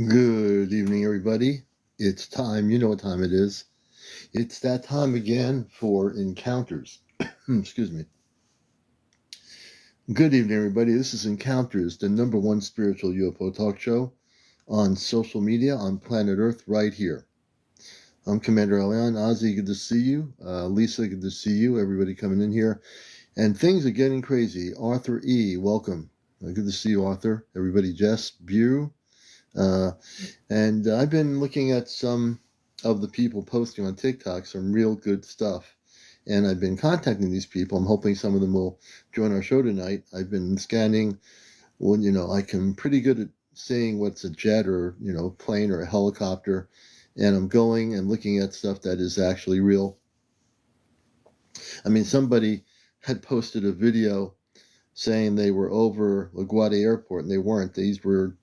Good evening, everybody. It's time. You know what time it is. It's that time again for encounters. Excuse me. Good evening, everybody. This is Encounters, the number one spiritual UFO talk show on social media on planet Earth right here. I'm CmdrAleon. Ozzy, good to see you. Lisa, good to see you. Everybody coming in here. And things are getting crazy. Arthur E., welcome. Good to see you, Arthur. Everybody, Jess, Bew. And I've been looking at some of the people posting on TikTok, some real good stuff. And I've been contacting these people. I'm hoping some of them will join our show tonight. I've been scanning. Well, I'm pretty good at seeing what's a jet or, plane or a helicopter. And I'm going and looking at stuff that is actually real. I mean, somebody had posted a video saying they were over LaGuardia Airport, and they weren't. These were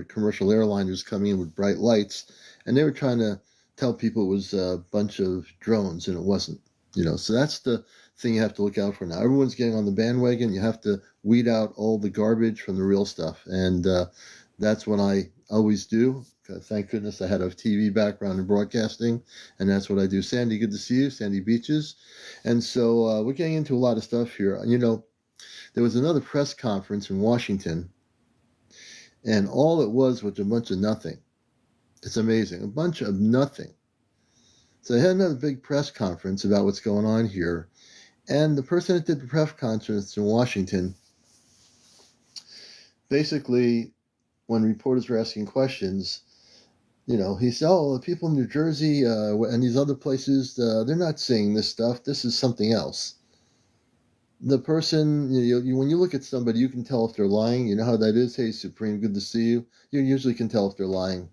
commercial airliners coming in with bright lights, and they were trying to tell people it was a bunch of drones, and it wasn't. So that's the thing you have to look out for now. Everyone's getting on the bandwagon. You have to weed out all the garbage from the real stuff, and that's what I always do. Thank goodness I had a TV background in broadcasting, and that's what I do. Sandy, good to see you. Sandy Beaches. And so we're getting into a lot of stuff here. There was another press conference in Washington, and all it was a bunch of nothing. It's amazing. A bunch of nothing. So they had another big press conference about what's going on here. And the person that did the press conference in Washington, basically, when reporters were asking questions, he said, the people in New Jersey and these other places, they're not seeing this stuff. This is something else. The person, when you look at somebody, you can tell if they're lying. You know how that is. Hey, Supreme, good to see you. You usually can tell if they're lying.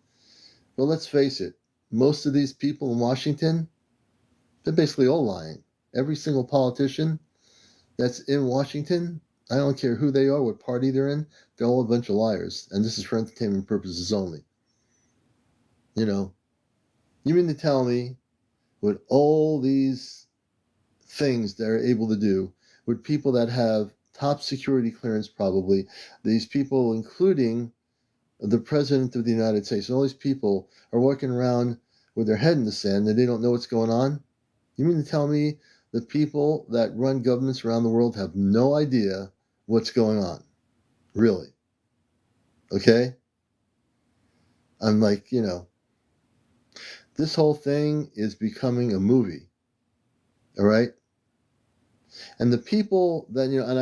But let's face it, most of these people in Washington, they're basically all lying. Every single politician that's in Washington, I don't care who they are, what party they're in, they're all a bunch of liars. And this is for entertainment purposes only. You mean to tell me with all these things they're able to do, with people that have top security clearance probably, these people including the President of the United States, and all these people are walking around with their head in the sand and they don't know what's going on? You mean to tell me the people that run governments around the world have no idea what's going on? Really? Okay? I'm like, this whole thing is becoming a movie. All right? And the people that, and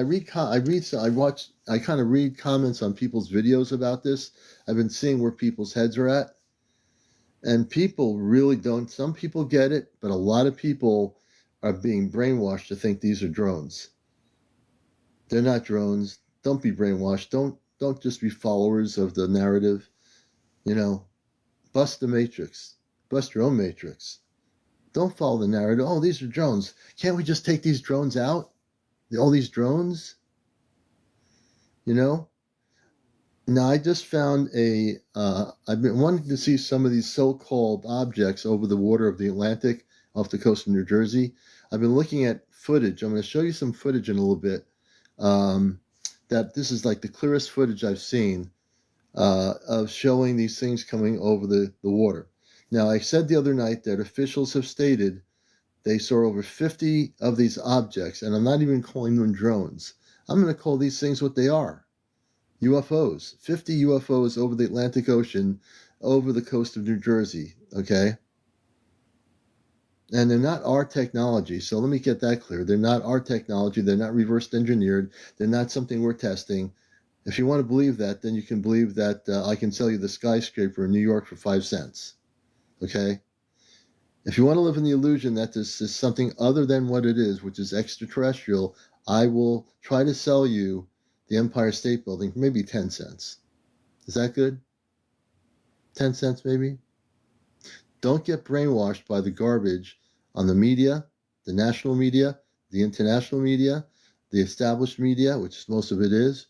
I kind of read comments on people's videos about this. I've been seeing where people's heads are at. And people really don't. Some people get it, but a lot of people are being brainwashed to think these are drones. They're not drones. Don't be brainwashed. Don't just be followers of the narrative. Bust the matrix. Bust your own matrix. Don't follow the narrative. Oh, these are drones. Can't we just take these drones out? All these drones? Now I just found I've been wanting to see some of these so-called objects over the water of the Atlantic off the coast of New Jersey. I've been looking at footage. I'm going to show you some footage in a little bit. That this is like the clearest footage I've seen of showing these things coming over the water. Now, I said the other night that officials have stated they saw over 50 of these objects, and I'm not even calling them drones. I'm going to call these things what they are. UFOs. 50 UFOs over the Atlantic Ocean, over the coast of New Jersey, okay? And they're not our technology, so let me get that clear. They're not our technology. They're not reverse engineered. They're not something we're testing. If you want to believe that, then you can believe that I can sell you the skyscraper in New York for 5 cents. Okay? If you want to live in the illusion that this is something other than what it is, which is extraterrestrial, I will try to sell you the Empire State Building for maybe 10 cents. Is that good? 10 cents maybe? Don't get brainwashed by the garbage on the media, the national media, the international media, the established media, which most of it is.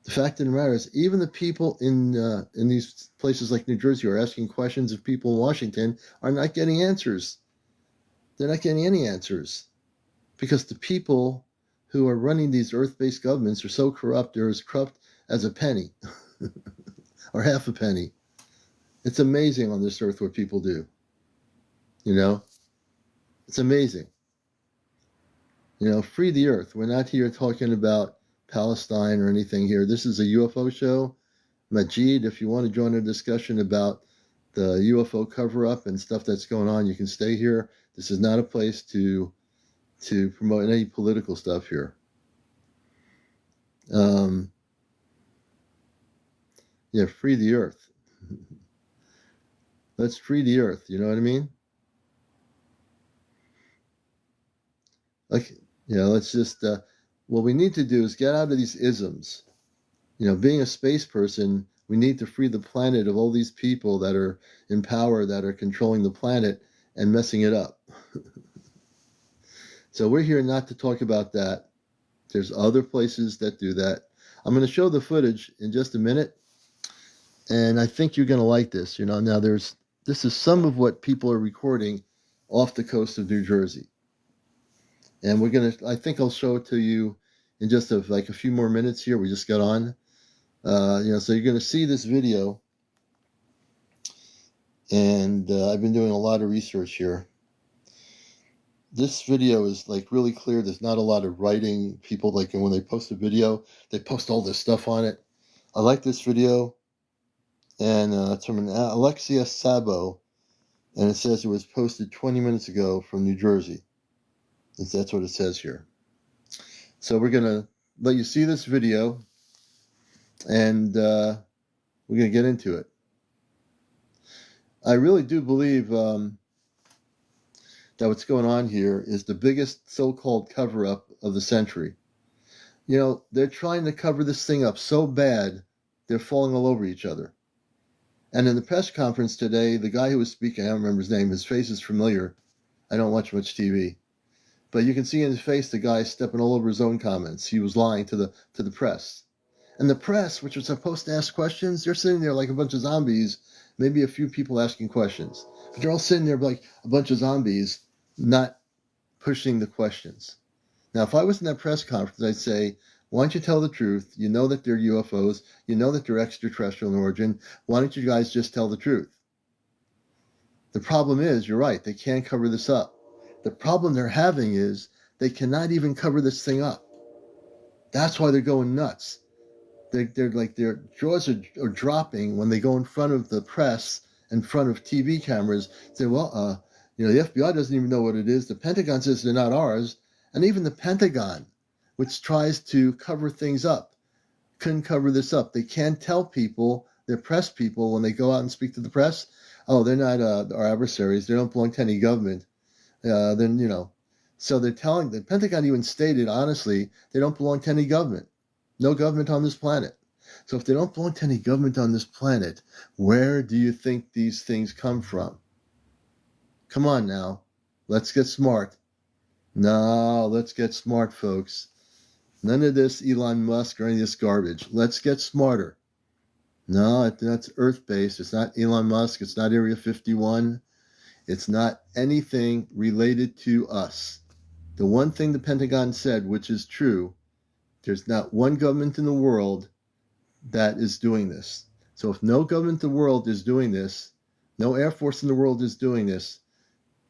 The fact of the matter is, even the people in these places like New Jersey who are asking questions of people in Washington are not getting answers. They're not getting any answers because the people who are running these earth-based governments are so corrupt, they're as corrupt as a penny. or half a penny. It's amazing on this earth what people do. You know, it's amazing. You know, free the earth. We're not here talking about Palestine or anything here. This is a UFO show. Majid, if you want to join a discussion about the UFO cover-up and stuff that's going on, you can stay here. This is not a place to promote any political stuff here. Yeah, free the earth. Let's free the earth. You know what I mean? Like, let's just, what we need to do is get out of these isms. You know, being a space person, we need to free the planet of all these people that are in power, that are controlling the planet and messing it up. So we're here not to talk about that. There's other places that do that. I'm going to show the footage in just a minute. And I think you're going to like this. You know, now this is some of what people are recording off the coast of New Jersey. And I think I'll show it to you in just a few more minutes here. We just got on. So you're going to see this video. And I've been doing a lot of research here. This video is really clear. There's not a lot of writing. People, when they post a video, they post all this stuff on it. I like this video. And it's from an Alexia Sabo, and it says it was posted 20 minutes ago from New Jersey. That's what it says here. So we're going to let you see this video, and we're going to get into it. I really do believe that what's going on here is the biggest so-called cover-up of the century. You know, they're trying to cover this thing up so bad, they're falling all over each other. And in the press conference today, the guy who was speaking, I don't remember his name, his face is familiar. I don't watch much TV. But you can see in his face the guy stepping all over his own comments. He was lying to the press. And the press, which was supposed to ask questions, they're sitting there like a bunch of zombies, maybe a few people asking questions. But they're all sitting there like a bunch of zombies, not pushing the questions. Now, if I was in that press conference, I'd say, why don't you tell the truth? You know that they're UFOs. You know that they're extraterrestrial in origin. Why don't you guys just tell the truth? The problem is, you're right, they can't cover this up. The problem they're having is they cannot even cover this thing up. That's why they're going nuts. Their jaws are dropping when they go in front of the press, in front of TV cameras. Say, well, the FBI doesn't even know what it is. The Pentagon says they're not ours. And even the Pentagon, which tries to cover things up, couldn't cover this up. They can't tell people, their press people, when they go out and speak to the press, oh, they're not our adversaries. They don't belong to any government. So they're telling, the Pentagon even stated, honestly, they don't belong to any government. No government on this planet. So if they don't belong to any government on this planet, where do you think these things come from? Come on now. Let's get smart. No, let's get smart, folks. None of this Elon Musk or any of this garbage. Let's get smarter. No, that's Earth-based. It's not Elon Musk. It's not Area 51. It's not anything related to us. The one thing the Pentagon said, which is true, there's not one government in the world that is doing this. So if no government in the world is doing this, no Air Force in the world is doing this,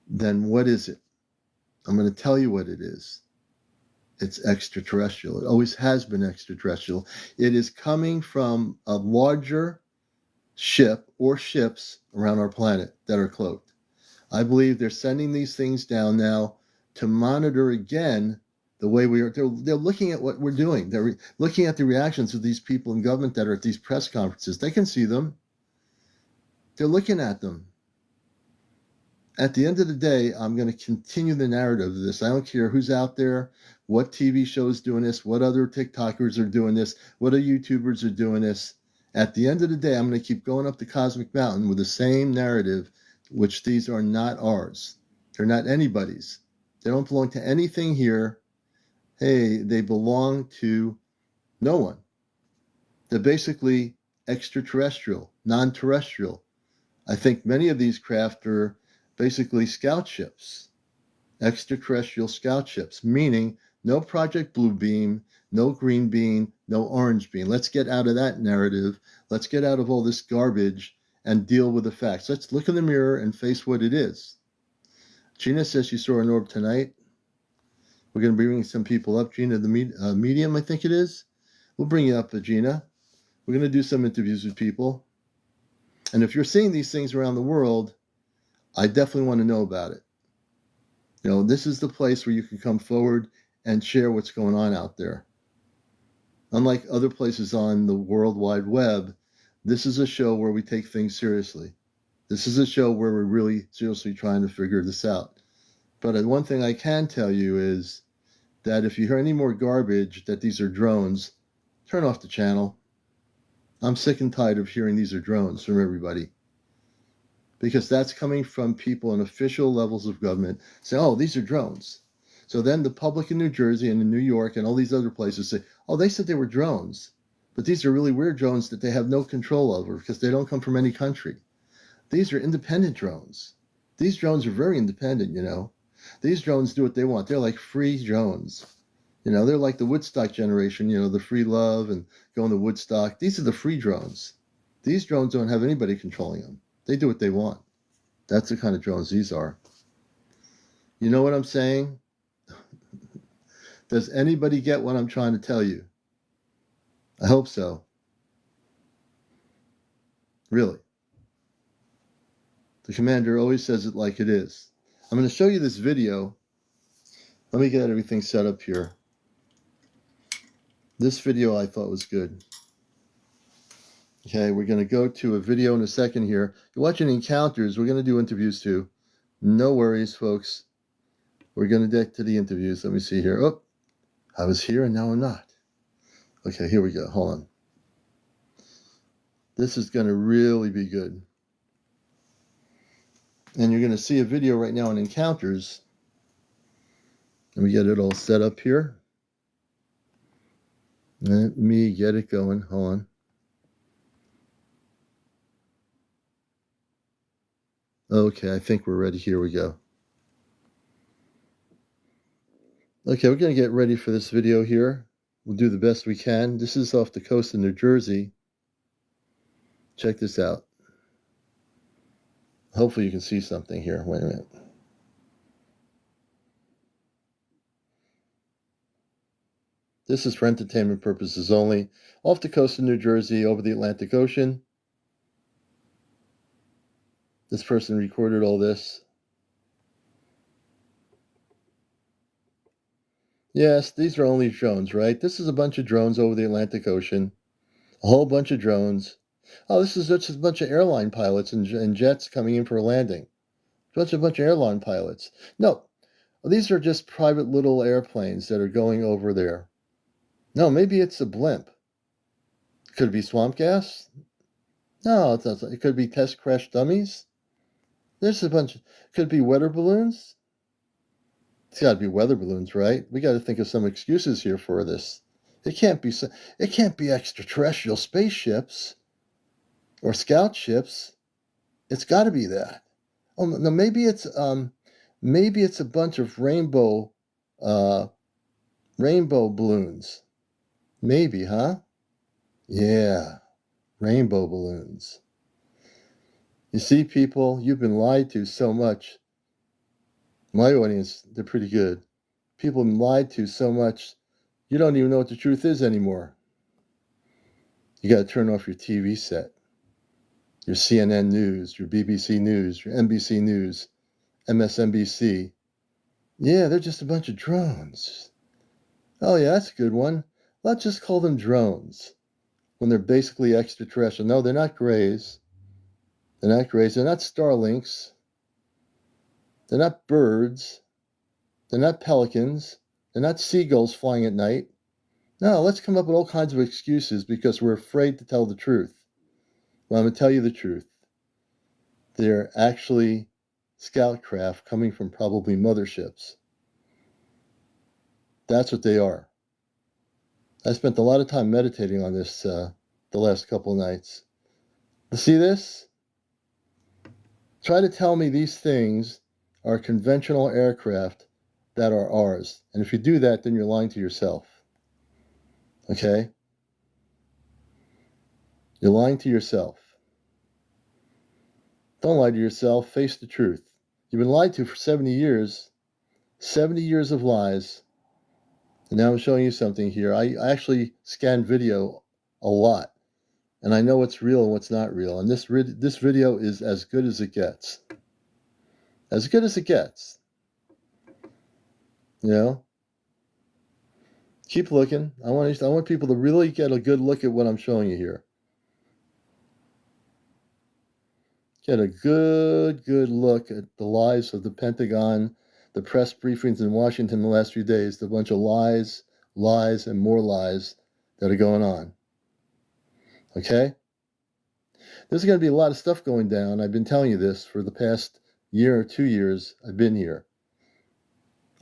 then what is it? I'm going to tell you what it is. It's extraterrestrial. It always has been extraterrestrial. It is coming from a larger ship or ships around our planet that are cloaked. I believe they're sending these things down now to monitor again the way we are. They're looking at what we're doing. They're looking at the reactions of these people in government that are at these press conferences. They can see them. They're looking at them. At the end of the day, I'm going to continue the narrative of this. I don't care who's out there, what TV show is doing this, what other TikTokers are doing this, what other YouTubers are doing this. At the end of the day, I'm going to keep going up the cosmic mountain with the same narrative, which these are not ours. They're not anybody's. They don't belong to anything here. Hey, they belong to no one. They're basically extraterrestrial, non-terrestrial. I think many of these craft are basically scout ships, extraterrestrial scout ships, meaning no Project Blue Beam, no Green Beam, no orange bean. Let's get out of that narrative. Let's get out of all this garbage and deal with the facts. Let's look in the mirror and face what it is. Gina says she saw an orb tonight. We're going to be bringing some people up. Gina, the medium, I think it is. We'll bring you up, Gina. We're going to do some interviews with people. And if you're seeing these things around the world, I definitely want to know about it. You know, this is the place where you can come forward and share what's going on out there. Unlike other places on the World Wide Web, this is a show where we take things seriously. This is a show where we're really seriously trying to figure this out. But one thing I can tell you is that if you hear any more garbage that these are drones, turn off the channel. I'm sick and tired of hearing these are drones from everybody. Because that's coming from people in official levels of government saying, oh, these are drones. So then the public in New Jersey and in New York and all these other places say, oh, they said they were drones. But these are really weird drones that they have no control over because they don't come from any country. These are independent drones. These drones are very independent, you know. These drones do what they want. They're like free drones. You know, they're like the Woodstock generation, you know, the free love and going to Woodstock. These are the free drones. These drones don't have anybody controlling them. They do what they want. That's the kind of drones these are. You know what I'm saying? Does anybody get what I'm trying to tell you? I hope so. Really. The commander always says it like it is. I'm going to show you this video. Let me get everything set up here. This video I thought was good. Okay, we're going to go to a video in a second here. You're watching Encounters. We're going to do interviews too. No worries, folks. We're going to get to the interviews. Let me see here. Oh, I was here and now I'm not. Okay, here we go. Hold on. This is going to really be good. And you're going to see a video right now on Encounters. Let me get it all set up here. Let me get it going. Hold on. Okay, I think we're ready. Here we go. Okay, we're going to get ready for this video here. We'll do the best we can. This is off the coast of New Jersey. Check this out. Hopefully you can see something here. Wait a minute. This is for entertainment purposes only. Off the coast of New Jersey, over the Atlantic Ocean. This person recorded all this. Yes, these are only drones, right? This is a bunch of drones over the Atlantic Ocean. A whole bunch of drones. Oh, this is just a bunch of airline pilots and jets coming in for a landing. Bunch of airline pilots. No, these are just private little airplanes that are going over there. No, maybe it's a blimp. Could it be swamp gas? No, it's not. It could be test crash dummies. There's a bunch. Could it be weather balloons? It's got to be weather balloons, right? We got to think of some excuses here for this. It can't be. It can't be extraterrestrial spaceships or scout ships. It's got to be that. Oh no, maybe it's a bunch of rainbow balloons. Maybe, huh? Yeah, rainbow balloons. You see, people, you've been lied to so much. My audience, they're pretty good. People have been lied to so much, you don't even know what the truth is anymore. You got to turn off your TV set, your CNN News, your BBC News, your NBC News, MSNBC. Yeah, they're just a bunch of drones. Oh yeah, that's a good one. Let's just call them drones when they're basically extraterrestrial. No, they're not grays. They're not grays. They're not Starlinks. They're not birds. They're not pelicans. They're not seagulls flying at night. No, let's come up with all kinds of excuses because we're afraid to tell the truth. Well, I'm going to tell you the truth. They're actually scout craft coming from probably motherships. That's what they are. I spent a lot of time meditating on this the last couple of nights. You see this? Try to tell me these things are conventional aircraft that are ours. And if you do that, then you're lying to yourself. Okay? You're lying to yourself. Don't lie to yourself. Face the truth. You've been lied to for 70 years. 70 years of lies. And now I'm showing you something here. I actually scan video a lot. And I know what's real and what's not real. And this video is as good as it gets. As good as it gets. You know? Keep looking. I want people to really get a good look at what I'm showing you here. Get a good look at the lies of the Pentagon, the press briefings in Washington the last few days, the bunch of lies, and more lies that are going on. Okay? There's going to be a lot of stuff going down. I've been telling you this for the past year or 2 years I've been here.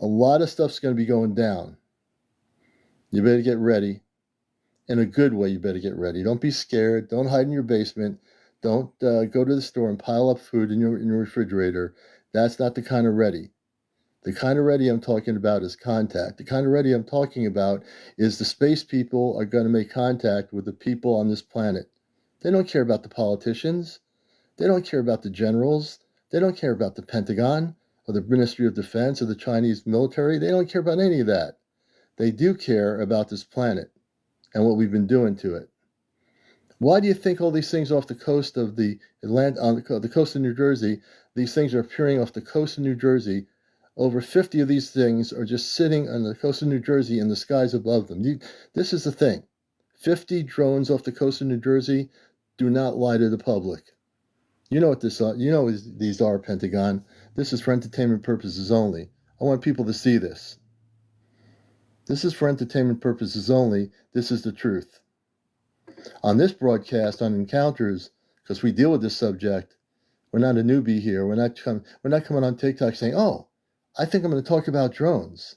A lot of stuff's going to be going down. You better get ready. In a good way, you better get ready. Don't be scared. Don't hide in your basement. Don't go to the store and pile up food in your refrigerator. That's not the kind of ready. The kind of ready I'm talking about is contact. The kind of ready I'm talking about is the space people are going to make contact with the people on this planet. They don't care about the politicians. They don't care about the generals. They don't care about the Pentagon or the Ministry of Defense or the Chinese military. They don't care about any of that. They do care about this planet and what we've been doing to it. Why do you think all these things off the coast of the coast of New Jersey, these things are appearing off the coast of New Jersey? Over 50 of these things are just sitting on the coast of New Jersey in the skies above them. This is the thing. 50 drones off the coast of New Jersey. Do not lie to the public. You know what this are. You know these are, Pentagon. This is for entertainment purposes only. I want people to see this. This is for entertainment purposes only. This is the truth. On this broadcast, on Encounters, because we deal with this subject, we're not a newbie here. We're not coming on TikTok saying, "Oh, I think I'm going to talk about drones."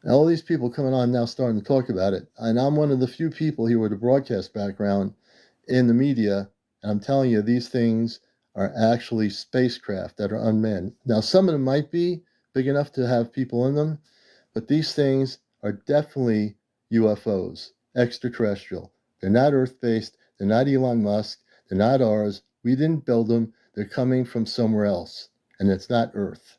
And all these people coming on now starting to talk about it. And I'm one of the few people here with a broadcast background in the media. And I'm telling you, these things are actually spacecraft that are unmanned. Now, some of them might be big enough to have people in them, but these things are definitely UFOs, extraterrestrial. They're not Earth-based. They're not Elon Musk. They're not ours. We didn't build them. They're coming from somewhere else. And it's not Earth.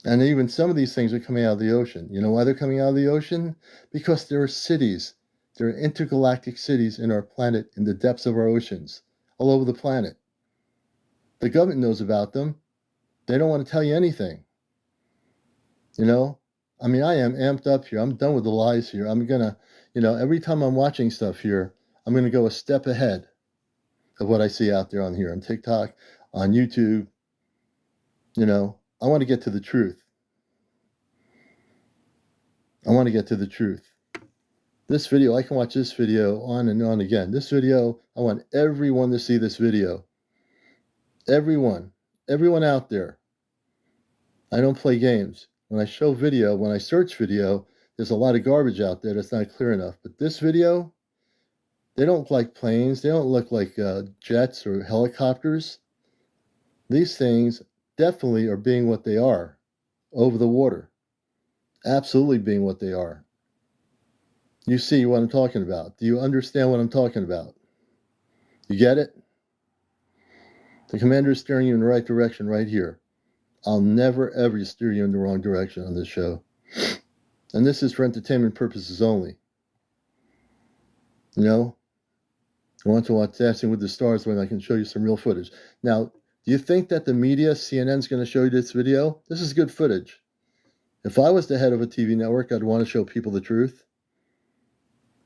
And even some of these things are coming out of the ocean. You know why they're coming out of the ocean? Because there are cities. There are intergalactic cities in our planet, in the depths of our oceans, all over the planet. The government knows about them. They don't want to tell you anything. You know? I mean, I am amped up here. I'm done with the lies here. I'm going to, every time I'm watching stuff here, I'm going to go a step ahead of what I see out there on here, on TikTok, on YouTube. I want to get to the truth. I want to get to the truth. This video, I can watch this video on and on again. This video, I want everyone to see this video. Everyone out there. I don't play games. When I show video, when I search video, there's a lot of garbage out there that's not clear enough. But this video, they don't look like planes. They don't look like jets or helicopters. These things definitely are being what they are over the water. Absolutely being what they are. You see what I'm talking about. Do you understand what I'm talking about? You get it? The commander is steering you in the right direction right here. I'll never, ever steer you in the wrong direction on this show. And this is for entertainment purposes only. I want to watch Dancing with the Stars when I can show you some real footage. Now, do you think that the media, CNN's going to show you this video? This is good footage. If I was the head of a TV network, I'd want to show people the truth.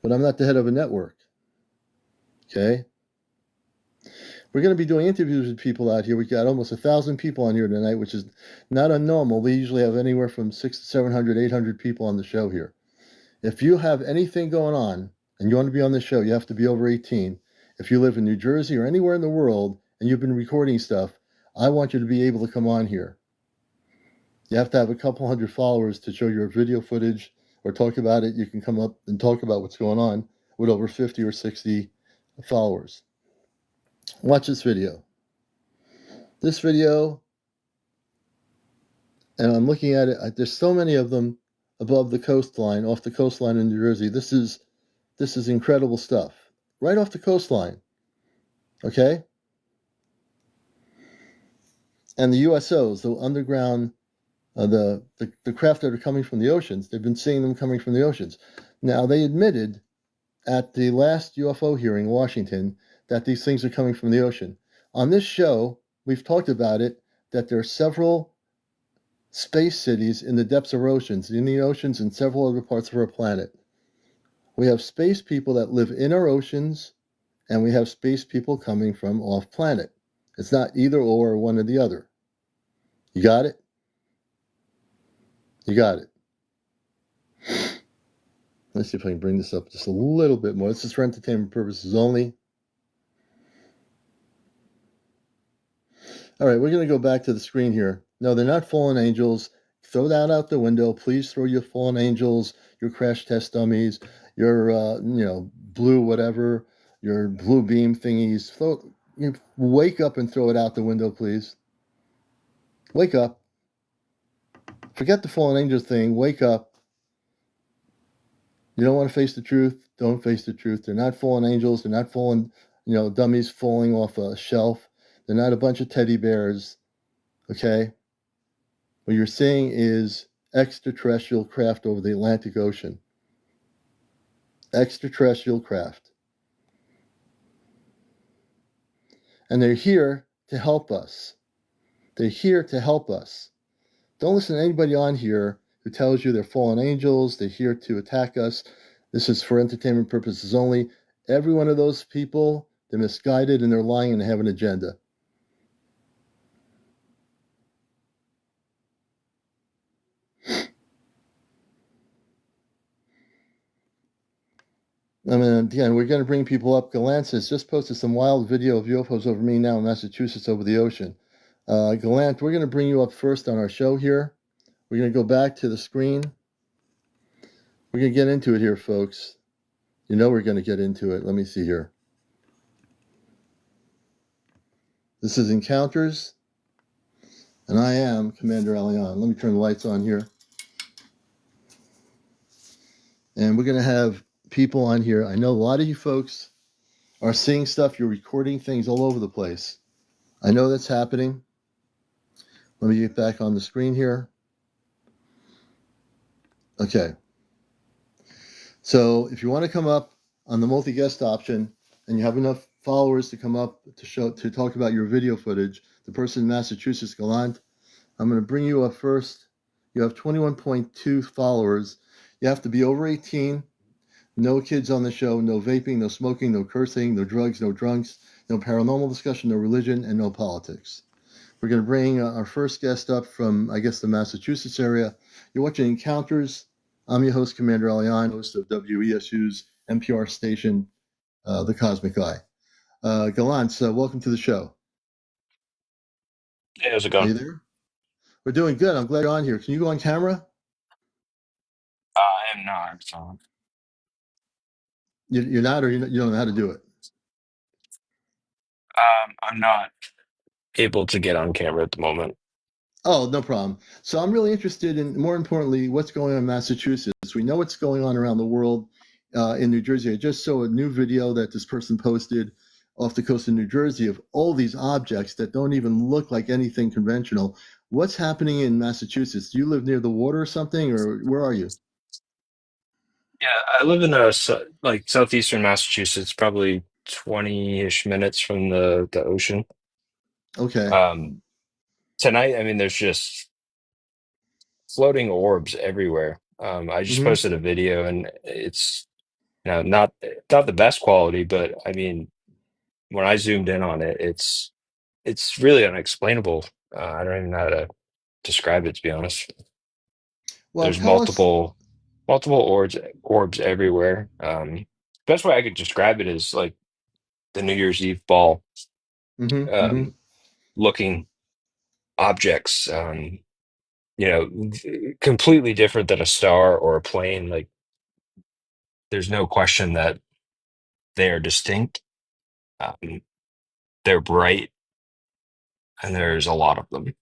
But I'm not the head of a network. Okay? We're going to be doing interviews with people out here. We've got almost 1,000 people on here tonight, which is not unnormal. We usually have anywhere from 600 to 700, 800 people on the show here. If you have anything going on and you want to be on the show, you have to be over 18. If you live in New Jersey or anywhere in the world and you've been recording stuff, I want you to be able to come on here. You have to have a couple hundred followers to show your video footage or talk about it. You can come up and talk about what's going on with over 50 or 60 followers. Watch this video. This video, and I'm looking at it, there's so many of them above the coastline, off the coastline in New Jersey. This is incredible stuff. right off the coastline. Okay? And the USOs, the underground, the craft that are coming from the oceans, they've been seeing them coming from the oceans. Now, they admitted at the last UFO hearing in Washington that these things are coming from the ocean. On this show, we've talked about it, that there are several space cities in the depths of oceans, in the oceans and several other parts of our planet. We have space people that live in our oceans, and we have space people coming from off planet. It's not either or one or the other. You got it? You got it. Let's see if I can bring this up just a little bit more. This is for entertainment purposes only. All right, we're going to go back to the screen here. No, they're not fallen angels. Throw that out the window. Please throw your fallen angels, your crash test dummies, your blue whatever, your blue beam thingies. Wake up and throw it out the window, please. Wake up. Forget the fallen angels thing. Wake up. You don't want to face the truth? Don't face the truth. They're not fallen angels. They're not fallen, dummies falling off a shelf. They're not a bunch of teddy bears. Okay? What you're seeing is extraterrestrial craft over the Atlantic Ocean. Extraterrestrial craft. And they're here to help us. They're here to help us. Don't listen to anybody on here who tells you they're fallen angels, they're here to attack us. This is for entertainment purposes only. Every one of those people, they're misguided and they're lying and they have an agenda. I mean, again, we're going to bring people up. Galant just posted some wild video of UFOs over me now in Massachusetts over the ocean. Galant, we're going to bring you up first on our show here. We're going to go back to the screen. We're going to get into it here, folks. You know we're going to get into it. Let me see here. This is Encounters, and I am CmdrAleon. Let me turn the lights on here. And we're going to have people on here. I know a lot of you folks are seeing stuff. You're recording things all over the place. I know that's happening. Let me get back on the screen here. Okay. So if you want to come up on the multi-guest option and you have enough followers to come up to talk about your video footage, the person in Massachusetts, Galant, I'm going to bring you up first. You have 21.2 followers. You have to be over 18. No kids on the show, no vaping, no smoking, no cursing, no drugs, no drunks, no paranormal discussion, no religion, and no politics. We're going to bring our first guest up from, I guess, the Massachusetts area. You're watching Encounters. I'm your host, CmdrAleon, host of WESU's NPR station, The Cosmic Eye. Galant, welcome to the show. Hey, how's it Are going? you there? We're doing good. I'm glad you're on here. Can you go on camera? I am not. So, You're not, or you don't know how to do it? I'm not able to get on camera at the moment. Oh, no problem. So I'm really interested in, more importantly, what's going on in Massachusetts. We know what's going on around the world in New Jersey. I just saw a new video that this person posted off the coast of New Jersey of all these objects that don't even look like anything conventional. What's happening in Massachusetts? Do you live near the water or something, or where are you? Yeah, I live in like southeastern Massachusetts, probably 20-ish minutes from the ocean. Okay. Um, Tonight, I mean, there's just floating orbs everywhere. I just Mm-hmm. posted a video, and it's not the best quality, but I mean, when I zoomed in on it, it's really unexplainable. I don't even know how to describe it, to be honest. Well, There's tell us. multiple orbs everywhere. Best way I could describe it is like the New Year's Eve ball, Mm-hmm. Mm-hmm. um, looking objects. Completely different than a star or a plane. Like there's no question that they are distinct. Um, they're bright, and there's a lot of them.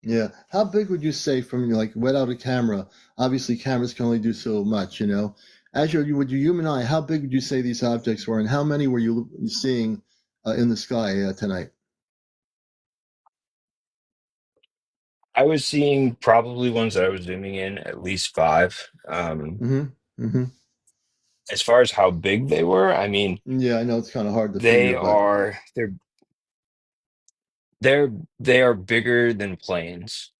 Yeah. How big would you say from like without a camera? Obviously, cameras can only do so much, as with your human eye, how big would you say these objects were, and how many were you seeing in the sky tonight? I was seeing probably ones that I was zooming in at least five. Mm-hmm. Mm-hmm. As far as how big they were, I mean, Yeah, I know it's kind of hard to they figure, but are they're they are bigger than planes,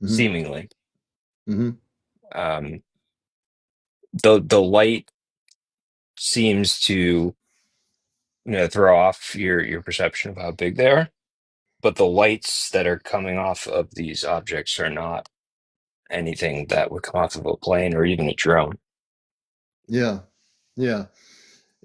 mm-hmm. seemingly. Mm-hmm. Um, the light seems to, throw off your perception of how big they are, but the lights that are coming off of these objects are not anything that would come off of a plane or even a drone. Yeah, yeah.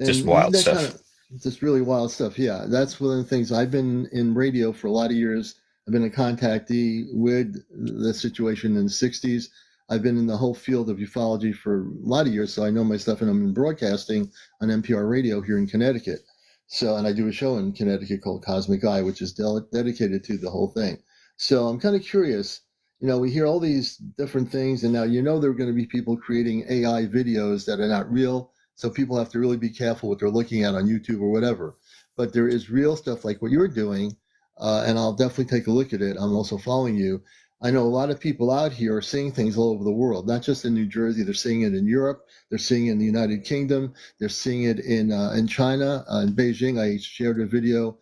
Just And isn't wild that kind stuff. of just really wild stuff? Yeah, that's one of the things. I've been in radio for a lot of years. I've been a contactee with the situation in the 60s. I've been in the whole field of ufology for a lot of years, so I know my stuff, and I'm in broadcasting on NPR radio here in Connecticut. So, and I do a show in Connecticut called Cosmic Eye, which is dedicated to the whole thing. So I'm kind of curious. We hear all these different things, and now there are going to be people creating AI videos that are not real, so people have to really be careful what they're looking at on YouTube or whatever. But there is real stuff like what you're doing, and I'll definitely take a look at it. I'm also following you. I know a lot of people out here are seeing things all over the world, not just in New Jersey. They're seeing it in Europe. They're seeing it in the United Kingdom. They're seeing it in China, in Beijing. I shared a video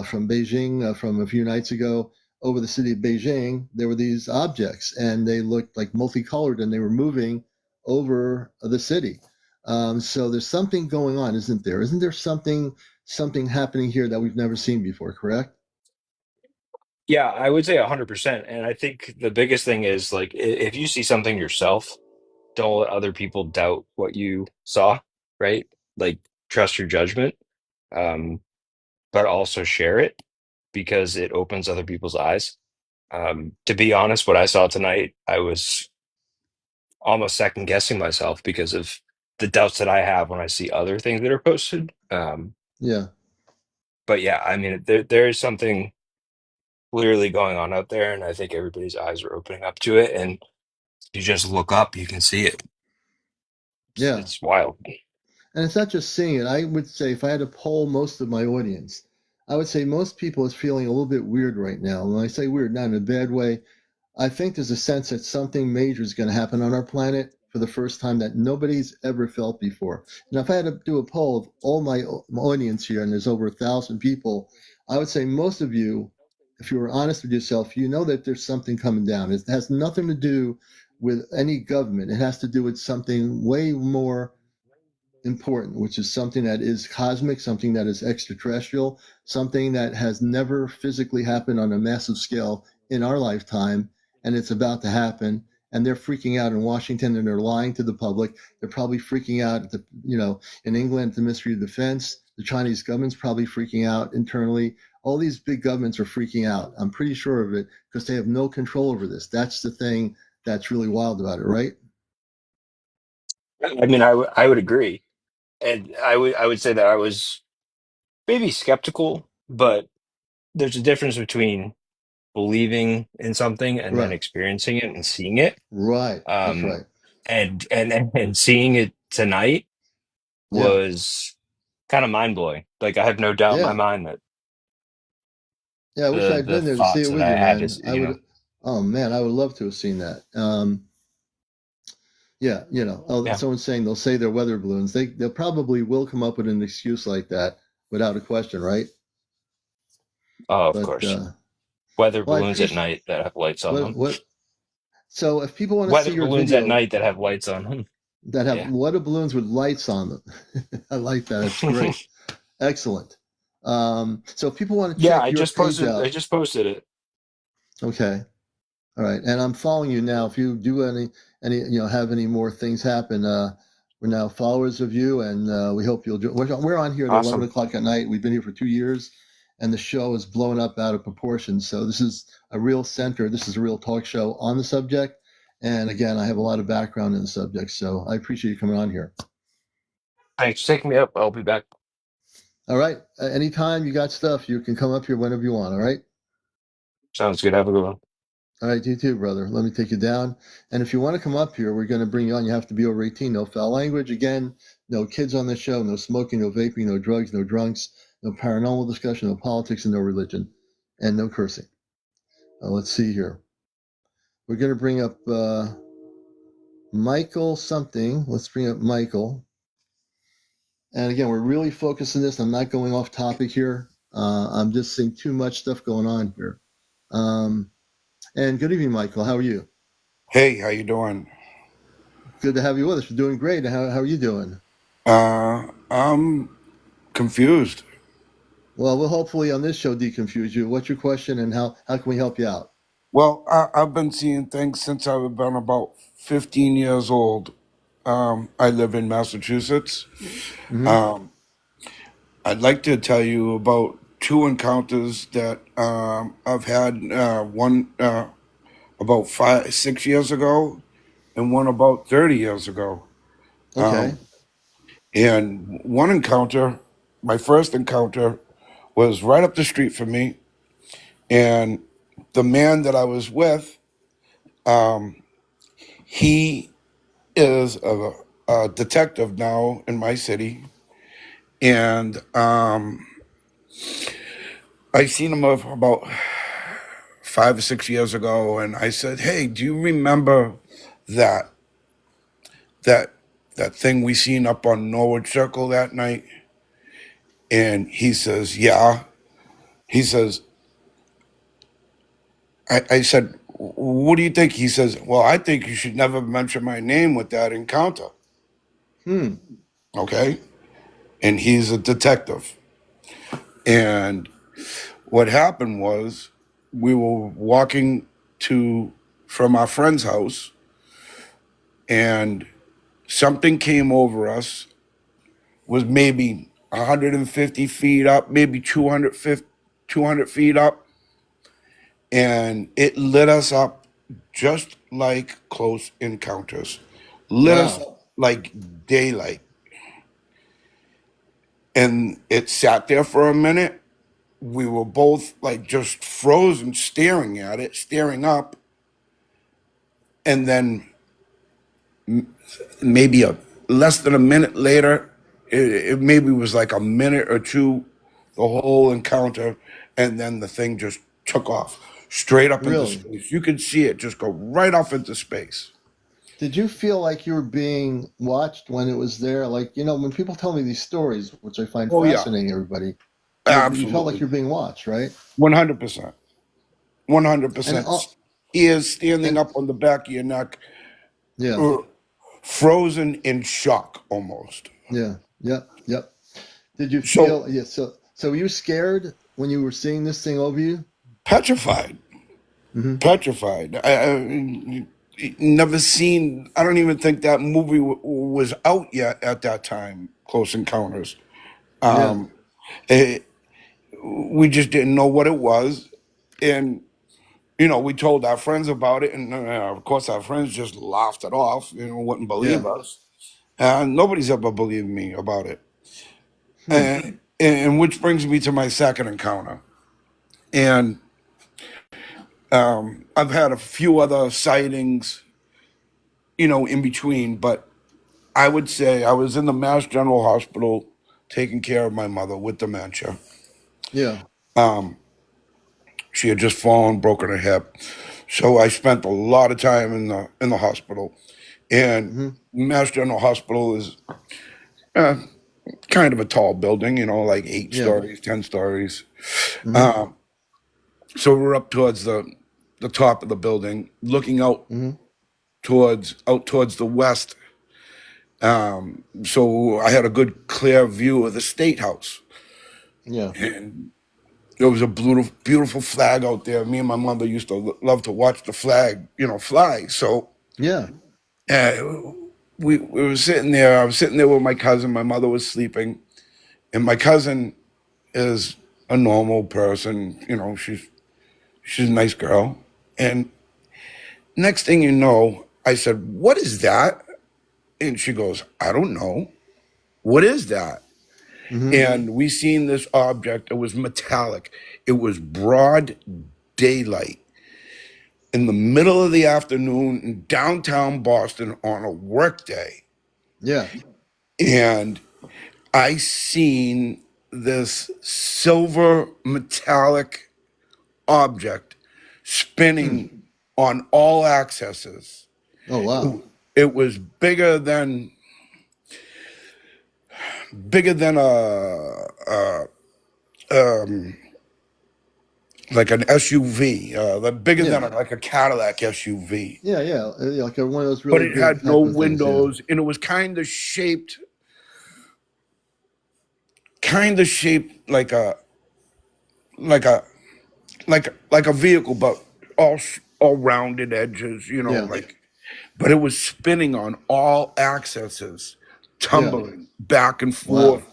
from Beijing from a few nights ago. Over the city of Beijing, there were these objects, and they looked like multicolored, and they were moving over the city. So there's something going on, isn't there? Isn't there something happening here that we've never seen before? Correct? Yeah, I would say 100%. And I think the biggest thing is like if you see something yourself, don't let other people doubt what you saw, right? Like trust your judgment, um, but also share it because it opens other people's eyes. To be honest, what I saw tonight, I was almost second guessing myself because of the doubts that I have when I see other things that are posted. Yeah, But yeah, I mean, there is something clearly going on out there, and I think everybody's eyes are opening up to it. And if you just look up, you can see it. yeah. It's wild. And it's not just seeing it. I would say if I had to poll most of my audience, I would say most people is feeling a little bit weird right now. When I say weird, not in a bad way, I think there's a sense that something major is going to happen on our planet for the first time that nobody's ever felt before. Now, if I had to do a poll of all my audience here, and there's over 1,000 people, I would say most of you, if you were honest with yourself, you know that there's something coming down. It has nothing to do with any government. It has to do with something way more important, which is something that is cosmic, something that is extraterrestrial, something that has never physically happened on a massive scale in our lifetime, and it's about to happen. And they're freaking out in Washington, and they're lying to the public. They're probably freaking out at in England, the Ministry of Defense. The Chinese government's probably freaking out internally. All these big governments are freaking out. I'm pretty sure of it because they have no control over this. That's the thing that's really wild about it, right? I mean, I would agree, and I would say that I was maybe skeptical, but there's a difference between believing in something and then Right. experiencing it and seeing it. Right. That's Um, right. and seeing it tonight Yeah. was kind of mind blowing. Like I have no doubt in my Yeah. mind that Yeah, I wish I'd the been there to see it thoughts that with I you, had man. is, I would. Oh man, I would love to have seen that. Yeah, oh, yeah. someone's saying they'll say they're weather balloons. They probably will come up with an excuse like that without a question, right? Oh, of But course. Weather well, I balloons at appreciate night that have lights on what them. what. So if people want to see Weather your balloons at video night that have lights on them. that have Yeah. water balloons with lights on them, I like that. That's great. Excellent. So if people want to Yeah, check I your just page posted I out, just posted it. okay. All right, and I'm following you now. If you do any have any more things happen, we're now followers of you, and we hope you'll do. We're on here at 11 Awesome. o'clock at night. We've been here for 2 years, and the show is blown up out of proportion. So this is a real center. This is a real talk show on the subject. And again, I have a lot of background in the subject, so I appreciate you coming on here. Thanks for taking me up. I'll be back. All right, anytime you got stuff, you can come up here whenever you want. All right. Sounds good. Have a good one. All right, you too, brother. Let me take you down. And if you want to come up here, we're going to bring you on. You have to be over 18. No foul language. Again, no kids on the show. No smoking, no vaping, no drugs, no drunks, no paranormal discussion, no politics, and no religion, and no cursing. Let's see here. We're going to bring up Michael something. Let's bring up Michael. And again, we're really focusing this. I'm not going off topic here. I'm just seeing too much stuff going on here. And good evening, Michael. How are you? Hey, how you doing? Good to have you with us. We're doing great. How are you doing? I'm confused. Well, we'll hopefully on this show deconfuse you. What's your question and how can we help you out? Well, I've been seeing things since I've been about 15 years old. I live in Massachusetts. Mm-hmm. Um, I'd like to tell you about two encounters that I've had. One about 6 years ago, and one about 30 years ago. Okay. Um, and one encounter, my first encounter, was right up the street from me. And the man that I was with, um, he is a detective now in my city. And I seen him about 5 or 6 years ago. And I said, "Hey, do you remember that that that thing we seen up on Norwood Circle that night?" And he says, "Yeah." He says, I said, "What do you think?" He says, "Well, I think you should never mention my name with that encounter." Hmm. Okay. And he's a detective. And what happened was we were walking to from our friend's house, and something came over us, was maybe 150 feet up, maybe 200 feet up, and it lit us up just like close encounters, lit us Wow. up like daylight. And it sat there for a minute. We were both like just frozen, staring at it, staring up. And then maybe a less than a minute later, it maybe was like a minute or two, the whole encounter, and then the thing just took off straight up into Really? space. You could see it just go right off into space. Did you feel like you were being watched when it was there? Like, when people tell me these stories, which I find Oh yeah, fascinating, everybody, you felt like absolutely, you're being watched, right? 100%, one hundred And percent. Ears standing and up on the back of your neck, yeah, uh, frozen in shock almost. yeah, yep, yep. Did you So feel, yeah, so were you scared when you were seeing this thing over you? petrified, Mm-hmm. petrified. I never seen. I don't even think that movie was out yet at that time. Close Encounters. Yeah, Eh, we just didn't know what it was, and we told our friends about it, and of course our friends just laughed it off. Wouldn't believe yeah. us. Nobody's ever believed me about it. Hmm. And which brings me to my second encounter. And I've had a few other sightings, in between, but I would say I was in the Mass General Hospital taking care of my mother with dementia. Yeah. She had just fallen, broken her hip. So I spent a lot of time in the hospital. And Mm-hmm. Mass General Hospital is uh, kind of a tall building, like eight Yeah. stories, 10 stories. Mm-hmm. So we're up towards the top of the building, looking Mm-hmm. out towards the west. So I had a good clear view of the state house, Yeah. and there was a beautiful, beautiful flag out there. Me and my mother used to love to watch the flag, fly. So Yeah. uh, we were sitting there. I was sitting there with my cousin. My mother was sleeping, and my cousin is a normal person. She's a nice girl. And next thing you know, I said, "What is that?" And she goes, "I don't know. What is that?" Mm-hmm. And we seen this object. It was metallic. It was broad daylight. in the middle of the afternoon in downtown Boston on a work day. Yeah. And I seen this silver metallic object spinning on all axes. Oh wow. It was bigger than like an SUV, bigger than Yeah. like a Cadillac SUV. Yeah. Yeah. Like one of those But really it big had no type of things. Yeah. windows, and it was kind of shaped like a like a vehicle, but all rounded edges, Yeah. like. But it was spinning on all axes, Yeah. tumbling back and Wow. forth,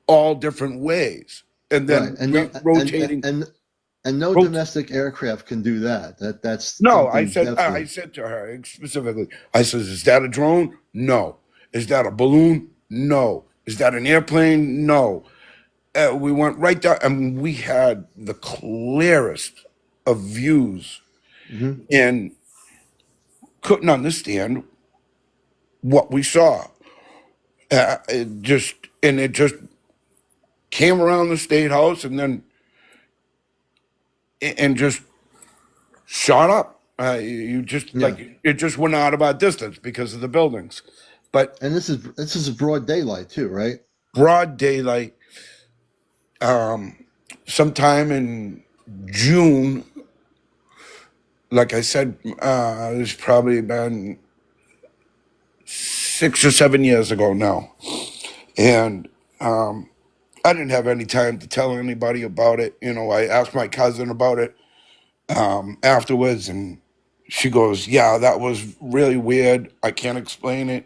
all different ways, and Right. then And no, rotating. and no Rot- domestic aircraft can do that. That's no, something I definitely. said to her specifically, I says, "Is that a drone? No. Is that a balloon? No. Is that an airplane? No." We went right down, and we had the clearest of views, Hmm. and couldn't understand what we saw. It just came around the state house and just shot up. You just Yeah. like it just went out of our distance because of the buildings, but And this is a broad daylight too, right? broad daylight. Sometime in June, like I said, it's probably been 6 or 7 years ago now, and I didn't have any time to tell anybody about it. I asked my cousin about it afterwards, and she goes, "Yeah, that was really weird. I can't explain it.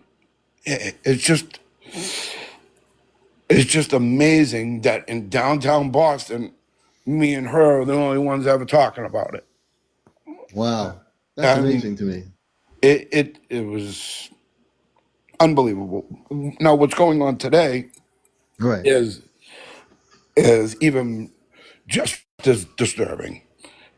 It's just amazing that in downtown Boston, me and her are the only ones ever talking about it." Wow. That's I mean, amazing to me. it was unbelievable. Now, what's going on today Right. is even just as disturbing.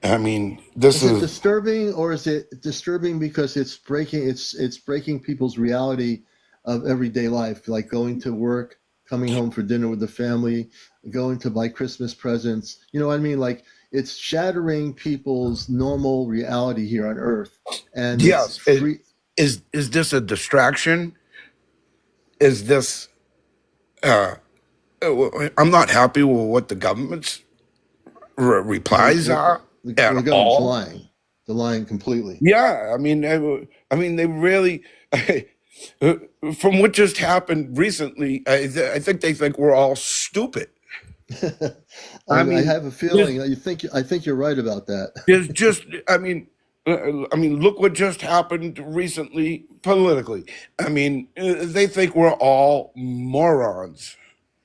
I mean, this Is it is disturbing, or is it disturbing because it's breaking people's reality of everyday life, like going to work, coming home for dinner with the family, going to buy Christmas presents. You know what I mean? Like it's shattering people's normal reality here on Earth, and it's yes. free. Is this a distraction? Is this? I'm not happy with what the government's replies are at The government's all. lying. They're lying completely. Yeah, I mean, they really. From what just happened recently, I think they think we're all stupid. I I mean, have a there's feeling that I think you're right about that. there's just, I mean, look what just happened recently politically. I mean, they think we're all morons,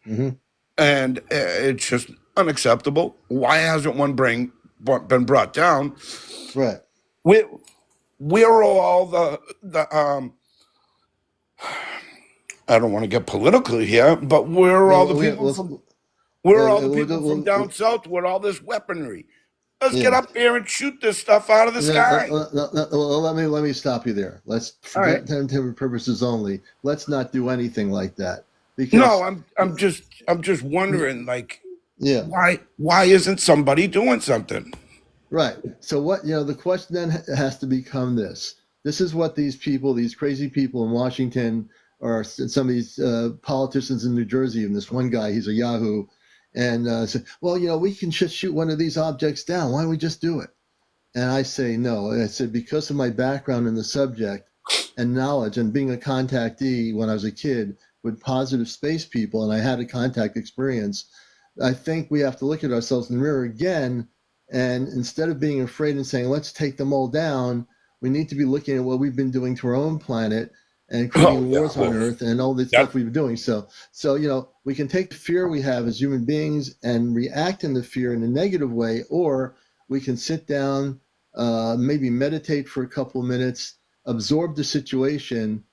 Hmm. and it's just unacceptable. Why hasn't one been brought down? Right. Where where are all the I don't want to get political here, but where are all No, the we people from well, where are well, all the people from down south with all this weaponry? Let's get yeah. up there and shoot this stuff out of the No, sky. let me stop you there. Let's All for right. intended purposes only. Let's not do anything like that No, because I'm just wondering, like, yeah, why isn't somebody doing something? right. So what the question then has to become this. This is what these people, these crazy people in Washington, or some of these politicians in New Jersey, and this one guy, he's a Yahoo, and said, well, we can just shoot one of these objects down. Why don't we just do it? And I say no. And I said, because of my background in the subject and knowledge and being a contactee when I was a kid with positive space people, and I had a contact experience, I think we have to look at ourselves in the mirror again. And instead of being afraid and saying, let's take them all down, we need to be looking at what we've been doing to our own planet and Oh creating yeah, wars on well, Earth and all the that stuff we've been doing. So we can take the fear we have as human beings and react in the fear in a negative way, or we can sit down, maybe meditate for a couple of minutes, absorb the situation,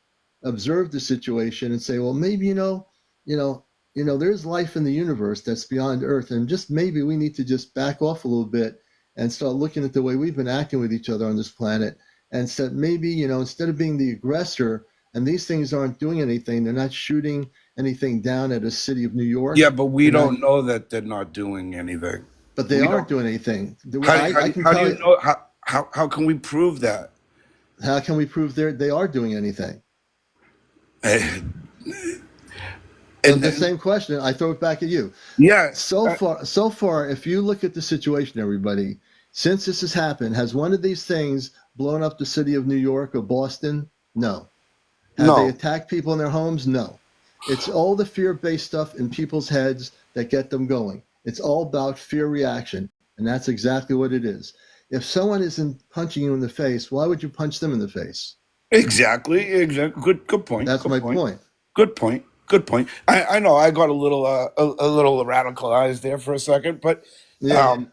observe the situation, and say, well, maybe there's life in the universe that's beyond Earth, and just maybe we need to just back off a little bit and start looking at the way we've been acting with each other on this planet, and said maybe, you know, instead of being the aggressor, and these things aren't doing anything, they're not shooting anything down at a city of New Yeah, York, but we they're not, don't know that they're not doing anything. but they We aren't don't. doing anything. How I can how do tell you you, know? How can we prove that? how can we prove they are doing anything? Eh, So And the same question, I throw it back at you. yeah, So far, if you look at the situation, everybody, since this has happened, has one of these things blown up the city of New York or Boston? No. Have they no, attacked people in their homes? No. It's all the fear-based stuff in people's heads that get them going. It's all about fear reaction, and that's exactly what it is. If someone isn't punching you in the face, why would you punch them in the face? exactly. Good point. That's Good my point. point. Good point. Good point. I know I got a little radicalized there for a second, but Yeah, um,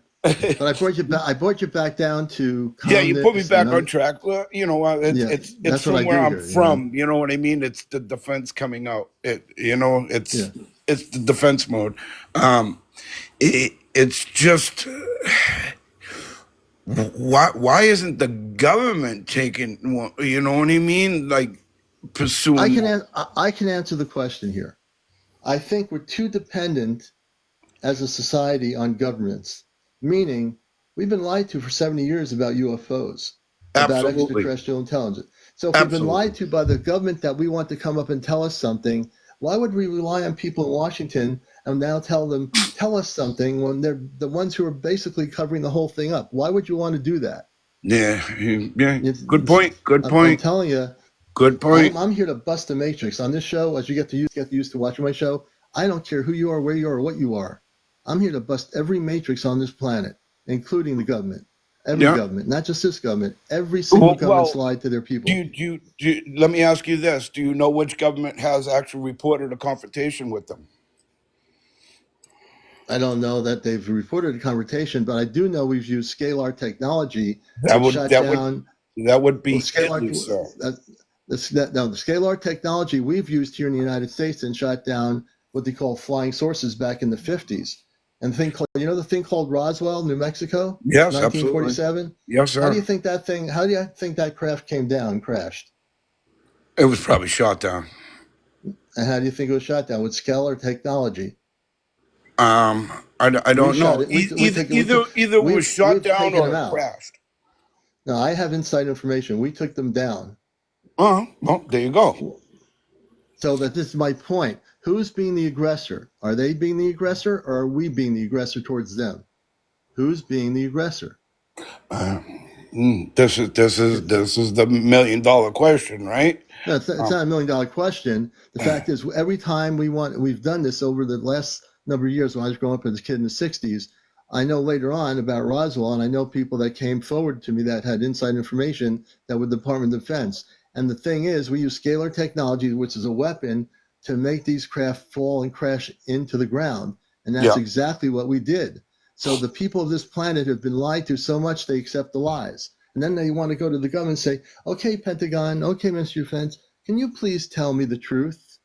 but I brought you back. I brought you back down to yeah, you put me calmness and back on track. Well, you know, yeah, it's that's what I from where do I'm here. You know. from. You know what I mean? It's the defense coming out. You know, Yeah. it's the defense mode. It's just why isn't the government taking? You know what I mean? Like pursuing. I can answer the question here. I think we're too dependent as a society on governments, meaning we've been lied to for 70 years about UFOs, about Absolutely, extraterrestrial intelligence. So if we've been absolutely. lied to by the government that we want to come up and tell us something, why would we rely on people in Washington and now tell us something when they're the ones who are basically covering the whole thing up? Why would you want to do that? Yeah, yeah. Good It's, point. Good I'm point. telling you, Good point. I'm here to bust the matrix on this show. As you get used to watching my show, I don't care who you are, where you are, or what you are. I'm here to bust every matrix on this planet, including the government. Every Yeah. government, not just this government. Every single government's Well, lied to their people. let me ask you this. Do you know which government has actually reported a confrontation with them? I don't know that they've reported a confrontation, but I do know we've used scalar technology, That which would shut that would down. that would Well, be Italy, sir. the scalar technology we've used here in the United States and shot down what they call flying saucers back in the 50s. And the thing called Roswell, New Mexico, Yes, absolutely. 1947. Yes, How do you sir. think that thing? How do you think that craft came down, crashed? It was probably shot down. And how do you think it was shot down with scalar technology? I We don't shot know. it. We took we took Either it was shot we've down taken them or it out. crashed. No, I have inside information. We took them down. Well, there you go. So that this is my point. Who's being the aggressor? Are they being the aggressor, or are we being the aggressor towards them? Who's being the aggressor? This is the $1 million question, right? No, it's not $1 million question. The fact is, every time we've done this over the last number of years. When I was growing up as a kid in the '60s, I know later on about Roswell, and I know people that came forward to me that had inside information that were the Department of Defense. And the thing is, we use scalar technology, which is a weapon, to make these craft fall and crash into the ground. And that's Yeah. exactly what we did. So the people of this planet have been lied to so much they accept the lies. And then they want to go to the government and say, okay, Pentagon, okay, Mr. Defense, can you please tell me the truth?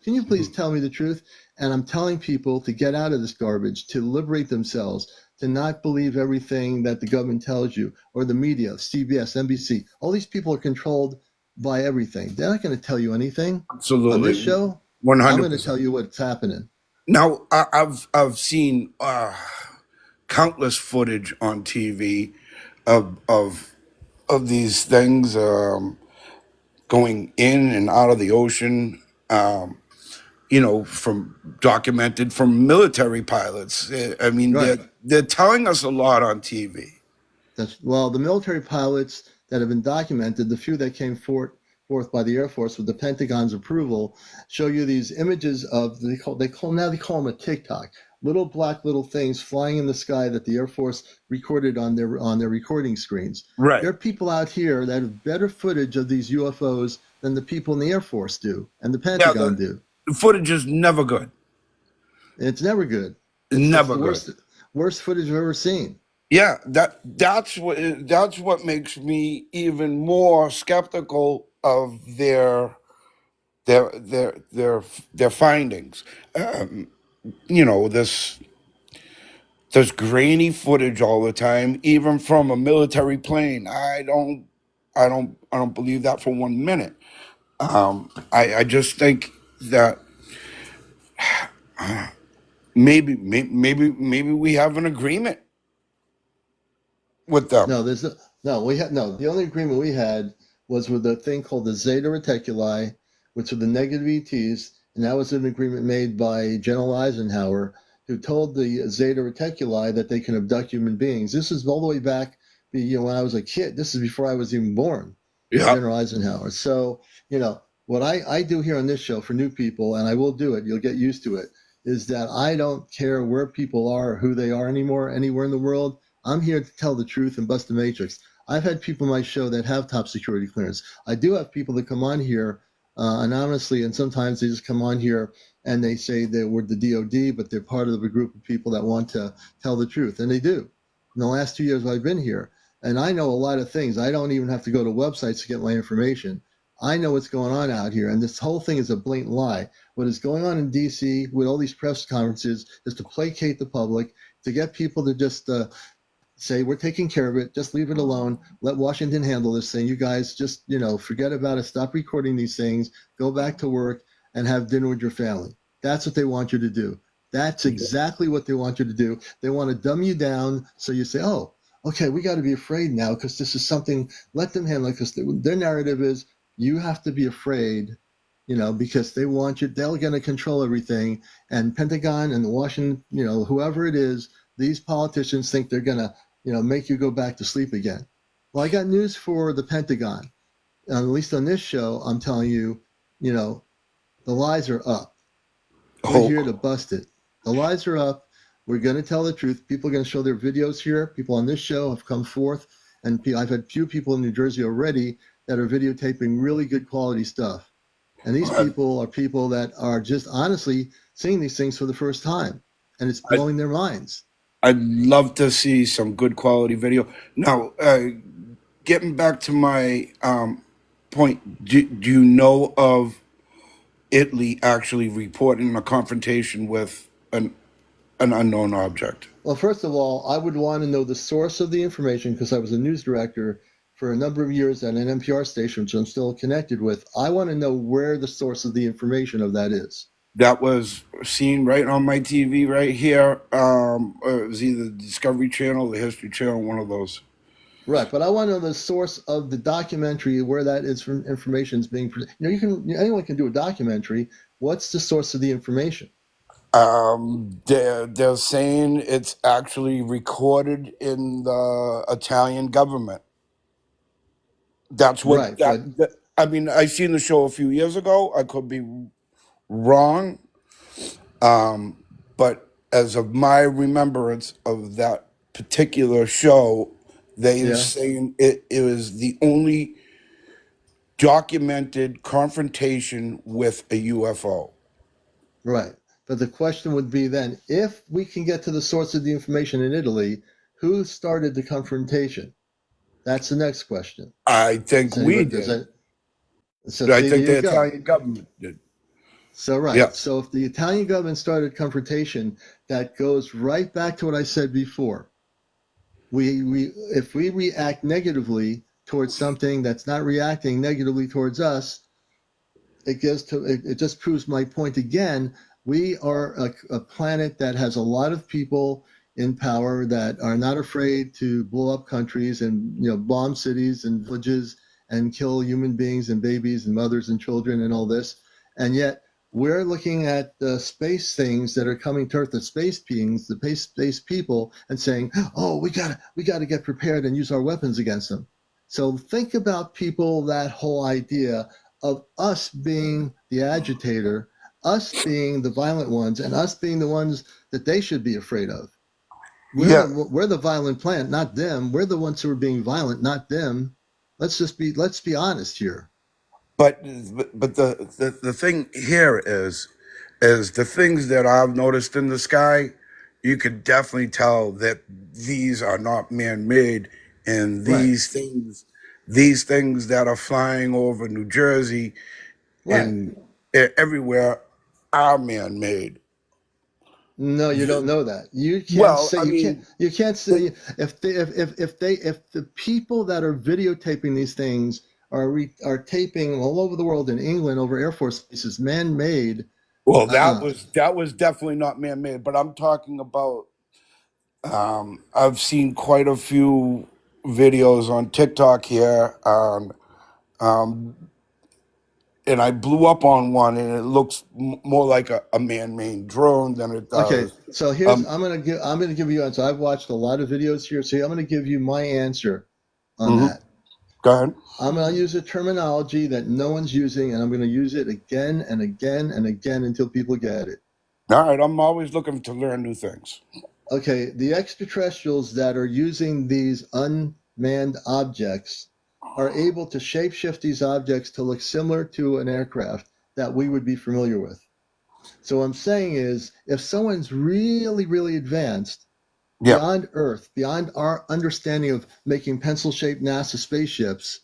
Can you please tell me the truth? And I'm telling people to get out of this garbage, to liberate themselves, to not believe everything that the government tells you or the media, CBS, NBC. All these people are controlled by everything. They're not going to tell you anything. On this Absolutely. show, I'm going to 100%. tell you what's happening. Now, I've seen countless footage on TV of these things going in and out of the ocean. From documented from military pilots. I mean, Right. they're telling us a lot on TV. Well, the military pilots that have been documented, the few that came forth by the Air Force with the Pentagon's approval, show you these images of they call them a TikTok, little things flying in the sky that the Air Force recorded on their recording screens. Right. There are people out here that have better footage of these UFOs than the people in the Air Force do and the Yeah, Pentagon do. the footage is never good. It's never good. It's Never the good. worst footage I've ever seen. Yeah, that's what makes me even more skeptical of their findings. This There's grainy footage all the time, even from a military plane. I don't believe that for 1 minute. I just think that maybe we have an agreement with them. No, there's no, we had no. The only agreement we had was with a thing called the Zeta Reticuli, which are the negative ETs, and that was an agreement made by General Eisenhower, who told the Zeta Reticuli that they can abduct human beings. This is all the way back, when I was a kid. This is before I was even born. Yeah. General Eisenhower. So, what I do here on this show for new people, and I will do it, you'll get used to it, is that I don't care where people are or who they are anymore, anywhere in the world. I'm here to tell the truth and bust the matrix. I've had people on my show that have top security clearance. I do have people that come on here anonymously, and sometimes they just come on here and they say they were the DOD, but they're part of a group of people that want to tell the truth, and they do. In the last 2 years I've been here, and I know a lot of things. I don't even have to go to websites to get my information. I know what's going on out here, and this whole thing is a blatant lie. What is going on in D.C. with all these press conferences is to placate the public, to get people to just say, we're taking care of it, just leave it alone, let Washington handle this thing. You guys just, forget about it, stop recording these things, go back to work, and have dinner with your family. That's what they want you to do. That's exactly what they want you to do. They want to dumb you down so you say, oh, okay, we got to be afraid now because this is something, let them handle it, because their narrative is you have to be afraid, because they want you, they're going to control everything. And Pentagon and the Washington, whoever it is, these politicians think they're going to, make you go back to sleep again. Well, I got news for the Pentagon. At least on this show, I'm telling you, the lies are up. We're here to bust it. The lies are up. We're going to tell the truth. People are going to show their videos here. People on this show have come forth, and I've had few people in New Jersey already that are videotaping really good quality stuff. And these people are people that are just honestly seeing these things for the first time, and it's blowing their minds. I'd love to see some good quality video. Now, getting back to my point, do you know of Italy actually reporting a confrontation with an unknown object? Well, first of all, I would want to know the source of the information because I was a news director for a number of years at an NPR station, which I'm still connected with. I want to know where the source of the information of that is. That was seen right on my TV right here. It was either the Discovery Channel or the History Channel, one of those. Right, but I want to know the source of the documentary where that is from information is being. Anyone can do a documentary. What's the source of the information? They're saying it's actually recorded in the Italian government. That's what Right, but I mean, I seen the show a few years ago. I could be wrong, but as of my remembrance of that particular show, they are yeah, saying it was the only documented confrontation with a UFO. right. But the question would be then, if we can get to the source of the information in Italy, who started the confrontation? That's the next question. I think Does we anybody, does did. that, so I see, there think you the go. Italian government did. So, right. Yeah. So if the Italian government started confrontation, that goes right back to what I said before. If we react negatively towards something that's not reacting negatively towards us, it just proves my point again. We are a planet that has a lot of people in power that are not afraid to blow up countries and bomb cities and villages and kill human beings and babies and mothers and children and all this. And yet we're looking at the space things that are coming to Earth, the space beings, the space people, and saying, "Oh, we gotta get prepared and use our weapons against them." So think about people, that whole idea of us being the agitator, us being the violent ones, and us being the ones that they should be afraid of. Yeah. We're the violent plant, not them. We're the ones who are being violent, not them. Let's be honest here. But the thing here is the things that I've noticed in the sky, you could definitely tell that these are not man-made, and Right, these things that are flying over New Jersey right. and everywhere are man-made. No, you don't know that. You can't Well, say I mean, you can't say if the people that are videotaping these things are taping all over the world in England over Air Force bases, man-made. well, Uh-uh. that was definitely not man-made, but I'm talking about. I've seen quite a few videos on TikTok here, and I blew up on one, and it looks more like a man-made drone than it Okay, does. so here's Um, I'm gonna give you. So I've watched a lot of videos here. So I'm gonna give you my answer on mhm. that. Go ahead. I'm gonna use a terminology that no one's using, and I'm gonna use it again and again and again until people get it. All right, I'm always looking to learn new things. Okay, the extraterrestrials that are using these unmanned objects are able to shapeshift these objects to look similar to an aircraft that we would be familiar with. So what I'm saying is, if someone's really, really advanced, Yeah, beyond Earth, beyond our understanding of making pencil-shaped NASA spaceships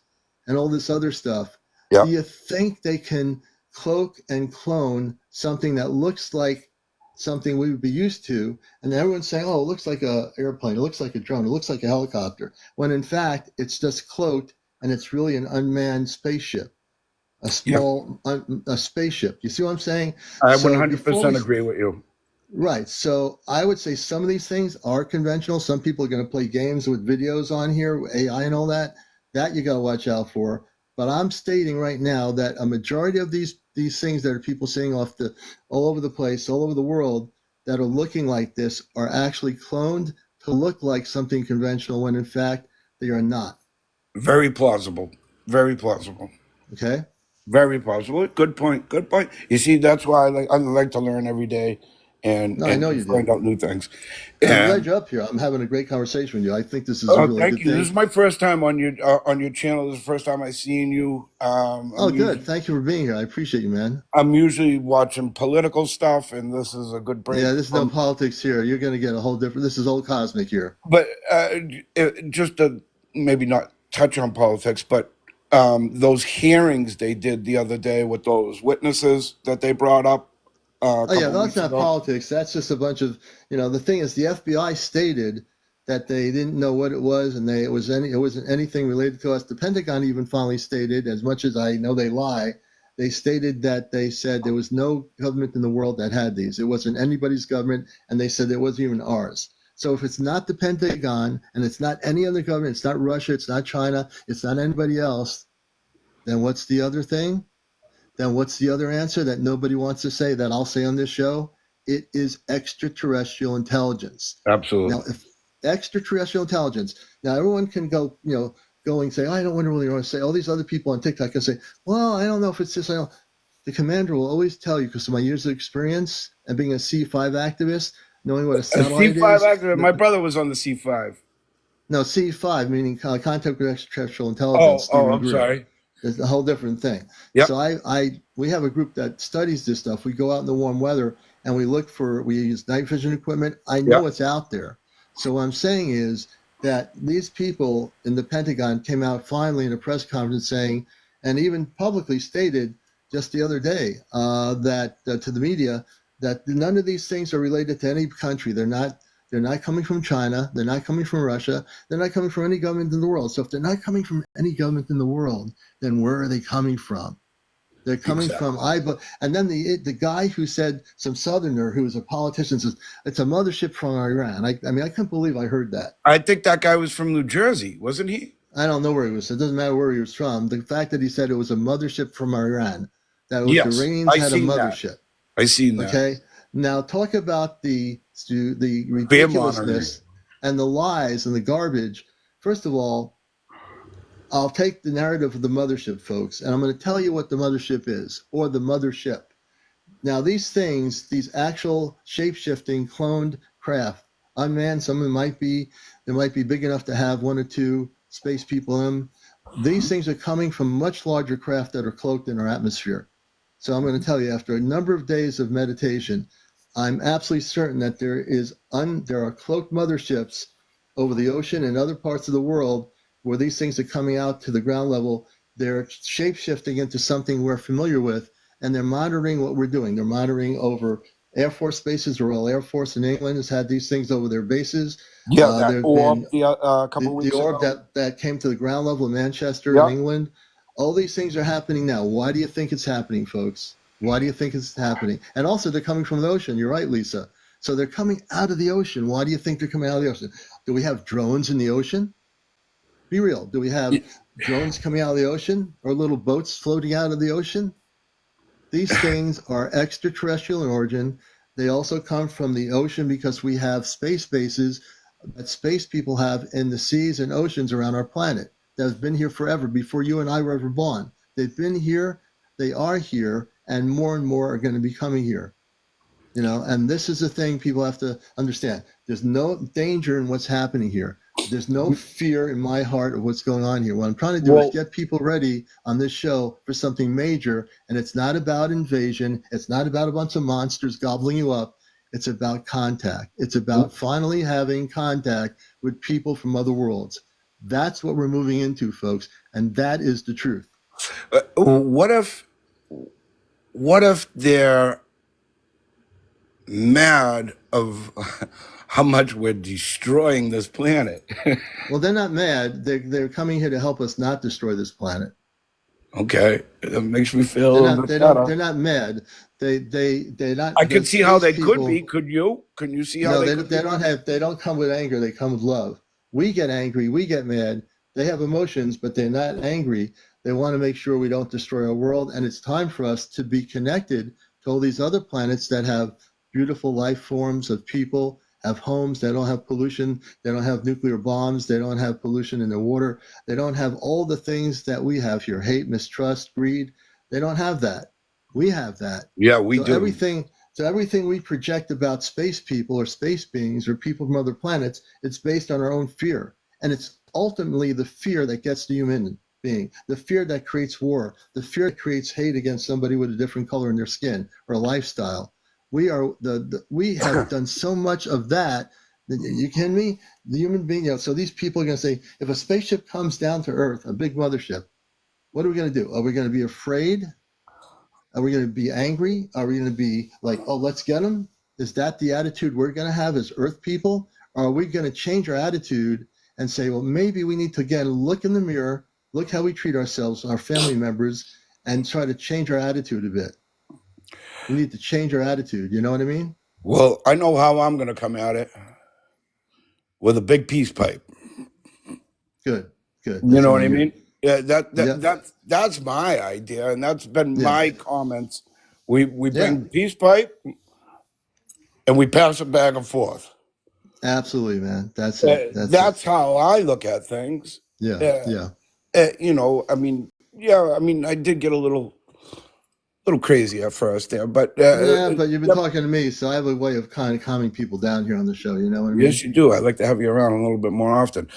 and all this other stuff, yeah, do you think they can cloak and clone something that looks like something we would be used to? And everyone's saying, oh, it looks like an airplane, it looks like a drone, it looks like a helicopter, when in fact it's just cloaked and it's really an unmanned spaceship, a yeah. small a spaceship. You see what I'm saying? I So before we 100% agree with you. Right. So I would say some of these things are conventional. Some people are going to play games with videos on here, AI and all that. That you got to watch out for. But I'm stating right now that a majority of these things that are people saying off the all over the place, all over the world, that are looking like this are actually cloned to look like something conventional when in fact they are not. Very plausible. Very plausible. Okay. Very plausible. Good point. Good point. You see, that's why I like to learn every day No, I and know you do. find out new things. And I'm glad And you're up here. I'm having a great conversation with you. I think this is a really thank good you. This thing. is my first time on your channel. This is the first time I've seen you. Oh, good. Thank you for being here. I appreciate you, man. I'm usually watching political stuff, and this is a good break Yeah, there's no from. politics here. You're going to get a whole different. This is old cosmic here. But just to maybe not touch on politics, but those hearings they did the other day with those witnesses that they brought up a Oh yeah, couple that's weeks not ago. politics. That's just a bunch of, the thing is the FBI stated that they didn't know what it was and it wasn't anything related to us. The Pentagon even finally stated, as much as I know they lie, they stated that they said there was no government in the world that had these. It wasn't anybody's government, and they said it wasn't even ours. So if it's not the Pentagon and it's not any other government, it's not Russia, it's not China, it's not anybody else, then what's the other thing? Then what's the other answer that nobody wants to say that I'll say on this show? It is extraterrestrial intelligence. Now, Absolutely. if extraterrestrial intelligence, now everyone can go, go and say, oh, I don't really want to say. All these other people on TikTok can say, well, I don't know if it's this. I don't. The commander will always tell you, because of my years of experience and being a C5 activist, knowing what a A satellite C5 is. actor. My brother was on the C5. No, C5 meaning contact with extraterrestrial intelligence, Oh, Stephen I'm Greer. sorry. It's a whole different thing. Yep. So we have a group that studies this stuff. We go out in the warm weather and we use night vision equipment. I know Yep. it's out there. So what I'm saying is that these people in the Pentagon came out finally in a press conference saying, and even publicly stated just the other day, that to the media, that none of these things are related to any country. They're not coming from China. They're not coming from Russia. They're not coming from any government in the world. So if they're not coming from any government in the world, then where are they coming from? They're coming from Exactly. and then the guy who said, some Southerner who was a politician, says it's a mothership from Iran. I mean, I couldn't believe I heard that. I think that guy was from New Jersey, wasn't he? I don't know where he was. It doesn't matter where he was from. The fact that he said it was a mothership from Iran, that it was the Yes, Iranians I had a seen that. mothership. I seen that. Okay. Now talk about the Fear mongering. ridiculousness and the lies and the garbage. First of all, I'll take the narrative of the mothership, folks, and I'm going to tell you what the mothership is, or the mothership. Now, these things, these actual shape-shifting cloned craft, unmanned, some of them they might be big enough to have one or two space people in them. These things are coming from much larger craft that are cloaked in our atmosphere. So I'm going to tell you, after a number of days of meditation, I'm absolutely certain that there are cloaked motherships over the ocean and other parts of the world where these things are coming out to the ground level. They're shape shifting into something we're familiar with, and they're monitoring what we're doing. They're monitoring over Air Force bases. The Royal Air Force in England has had these things over their bases. Yeah, that There have orb been a couple of the weeks orb ago. that came to the ground level in Manchester in Yep. England. All these things are happening now. Why do you think it's happening, folks? Why do you think it's happening? And also, they're coming from the ocean. You're right, Lisa. So they're coming out of the ocean. Why do you think they're coming out of the ocean? Do we have drones in the ocean? Be real. Do we have drones coming out of the ocean or little boats floating out of the ocean? These things are extraterrestrial in origin. They also come from the ocean because we have space bases that space people have in the seas and oceans around our planet that have been here forever before you and I were ever born. They've been here, they are here, and more are going to be coming here. You know, and this is the thing people have to understand. There's no danger in what's happening here. There's no fear in my heart of what's going on here. What I'm trying to do is get people ready on this show for something major, and it's not about invasion. It's not about a bunch of monsters gobbling you up. It's about contact. It's about finally having contact with people from other worlds. That's what we're moving into, folks, and that is the truth. What if they're mad of how much we're destroying this planet? Well, they're not mad. They're coming here to help us not destroy this planet. Okay, that makes me feel a little bit better. They're not mad. They're not. I can see how they could be. Could you? Can you see how they don't have? They don't come with anger. They come with love. We get angry. We get mad. They have emotions, but they're not angry. They want to make sure we don't destroy our world, and it's time for us to be connected to all these other planets that have beautiful life forms of people, have homes, they don't have pollution, they don't have nuclear bombs, they don't have pollution in the water, they don't have all the things that we have here, hate, mistrust, greed. They don't have that. We have that. Yeah, we do. Everything we project about space people or space beings or people from other planets, it's based on our own fear. And it's ultimately the fear that gets the human being, the fear that creates war, the fear that creates hate against somebody with a different color in their skin or a lifestyle. We have done so much of that. You kidding me? The human being, so these people are going to say, if a spaceship comes down to Earth, a big mothership, what are we going to do? Are we going to be afraid? Are we going to be angry? Are we going to be like, oh, let's get them? Is that the attitude we're going to have as Earth people? Or are we going to change our attitude and say, well, maybe we need to again look in the mirror, look how we treat ourselves, our family members, and try to change our attitude a bit? We need to change our attitude. You know what I mean? Well, I know how I'm going to come at it, with a big peace pipe. Good. You know what I mean? Yeah, that's my idea, and that's been my comments. We bring the peace pipe, and we pass it back and forth. Absolutely, man. That's it. That's how I look at things. Yeah. You know, I mean, I did get a little crazy at first there, but but you've been talking to me, so I have a way of kind of calming people down here on the show. You know what I mean? Yes, you do. I'd like to have you around a little bit more often.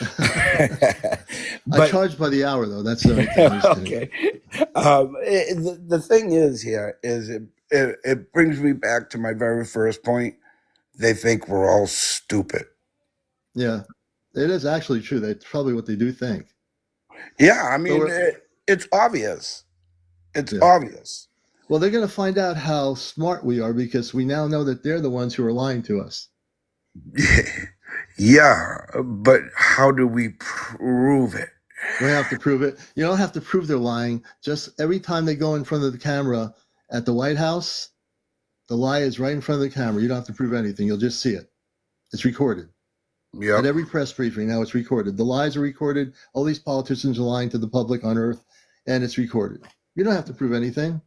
I charge by the hour, though. That's the only thing. Okay. The thing is here is it brings me back to my very first point. They think we're all stupid. Yeah, it is actually true. That's probably what they do think. Yeah, I mean, it's obvious. It's obvious. Well, they're going to find out how smart we are because we now know that they're the ones who are lying to us. Yeah, but how do we prove it? We have to prove it. You don't have to prove they're lying. Just every time they go in front of the camera at the White House, the lie is right in front of the camera. You don't have to prove anything. You'll just see it. It's recorded. Yeah. At every press briefing now, it's recorded. The lies are recorded. All these politicians are lying to the public on Earth, and it's recorded. You don't have to prove anything.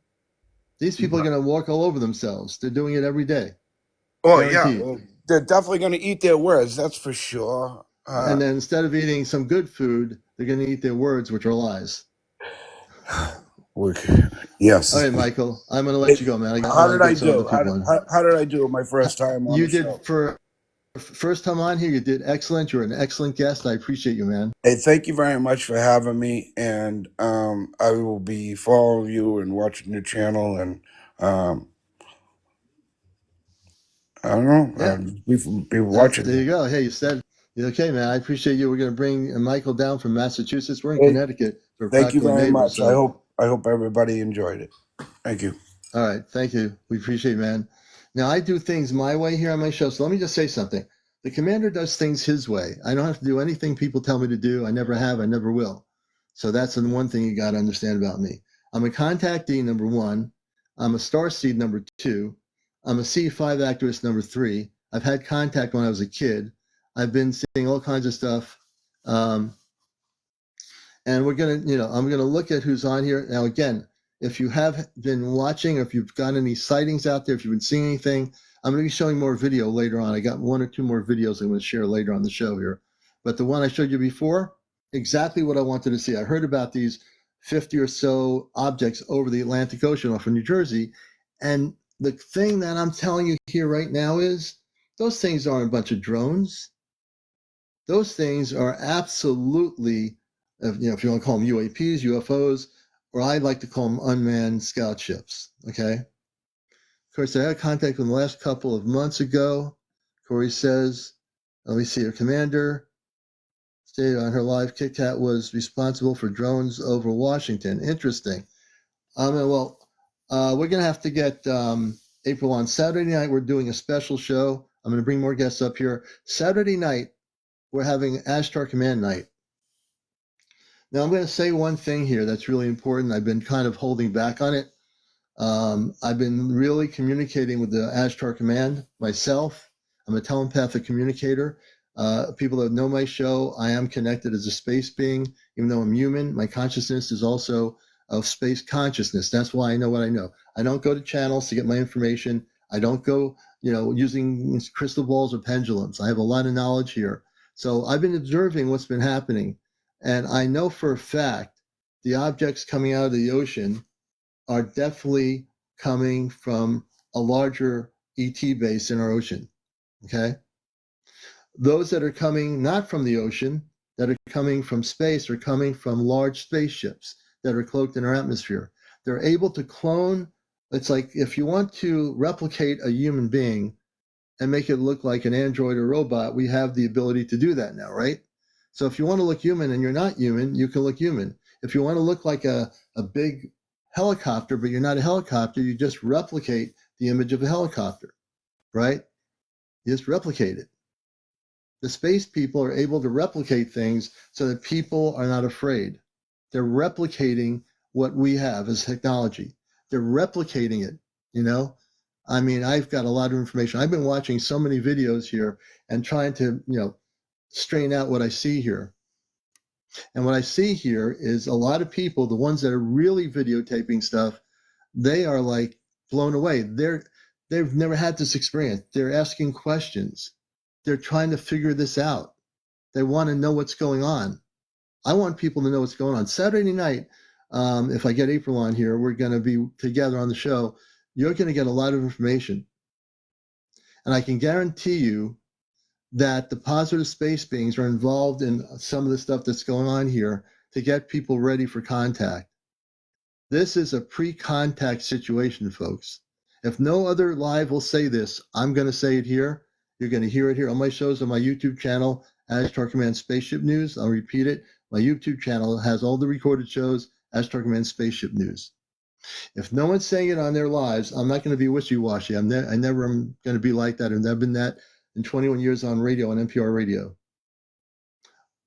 These people are going to walk all over themselves. They're doing it every day. Oh, guaranteed. Yeah. They're definitely going to eat their words. That's for sure. And then instead of eating some good food, they're going to eat their words, which are lies. Yes. All right, Michael, I'm going to let you go, man. How did I do? How did I do my first time on the show? You did for first time on here. You did excellent. You're an excellent guest. I appreciate you, man. Hey, thank you very much for having me. And I will be following you and watching your channel. And I don't know. Be watching. There you go. Hey, you said, okay, man. I appreciate you. We're going to bring Michael down from Massachusetts. We're in Connecticut. Thank you very much. So. I hope everybody enjoyed it. Thank you. All right. Thank you. We appreciate it, man. Now, I do things my way here on my show, so let me just say something. The commander does things his way. I don't have to do anything people tell me to do. I never have. I never will. So that's the one thing you got to understand about me. I'm a contactee, number one. I'm a starseed, number two. I'm a C5 activist, number three. I've had contact when I was a kid. I've been seeing all kinds of stuff. And we're going to, I'm going to look at who's on here. Now, again, if you have been watching, or if you've got any sightings out there, if you've been seeing anything, I'm going to be showing more video later on. I got one or two more videos I'm going to share later on the show here. But the one I showed you before, exactly what I wanted to see. I heard about these 50 or so objects over the Atlantic Ocean off of New Jersey. And the thing that I'm telling you here right now is those things aren't a bunch of drones. Those things are absolutely, if you want to call them UAPs, UFOs, or I like to call them unmanned scout ships, okay? Of course, I had contact with them the last couple of months ago. Corey says, let me see, her commander stated on her live, Kit Kat was responsible for drones over Washington. Interesting. We're going to have to get April on. Saturday night, we're doing a special show. I'm going to bring more guests up here. Saturday night, we're having Ashtar Command Night. Now, I'm going to say one thing here that's really important. I've been kind of holding back on it. I've been really communicating with the Ashtar Command myself. I'm a telepathic communicator. People that know my show, I am connected as a space being. Even though I'm human, my consciousness is also of space consciousness. That's why I know what I know. I don't go to channels to get my information. I don't go, using crystal balls or pendulums. I have a lot of knowledge here. So I've been observing what's been happening. And I know for a fact the objects coming out of the ocean are definitely coming from a larger ET base in our ocean, okay? Those that are coming not from the ocean, that are coming from space, are coming from large spaceships that are cloaked in our atmosphere. They're able to clone. It's like if you want to replicate a human being and make it look like an android or robot, we have the ability to do that now, right? So if you want to look human and you're not human, you can look human. If you want to look like a big helicopter, but you're not a helicopter, you just replicate the image of a helicopter, right? You just replicate it. The space people are able to replicate things so that people are not afraid. They're replicating what we have as technology. They're replicating it, I've got a lot of information. I've been watching so many videos here and trying to, strain out what I see here. And what I see here is a lot of people, the ones that are really videotaping stuff, they are like blown away. They've never had this experience. They're asking questions. They're trying to figure this out. They want to know what's going on. I want people to know what's going on. Saturday night, if I get April on here, we're going to be together on the show. You're going to get a lot of information. And I can guarantee you that the positive space beings are involved in some of the stuff that's going on here to get people ready for contact. This is a pre-contact situation, folks. If no other live will say this, I'm going to say it here. You're going to hear it here on my shows on my YouTube channel, Ashtar Command Spaceship News. I'll repeat it. My YouTube channel has all the recorded shows, Ashtar Command Spaceship News. If no one's saying it on their lives, I'm not going to be wishy-washy. I never am going to be like that. I've never been that in 21 years on radio, on NPR radio.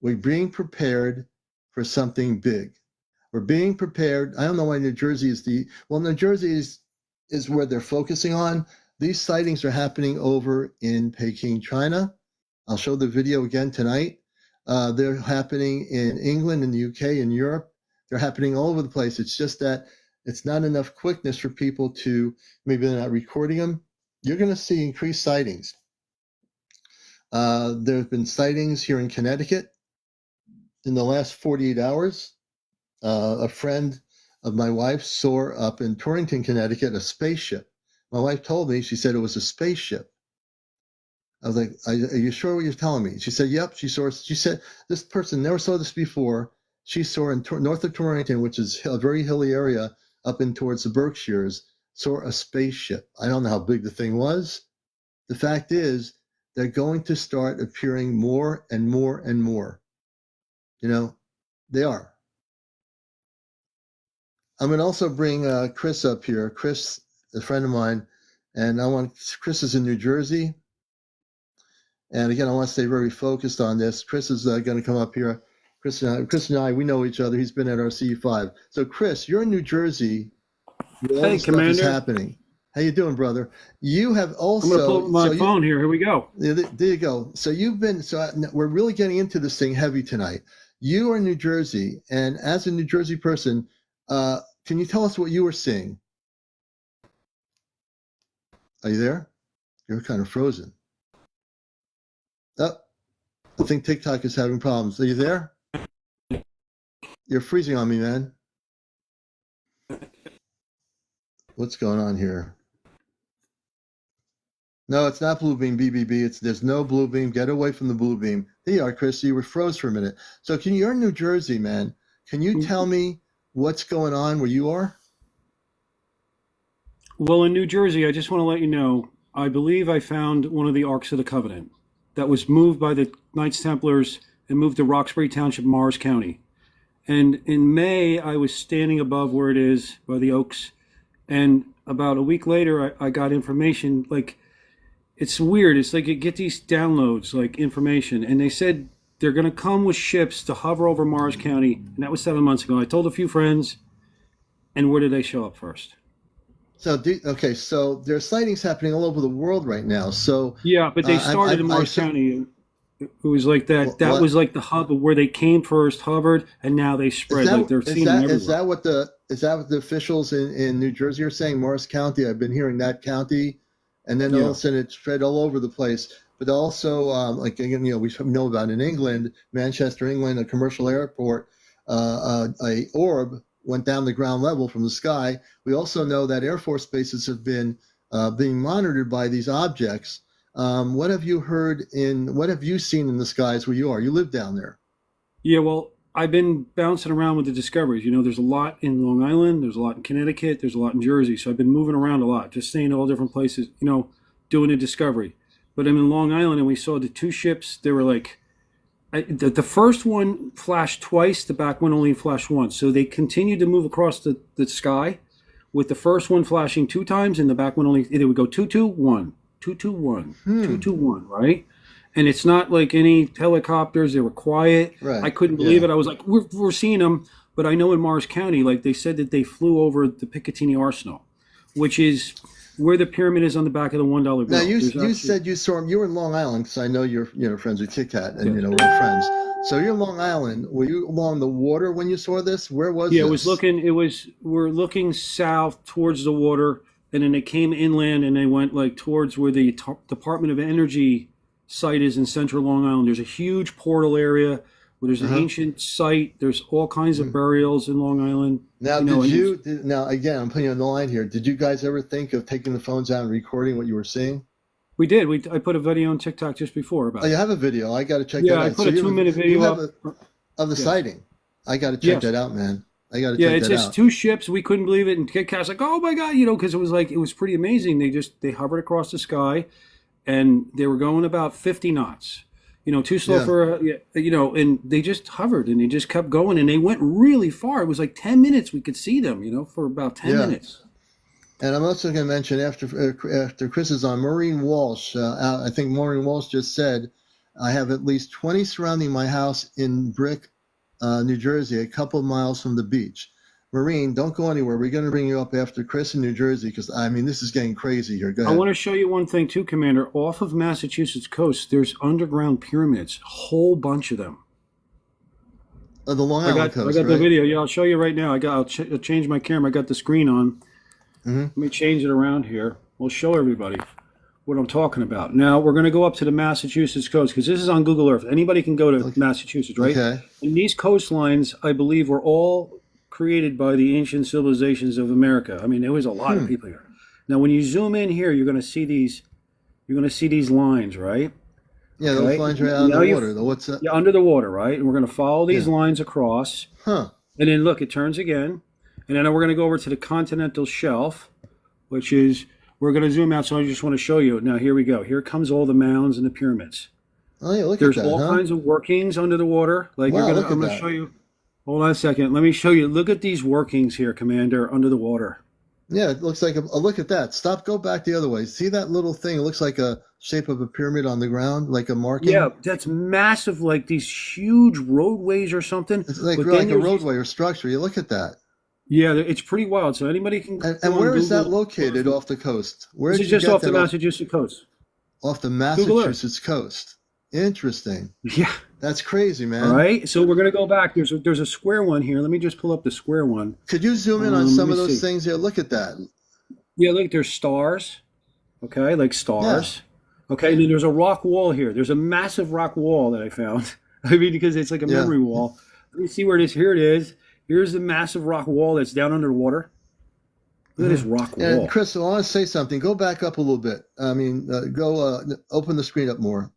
We're being prepared for something big. We're being prepared. I don't know why New Jersey is New Jersey is where they're focusing on. These sightings are happening over in Peking, China. I'll show the video again tonight. They're happening in England, in the UK, in Europe. They're happening all over the place. It's just that it's not enough quickness for people to, maybe they're not recording them. You're going to see increased sightings. There have been sightings here in Connecticut in the last 48 hours. A friend of my wife saw up in Torrington, Connecticut, a spaceship. My wife told me, she said it was a spaceship. I was like, are you sure what you're telling me? She said, yep. She said, this person never saw this before. She saw in north of Torrington, which is a very hilly area up in towards the Berkshires, saw a spaceship. I don't know how big the thing was. The fact is, they're going to start appearing more and more and more. They are. I'm going to also bring Chris up here. Chris, a friend of mine, And Chris is in New Jersey. And again, I want to stay very focused on this. Chris is going to come up here. Chris and I, we know each other. He's been at our C5. So, Chris, you're in New Jersey where all Hey, this stuff Commander. is happening. How you doing, brother? You have also. I'm going to pull up my phone here. Here we go. There you go. So we're really getting into this thing heavy tonight. You are in New Jersey, and as a New Jersey person, can you tell us what you were seeing? Are you there? You're kind of frozen. Oh, I think TikTok is having problems. Are you there? You're freezing on me, man. What's going on here? No, it's not blue beam, BBB. There's no blue beam. Get away from the blue beam. There you are, Chris. You were froze for a minute. So you're in New Jersey, man. Can you tell me what's going on where you are? Well, in New Jersey, I just want to let you know, I believe I found one of the Arks of the Covenant that was moved by the Knights Templars and moved to Roxbury Township, Morris County. And in May, I was standing above where it is by the Oaks. And about a week later, I got information. Like, it's weird. It's like you get these downloads, like information. And they said they're going to come with ships to hover over Morris County. And that was 7 months ago. I told a few friends. And where did they show up first? So there's sightings happening all over the world right now. So yeah, but they started in Morris County. It was like that. That was like the hub of where they came first, hovered, and now they spread. Like they're seeing them everywhere. Is that what the officials in New Jersey are saying? Morris County. I've been hearing that county, and then all of a sudden it spread all over the place. But also, like again, we know about in England, Manchester, England, a commercial airport, a orb went down the ground level from the sky. We also know that Air Force bases have been being monitored by these objects. What have you what have you seen in the skies where you are? You live down there. Yeah, well, I've been bouncing around with the discoveries. There's a lot in Long Island, there's a lot in Connecticut, there's a lot in Jersey. So I've been moving around a lot, just staying at all different places, doing a discovery. But I'm in Long Island and we saw the two ships. They were like, the first one flashed twice, the back one only flashed once. So they continued to move across the sky with the first one flashing 2 times and the back one only, it would go 2-2-1, 2-2-1, 2-2-1, right? And it's not like any helicopters. They were quiet. Right. I couldn't believe it. I was like, we're seeing them. But I know in Morris County, like they said that they flew over the Picatinny Arsenal, which is where the pyramid is on the back of the $1 bill. Now you said you saw him. You were in Long Island because I know you're friends with Kit Kat and we're friends. So you're in Long Island. Were you along the water when you saw this? Where was this? We're looking south towards the water, and then they came inland and they went like towards where the Department of Energy site is in central Long Island. There's a huge portal area where there's an ancient site. There's all kinds of burials in Long Island. Now, now again, I'm putting you on the line here. Did you guys ever think of taking the phones out and recording what you were seeing? We did. I put a video on TikTok just before about it. Oh, you have a video. I got to check that out. Yeah, I put a 2-minute video up. Of the sighting. I got to check that out, man. I got to check that out. Yeah, it's just 2 ships. We couldn't believe it. And Kit Kat's like, oh my God, because it was pretty amazing. They hovered across the sky and they were going about 50 knots. Too slow for, and they just hovered and they just kept going and they went really far. It was like 10 minutes we could see them, for about 10 minutes. And I'm also going to mention after Chris is on, Maureen Walsh, I think Maureen Walsh just said, I have at least 20 surrounding my house in Brick, New Jersey, a couple of miles from the beach. Maureen, don't go anywhere. We're going to bring you up after Chris in New Jersey because, this is getting crazy here. Go ahead. I want to show you one thing too, Commander. Off of Massachusetts coast, there's underground pyramids, a whole bunch of them. The Long Island coast, I got the video. Yeah, I'll show you right now. I'll change my camera. I got the screen on. Let me change it around here. We'll show everybody what I'm talking about. Now, we're going to go up to the Massachusetts coast because this is on Google Earth. Anybody can go to Massachusetts, right? Okay. And these coastlines, I believe, were all created by the ancient civilizations of America. There was a lot of people here. Now, when you zoom in here, you're going to see these. You're going to see these lines, right? Yeah, those lines right out of the water. What's that? Yeah, under the water, right? And we're going to follow these lines across. And then look, it turns again. And then we're going to go over to the continental shelf, which is, we're going to zoom out. So I just want to show you. Now, here we go. Here comes all the mounds and the pyramids. Oh, yeah, look There's at that. There's all kinds of workings under the water. Like wow, I'm going to show you. Hold on a second. Let me show you. Look at these workings here, Commander, under the water. Yeah, it looks like look at that. Stop, go back the other way. See that little thing? It looks like a shape of a pyramid on the ground, like a Yeah, marking. that's massive, like these huge roadways or something. It's like But then a there's these, roadway or structure. You look at that. yeah, it's pretty wild. So anybody can And go on where is that Google located Earth. off the coast? Where This did is you just get off the that Massachusetts coast. off the Google Earth. Massachusetts coast? Interesting. Yeah. That's crazy, All man. right. So we're gonna go back. There's a square one here. Let me just pull up the square one. Could you zoom in on Let some me of those see. things here? Look at that. Yeah, look, there's stars. Okay, like Yeah. stars. Okay, and then there's a rock wall here. There's a massive rock wall that I found. I mean, because it's like a Yeah. memory wall. Let me see where it is. Here it is. Here's the massive rock wall that's down under the water. Look at this rock And wall. Chris, I want to say something. Go back up a little bit. I mean, open the screen up more.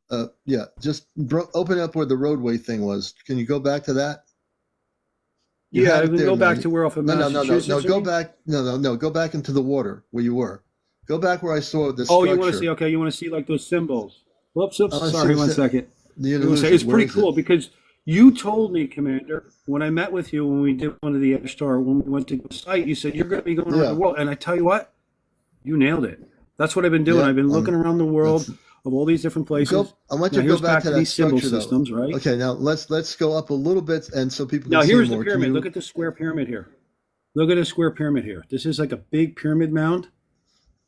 Yeah, just open up where the roadway thing was. Can you go back to that? You Yeah, had I it can there, go back man. to where off of No. Massachusetts. Go you mean? back. No. Go back into the water where you were. Go back where I saw the Oh, structure. you want to see? Okay, you want to see like those symbols. Whoops, I wanna see sorry, the one second. The It was- illusion. It's Where pretty is cool it? because you told me, Commander, when I met with you when we did one of the Star, when we went to the site, you said you're going to be going around Yeah. the world, and I tell you what, you nailed it. That's what I've been doing. Yeah, I've been looking around the world that's- of all these different places. I want Now you to go here's back to that these symbol structure, though. systems, right? Okay, now let's go up a little bit, and so people Now can see here's the more. pyramid. Look at the square pyramid here. Look at the square pyramid here. This is like a big pyramid mound.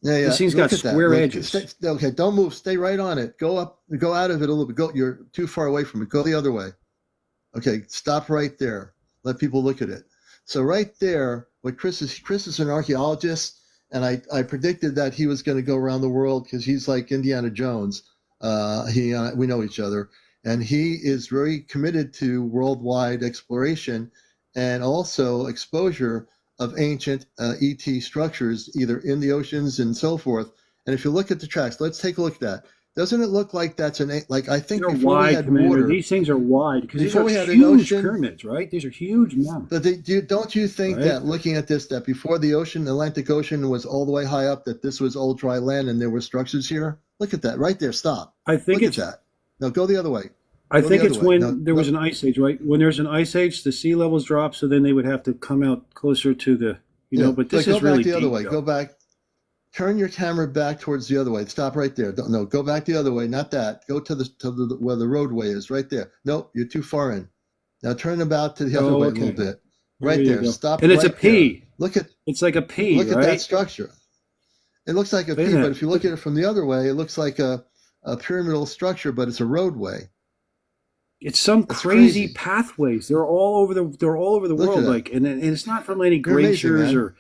Yeah. This thing's got Look at that. square Look, edges. Okay, don't move. Stay right on it. Go up. Go out of it a little bit. You're too far away from it. Go the other way. Okay, stop right there. Let people look at it. So right there, what Chris is an archaeologist, and I predicted that he was going to go around the world because he's like Indiana Jones. We know each other, and he is very committed to worldwide exploration and also exposure of ancient ET structures, either in the oceans and so forth. And if you look at the tracks, let's take a look at that. Doesn't it look like that's like I think They're before we wide, had Commander. water? These things are wide because these Before are we had an huge ocean- pyramids, right? These are huge mounds. But don't you think Right. that looking at this, that before the Atlantic Ocean was all the way high up, that this was old dry land and there were structures here? Look at that right there. Stop. I think Look it's at that. No, go the other way. I Go think the it's other way. when No, there was an ice age, right? When there's an ice age, the sea levels drop, so then they would have to come out closer to the, you know. But this go is really back the other deep, way. though. Go back. Turn your camera back towards the other way. Stop right there. No, go back the other way. Not that. Go to the where the roadway is. Right there. No, you're too far in. Now turn about to the other way a okay. little bit. There Right you there. go. Stop. And it's a right there. P. Look at It's like a P, Look at right? that structure. It looks like a P, Isn't but it? if you look at it from the other way, it looks like a pyramidal structure, but it's a roadway. It's some That's crazy crazy. pathways. They're all over the Look world, at that. like, and it's not from any They're amazing, glaciers man. or,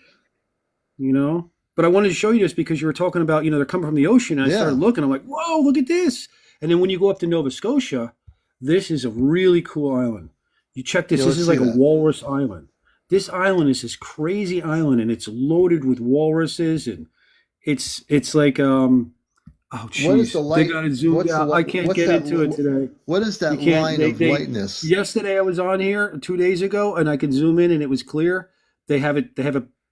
you know. But I wanted to show you this because you were talking about, you know, they're coming from the ocean. And I Yeah. started looking. I'm like, whoa, look at this. And then when you go up to Nova Scotia, this is a really cool island. You check this. Yeah, This let's is like see a that. walrus island. This island is this crazy island, and it's loaded with walruses, and it's like oh What is jeez, the light? they got it zoomed what's the out. I light- can't what's get that- into it today. What is that You can't- line they- of they- whiteness? Yesterday I was on here 2 days ago, and I could zoom in, and it was clear. They have it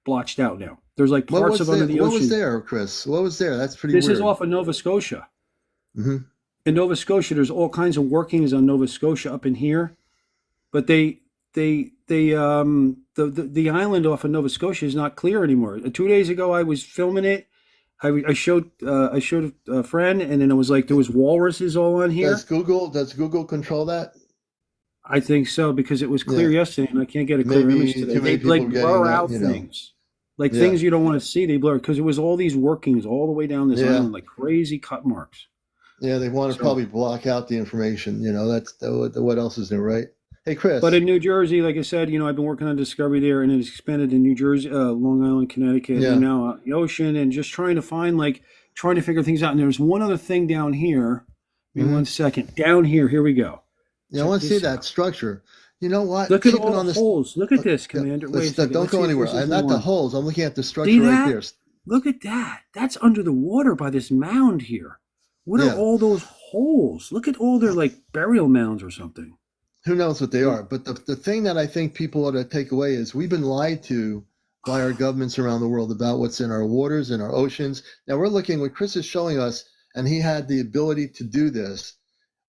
blotched out now. There's like What parts was of under there? the What ocean. was there, Chris? What was there? That's pretty This weird. is off of Nova Scotia. hmm In Nova Scotia, there's all kinds of workings on Nova Scotia up in here, but the island off of Nova Scotia is not clear anymore. 2 days ago, I was filming it. I showed a friend, and then it was like there was walruses all on here. Does Google control that? I think so because it was clear Yeah. yesterday, and I can't get a clear Maybe image too today. many They like people getting blur that, out you know. things, like Yeah. things you don't want to see. They blur because it was all these workings all the way down this Yeah. island, like crazy cut marks. Yeah, they want to So- probably block out the information. You know, that's what else is there, right? Hey, Chris. But in New Jersey, like I said, you know, I've been working on Discovery there, and it's expanded in New Jersey, Long Island, Connecticut, Yeah. and now out in the ocean, and just trying to figure things out. And there's one other thing down here. Give me Mhm. 1 second. Down here, here we go. yeah, I check want to see this that out. structure. You know what? Look at Keep it all on the this. holes. Look at this, Yeah, Commander. let's- Wait a second. don't Let's go see if anywhere. this is Not the one. holes. I'm looking at the structure See right that? there. Look at that. That's under the water by this mound here. What Yeah. are all those holes? Look at all their like burial mounds or something. Who knows what they are? But the thing that I think people ought to take away is we've been lied to by our governments around the world about what's in our waters and our oceans. Now we're looking what Chris is showing us, and he had the ability to do this.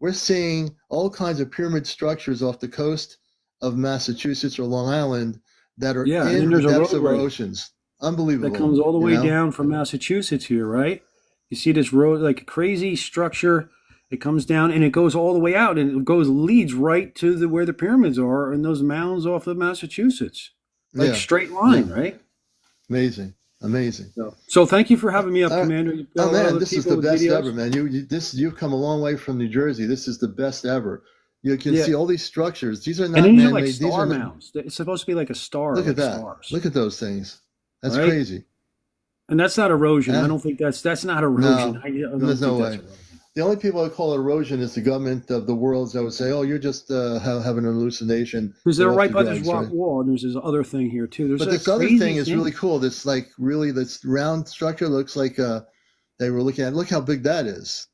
We're seeing all kinds of pyramid structures off the coast of Massachusetts or Long Island that are Yeah, and then in the there's a depths of our roadway. oceans. Unbelievable. that comes all the you way know? down from Massachusetts here, right? You see this road, like a crazy structure. It comes down and it goes all the way out, and leads right to where the pyramids are and those mounds off of Massachusetts, like Yeah. straight Yeah. line, right? Amazing. Amazing. So thank you for having me up, Uh, Commander. You've got oh a lot of man, other this is people the with best videos. ever, man. You've come a long way from New Jersey. This is the best ever. You can Yeah. see all these structures. These are And not then you man-made. like These star are mounds. It's supposed to be like a star, look like at that. stars, Look at those things. That's right? crazy. And that's not erosion. I Eh? don't think that's not erosion. No, I don't there's no think that's way. erosion. The only people that call it erosion is the government of the world that would say, "Oh, you're just having an hallucination." Because You're they're off right the by this drugs, rock right? wall, and there's this other thing here too. There's But a this other crazy thing is really cool. This this round structure looks like they were looking at. Look how big that is.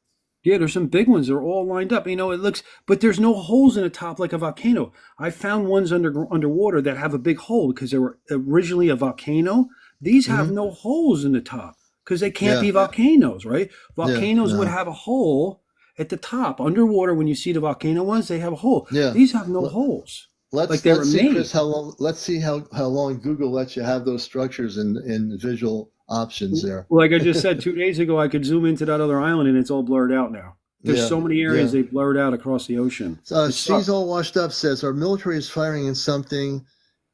Yeah, there's some big ones. They're all lined up. You know, it looks, but there's no holes in the top like a volcano. I found ones underwater that have a big hole because they were originally a volcano. These have no holes in the top because they can't be Yeah. volcanoes, right? Volcanoes would No. have a hole at the top. Underwater, when you see the volcano ones, they have a hole. Yeah. These have no Let- holes. Let's Like they were let's see, made. Chris. How long? Let's see how long Google lets you have those structures in visual options there. Like I just said 2 days ago, I could zoom into that other island and it's all blurred out now. There's Yeah, so many areas yeah. they blurred out across the ocean. It She's sucks. all washed up. Says our military is firing in something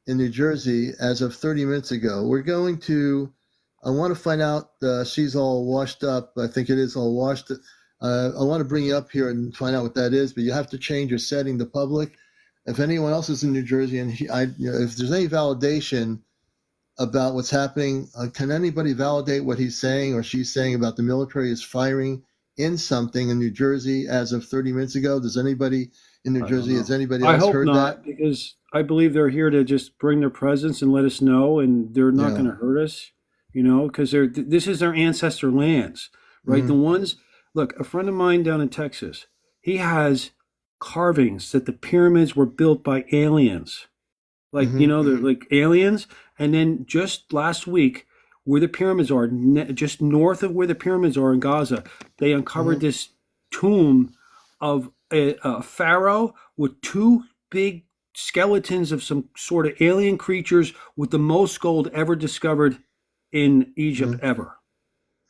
in New Jersey as of 30 minutes ago. We're going to. I want to find out. She's all washed up. I think it is all washed. I want to bring you up here and find out what that is. But you have to change your setting to public. If anyone else is in New Jersey and if there's any validation about what's happening, can anybody validate what he's saying or she's saying about the military is firing in something in New Jersey as of 30 minutes ago? Does anybody in New I don't Jersey, know. has anybody I else hope heard not, because I believe they're here to just bring their presence and let us know, and they're not Yeah. going to hurt us, because this is their ancestor lands, right? Mhm. The ones, look, a friend of mine down in Texas, he has carvings that the pyramids were built by aliens, like Mhm. they're like aliens. And then just last week, where the pyramids are, just north of where the pyramids are in Gaza, they uncovered Mhm. this tomb of a pharaoh with two big skeletons of some sort of alien creatures with the most gold ever discovered in Egypt ever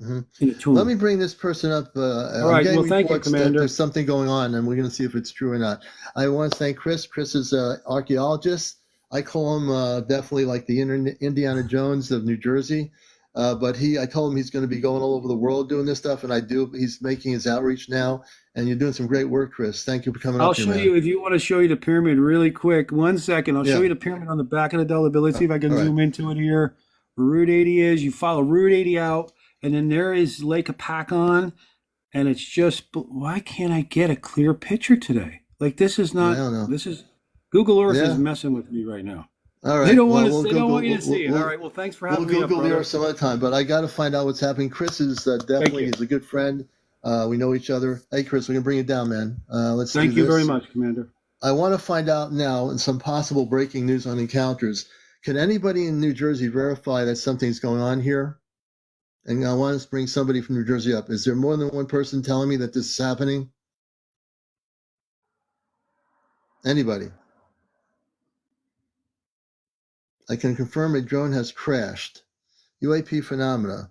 Mhm. in a tomb. Let me bring this person up. All I'm right. getting Well, thank you, reports that Commander. there's something going on, and we're going to see if it's true or not. I want to thank Chris. Chris is an archaeologist. I call him definitely like the Indiana Jones of New Jersey. But I told him he's going to be going all over the world doing this stuff, and he's making his outreach now, and you're doing some great work, Chris. Thank you for coming I'll up here, show man. you, if you want to show you the pyramid really quick. 1 second. I'll show Yeah. you the pyramid on the back of the dollar bill. Let's see if I can All right. zoom into it here. Where Route 80 is. You follow Route 80 out, and then there is Lake Apacon, and it's just, why can't I get a clear picture today? Like this is I not. don't know. This is Google Earth Yeah. is messing with me right now. All right. They don't Well, want to. we'll They don't Google- want you to see it. we'll- All right. Well, thanks for We'll having me up, Google brother. there some other time, but I got to find out what's happening. Chris is definitely, you. he's a good friend. We know each other. Hey, Chris, we're going to bring it down, man. Let's Thank do you this. very much, Commander. I want to find out now some possible breaking news on encounters. Can anybody in New Jersey verify that something's going on here? And I want to bring somebody from New Jersey up. Is there more than one person telling me that this is happening? Anybody? I can confirm a drone has crashed. UAP phenomena.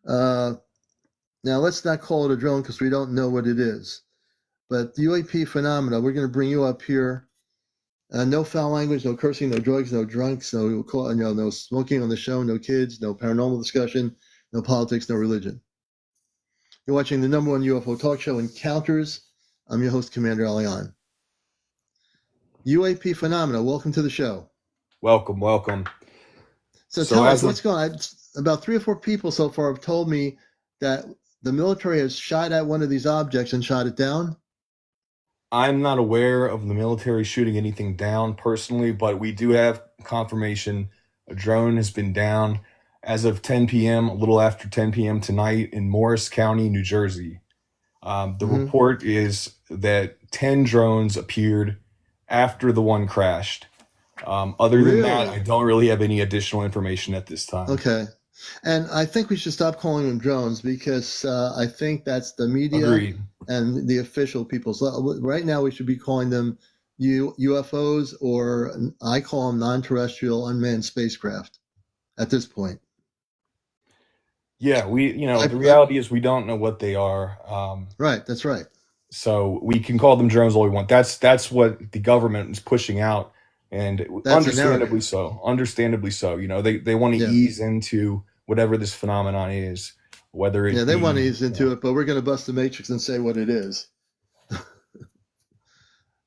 Now, let's not call it a drone because we don't know what it is. But the UAP phenomena, we're going to bring you up here. No foul language, no cursing, no drugs, no drunks, no smoking on the show, no kids, no paranormal discussion, no politics, no religion. You're watching the #1 UFO talk show, Encounters. I'm your host, CmdrAleon. UAP phenomena, welcome to the show. Welcome, welcome. So So tell us as of- what's going on. About 3 or 4 people so far have told me that the military has shot at one of these objects and shot it down. I'm not aware of the military shooting anything down personally, but we do have confirmation a drone has been down as of 10 p.m., a little after 10 p.m. tonight in Morris County, New Jersey. The report is that 10 drones appeared after the one crashed. Other than that, Really? I don't really have any additional information at this time. Okay. And I think we should stop calling them drones because I think that's the media Agreed. and the official people. So right now we should be calling them UFOs, or I call them non-terrestrial unmanned spacecraft. at this point. Yeah, the reality is we don't know what they are. Right, that's right. So we can call them drones all we want. That's what the government is pushing out, and That's a understandably narrative. so. Understandably so. They want to Yeah. ease into whatever this phenomenon is, whether it They be, want to ease into it, but we're going to bust the matrix and say what it is.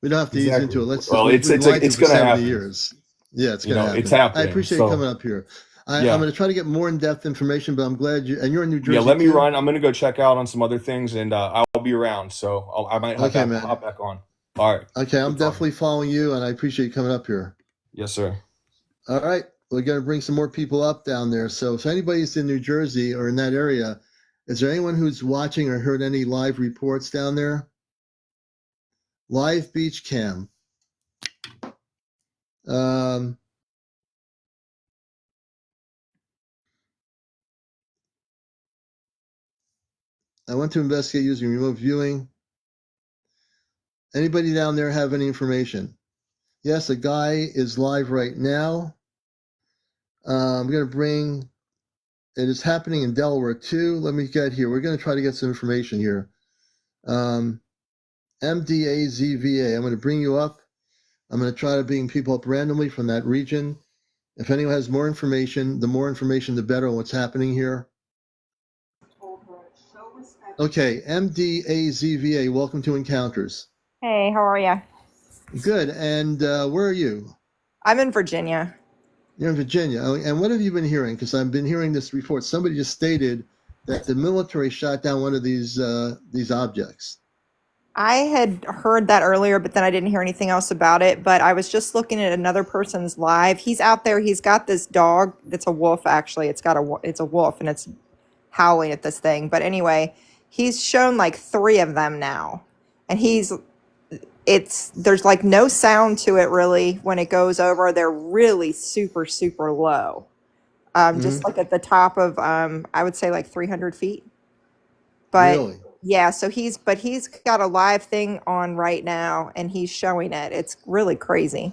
We don't have to ease into it. Let's just, we've lied to it's for going to 70 happen. years. Yeah, it's going to happen. It's happening. I appreciate you coming up here. I'm going to try to get more in-depth information, but I'm glad and you're in New Jersey. Yeah, let me too? run. I'm going to go check out on some other things, and I'll be around. So I might hop back on. All right. Okay, I'm definitely following you, and I appreciate you coming up here. Yes, sir. All right, we're going to bring some more people up down there. So if anybody's in New Jersey or in that area, is there anyone who's watching or heard any live reports down there? Live beach cam. I want to investigate using remote viewing. Anybody down there have any information? Yes, a guy is live right now. I'm going to bring, it is happening in Delaware too. Let me get here. We're going to try to get some information here. MDAZVA, I'm going to bring you up. I'm going to try to bring people up randomly from that region. If anyone has more information, the more information, the better on what's happening here. Okay, MDAZVA, welcome to Encounters. Hey, how are you? Good, and where are you? I'm in Virginia. You're in Virginia. Oh, and what have you been hearing? Because I've been hearing this report. Somebody just stated that the military shot down one of these objects. I had heard that earlier, but then I didn't hear anything else about it. But I was just looking at another person's live. He's out there. He's got this dog that's a wolf, actually. It's a wolf, and it's howling at this thing. But anyway, he's shown like 3 of them now. And there's like no sound to it really when it goes over. They're really super, super low. Just like at the top of, I would say like 300 feet. But really? Yeah, so he's got a live thing on right now and he's showing it. It's really crazy.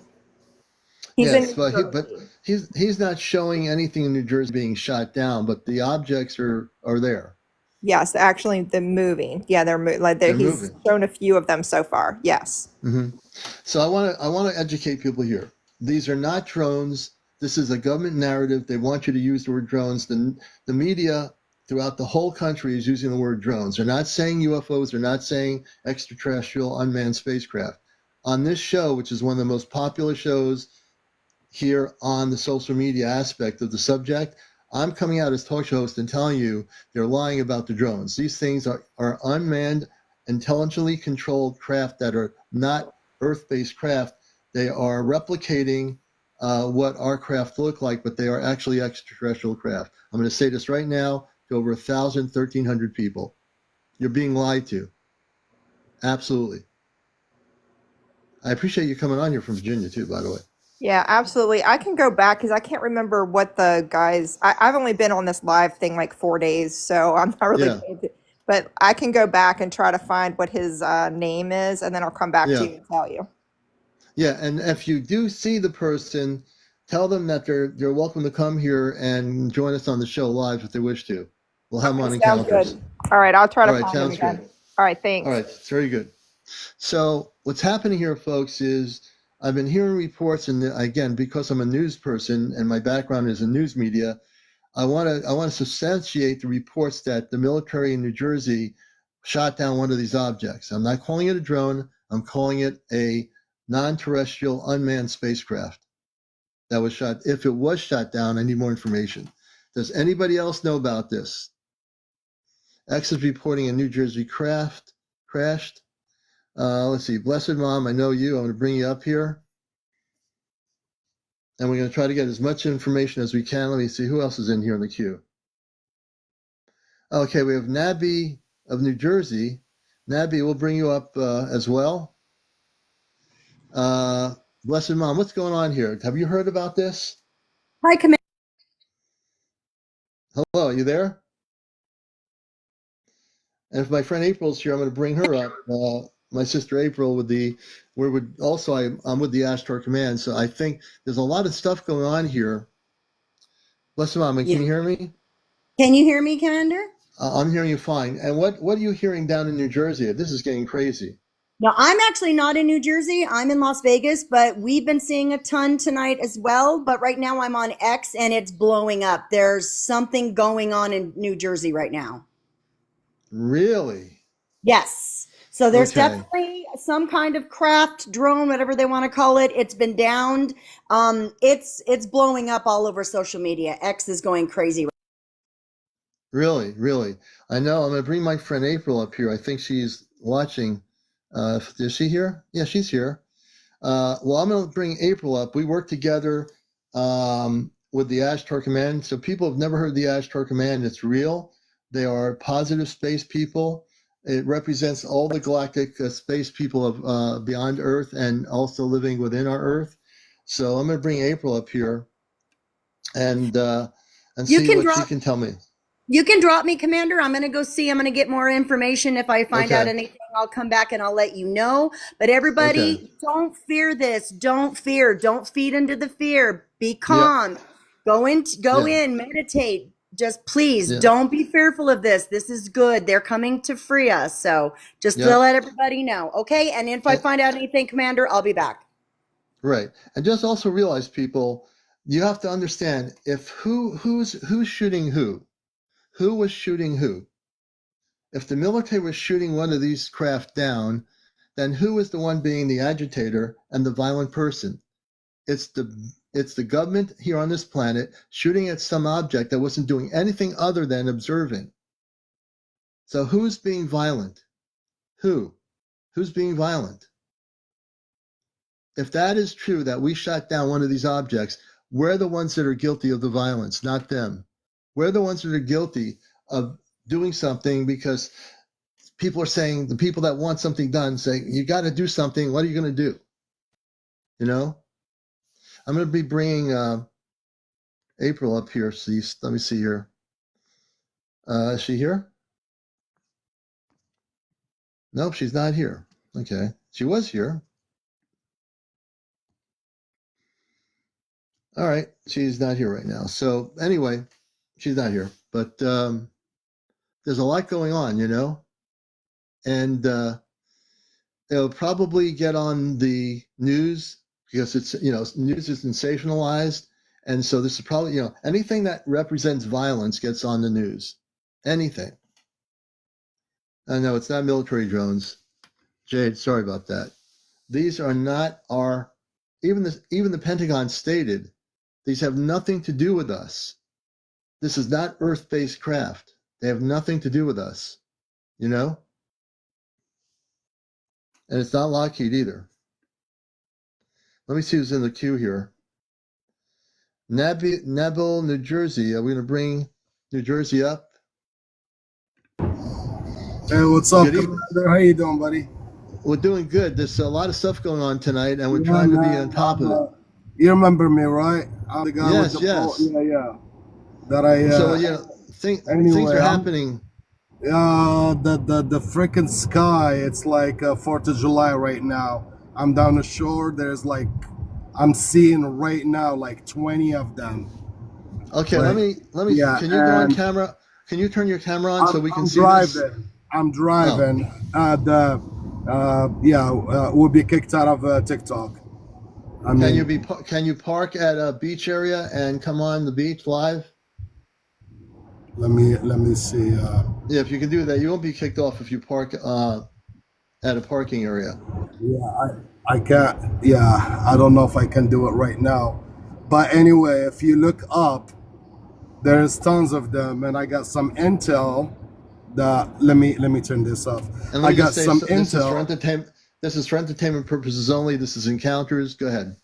Yes, but he's not showing anything in New Jersey being shot down, but the objects are there. Yes, actually they're moving. Yeah, they're he's moving. Shown a few of them so far. Yes. Mm-hmm. So I want to educate people here. These are not drones. This is a government narrative. They want you to use the word drones. The media throughout the whole country is using the word drones. They're not saying UFOs. They're not saying extraterrestrial unmanned spacecraft. On this show, which is one of the most popular shows here on the social media aspect of the subject, I'm coming out as talk show host and telling you they're lying about the drones. These things are unmanned, intelligently controlled craft that are not Earth-based craft. They are replicating what our craft look like, but they are actually extraterrestrial craft. I'm going to say this right now to over 1,300 people. You're being lied to. Absolutely. I appreciate you coming on here from Virginia too, by the way. Yeah, absolutely. I can go back because I can't remember what the guys. I've only been on this live thing like 4 days, so I'm not really. But I can go back and try to find what his name is, and then I'll come back to you and tell you. Yeah, and if you do see the person, tell them that they're welcome to come here and join us on the show live if they wish to. We'll have them on Encounters. Good. All right, I'll try to find them again. Good. All right, thanks. All right, it's very good. So what's happening here, folks, is I've been hearing reports, and again, because I'm a news person and my background is in news media, I want to substantiate the reports that the military in New Jersey shot down one of these objects. I'm not calling it a drone. I'm calling it a non-terrestrial unmanned spacecraft that was shot. If it was shot down, I need more information. Does anybody else know about this? X is reporting a New Jersey craft crashed. Let's see, Blessed Mom, I know you. I'm going to bring you up here. And we're going to try to get as much information as we can. Let me see who else is in here in the queue. Okay, we have Nabby of New Jersey. Nabby, we'll bring you up as well. Blessed Mom, what's going on here? Have you heard about this? Hi, Commander. Hello, are you there? And if my friend April's here, I'm going to bring her up. My sister April I'm with the Ashtar Command. So I think there's a lot of stuff going on here. Bless Mama, Yeah. can you hear me? Can you hear me, Commander? I'm hearing you fine. And what are you hearing down in New Jersey? This is getting crazy. No, I'm actually not in New Jersey. I'm in Las Vegas, but we've been seeing a ton tonight as well. But right now I'm on X and it's blowing up. There's something going on in New Jersey right now. Really? Yes. So there's Okay. definitely some kind of craft drone, whatever they want to call it. It's been downed. It's blowing up all over social media. X is going crazy. Really, really. I know. I'm going to bring my friend April up here. I think she's watching. Is she here? Yeah, she's here. Well, I'm going to bring April up. We work together with the Ashtar Command. So people have never heard the Ashtar Command. It's real. They are positive space people. It represents all the galactic space people of beyond Earth and also living within our Earth. So I'm going to bring April up here and see what she can tell me. You can drop me, Commander. I'm going to go see. I'm going to get more information. If I find out anything, I'll come back and I'll let you know. But everybody, don't fear this. Don't fear. Don't feed into the fear. Be calm. Yep. Go in, meditate. Just please don't be fearful of this. This is good. They're coming to free us. So just to let everybody know. Okay. And if I find out anything, Commander, I'll be back. Right. And just also realize, people, you have to understand if who's shooting who. Who was shooting who? If the military was shooting one of these craft down, then who is the one being the agitator and the violent person? It's the government here on this planet shooting at some object that wasn't doing anything other than observing. So who's being violent? Who's being violent? If that is true, that we shot down one of these objects, we're the ones that are guilty of the violence, not them. We're the ones that are guilty of doing something because people are saying, the people that want something done say, you got to do something. What are you going to do? You know, I'm going to be bringing April up here. See, let me see here. Is she here? Nope, she's not here. Okay. She was here. All right. She's not here right now. So anyway, she's not here. But there's a lot going on, you know, and it'll probably get on the news because it's, you know, news is sensationalized. And so this is probably, you know, anything that represents violence gets on the news. Anything. I know it's not military drones. Jade, sorry about that. These are not our, even the Pentagon stated, these have nothing to do with us. This is not Earth-based craft. They have nothing to do with us, you know? And it's not Lockheed either. Let me see who's in the queue here. Nabil, New Jersey. Are we going to bring New Jersey up? Hey, what's up, Commander? How you doing, buddy? We're doing good. There's a lot of stuff going on tonight, and we're trying to be on top of it. You remember me, right? I'm the guy yes, with the yes. Yeah. That I. So yeah, things are happening. The freaking sky. It's like 4th of July right now. I'm down the shore. There's like, I'm seeing right now like 20 of them. Okay, like, let me. Yeah, can you go on camera? Can you turn your camera on so we can see this? I'm driving. We'll be kicked out of TikTok. Can you park at a beach area and come on the beach live? Let me see. Yeah, if you can do that, you won't be kicked off if you park at a parking area. Yeah, I can't. Yeah, I don't know if I can do it right now. But anyway, if you look up, there's tons of them, and I got some intel. Let me turn this off. And I got some intel. This is for entertainment purposes only. This is encounters. Go ahead.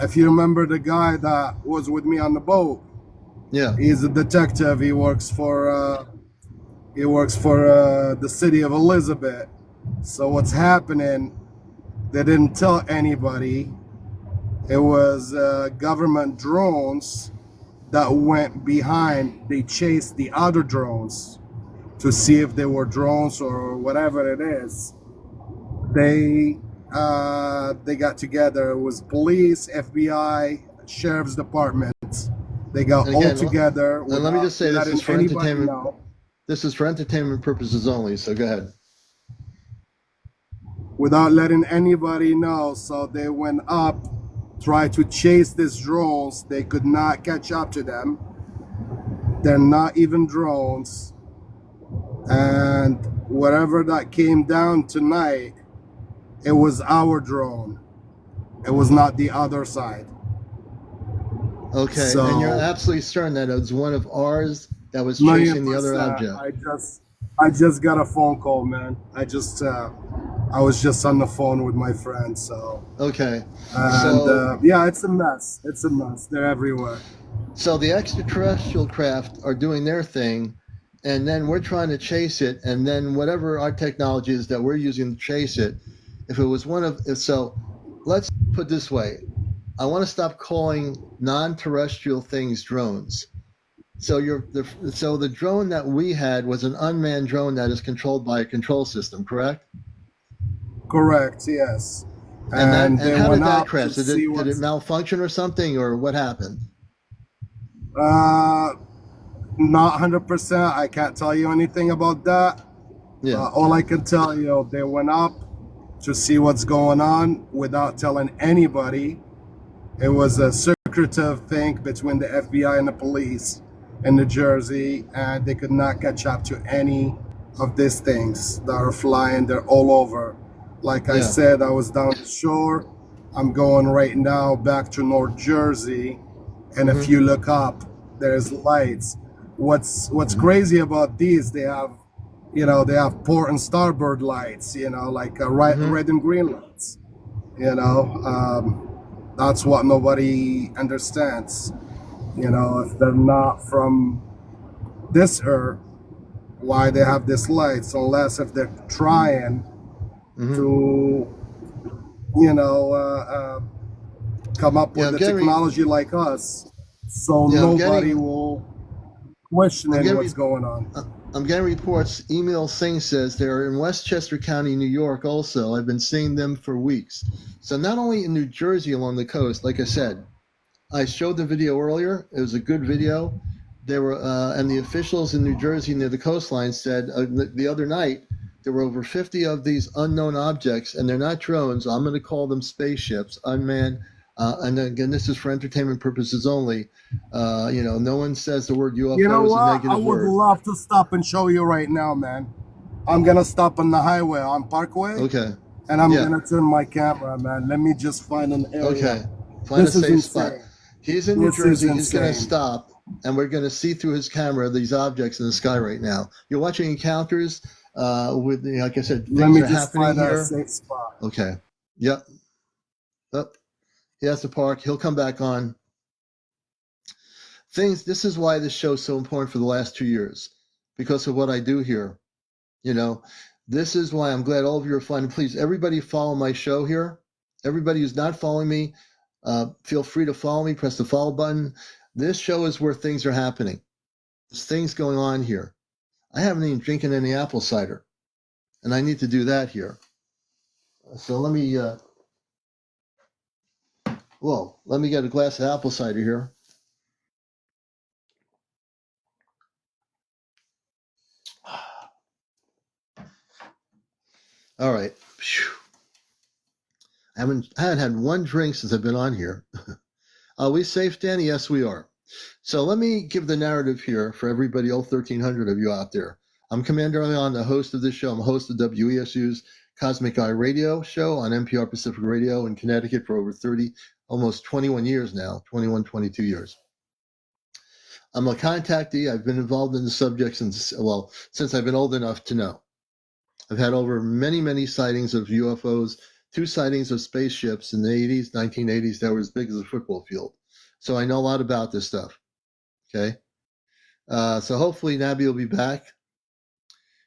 If you remember the guy that was with me on the boat, yeah, he's a detective. He works for the city of Elizabeth. So what's happening? They didn't tell anybody. It was government drones that went behind. They chased the other drones to see if they were drones or whatever it is. They got together. It was police, FBI, sheriff's departments. They got And all again, together let me without just say this letting is for anybody entertainment. know. This is for entertainment purposes only. So go ahead. Without letting anybody know. So they went up, tried to chase these drones. They could not catch up to them. They're not even drones. And whatever that came down tonight, it was our drone. It was not the other side. Okay, So, and you're absolutely certain that it was one of ours that was chasing the other 100%. object. I just got a phone call, man. I was just on the phone with my friend. So, Okay, and so yeah, it's a mess. It's a mess. They're everywhere. so the extraterrestrial craft are doing their thing, and then we're trying to chase it, and then whatever our technology is that we're using to chase it, if it was one of so, let's put it this way. I want to stop calling non-terrestrial things drones. So the drone that we had was an unmanned drone that is controlled by a control system, correct? Correct. Yes. And They how did went that up to crash? see Did it what's. malfunction or something, or what happened? Not 100%. I can't tell you anything about that. Yeah. All I can tell you, they went up to see what's going on without telling anybody. It was a secretive thing between the FBI and the police in New Jersey, and they could not catch up to any of these things that are flying. They're all over. Like I Yeah. said, I was down the shore. I'm going right now back to North Jersey, and if you look up, there's lights. What's crazy about these? They have, they have port and starboard lights. Like red and green lights. That's what nobody understands. If they're not from this earth, why they have these lights? Unless if they're trying to, come up Yeah, with I'm the getting technology like us, so yeah, nobody will question what's going on. I'm getting reports. Email Singh says they're in Westchester County, New York. Also, I've been seeing them for weeks. So not only in New Jersey along the coast, like I said, I showed the video earlier. It was a good video. There were and the officials in New Jersey near the coastline said the other night there were over 50 of these unknown objects, and they're not drones. I'm going to call them spaceships, unmanned. And again, this is for entertainment purposes only. No one says the word UFO You know is a what? I negative would word. love to stop and show you right now, man. I'm gonna stop on the highway on Parkway, Okay. and I'm Yeah. gonna turn my camera, man. Let me just find an area. Okay. Find This a is safe spot. insane. He's in New This is Jersey. He's going to insane. stop, and we're going to see through his camera these objects in the sky right now. You're watching encounters with, like I said, Let things me are just happening find a here. safe spot. Okay. Yep. Up. He has to park. He'll come back on. This is why this show is so important for the last 2 years, because of what I do here. This is why I'm glad all of you are finding. Please, everybody follow my show here. Everybody who's not following me, feel free to follow me. Press the follow button. This show is where things are happening. There's things going on here. I haven't even drinking any apple cider, and I need to do that here. So let me get a glass of apple cider here. All right. I haven't had one drink since I've been on here. Are we safe, Danny? Yes, we are. So let me give the narrative here for everybody, all 1,300 of you out there. I'm CmdrAleon, the host of this show. I'm a host of WESU's Cosmic Eye Radio show on NPR Pacific Radio in Connecticut for over 30, almost 21 years now, 21, 22 years. I'm a contactee. I've been involved in the subject since I've been old enough to know. I've had over many, many sightings of UFOs, 2 sightings of spaceships in the 80s, 1980s that were as big as a football field. So I know a lot about this stuff. Okay. So hopefully Nabby will be back.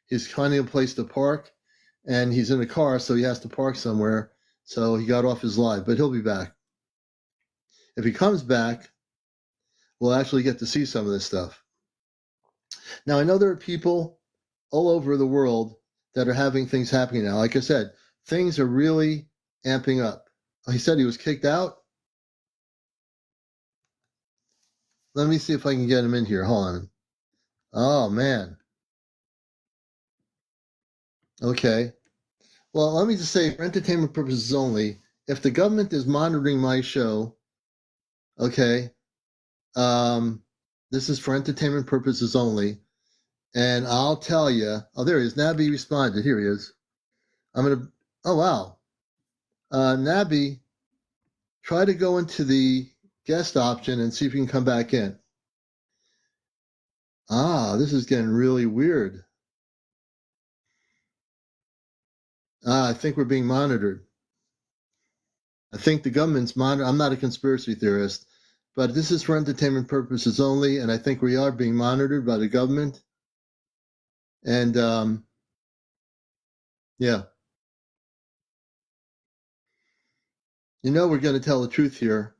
He's finding a place to park, and he's in a car, so he has to park somewhere. So he got off his live, but he'll be back. If he comes back, we'll actually get to see some of this stuff. Now, I know there are people all over the world that are having things happening now. Like I said, things are really amping up. He said he was kicked out. Let me see if I can get him in here. Hold on. Oh, man. Okay. Well, let me just say, for entertainment purposes only, if the government is monitoring my show, okay, this is for entertainment purposes only. And I'll tell you, oh, there he is. Nabby responded. Here he is. Oh, wow. Nabby, try to go into the guest option and see if you can come back in. This is getting really weird. I think we're being monitored. I think the government's monitored. I'm not a conspiracy theorist, but this is for entertainment purposes only, and I think we are being monitored by the government. And yeah. We're going to tell the truth here.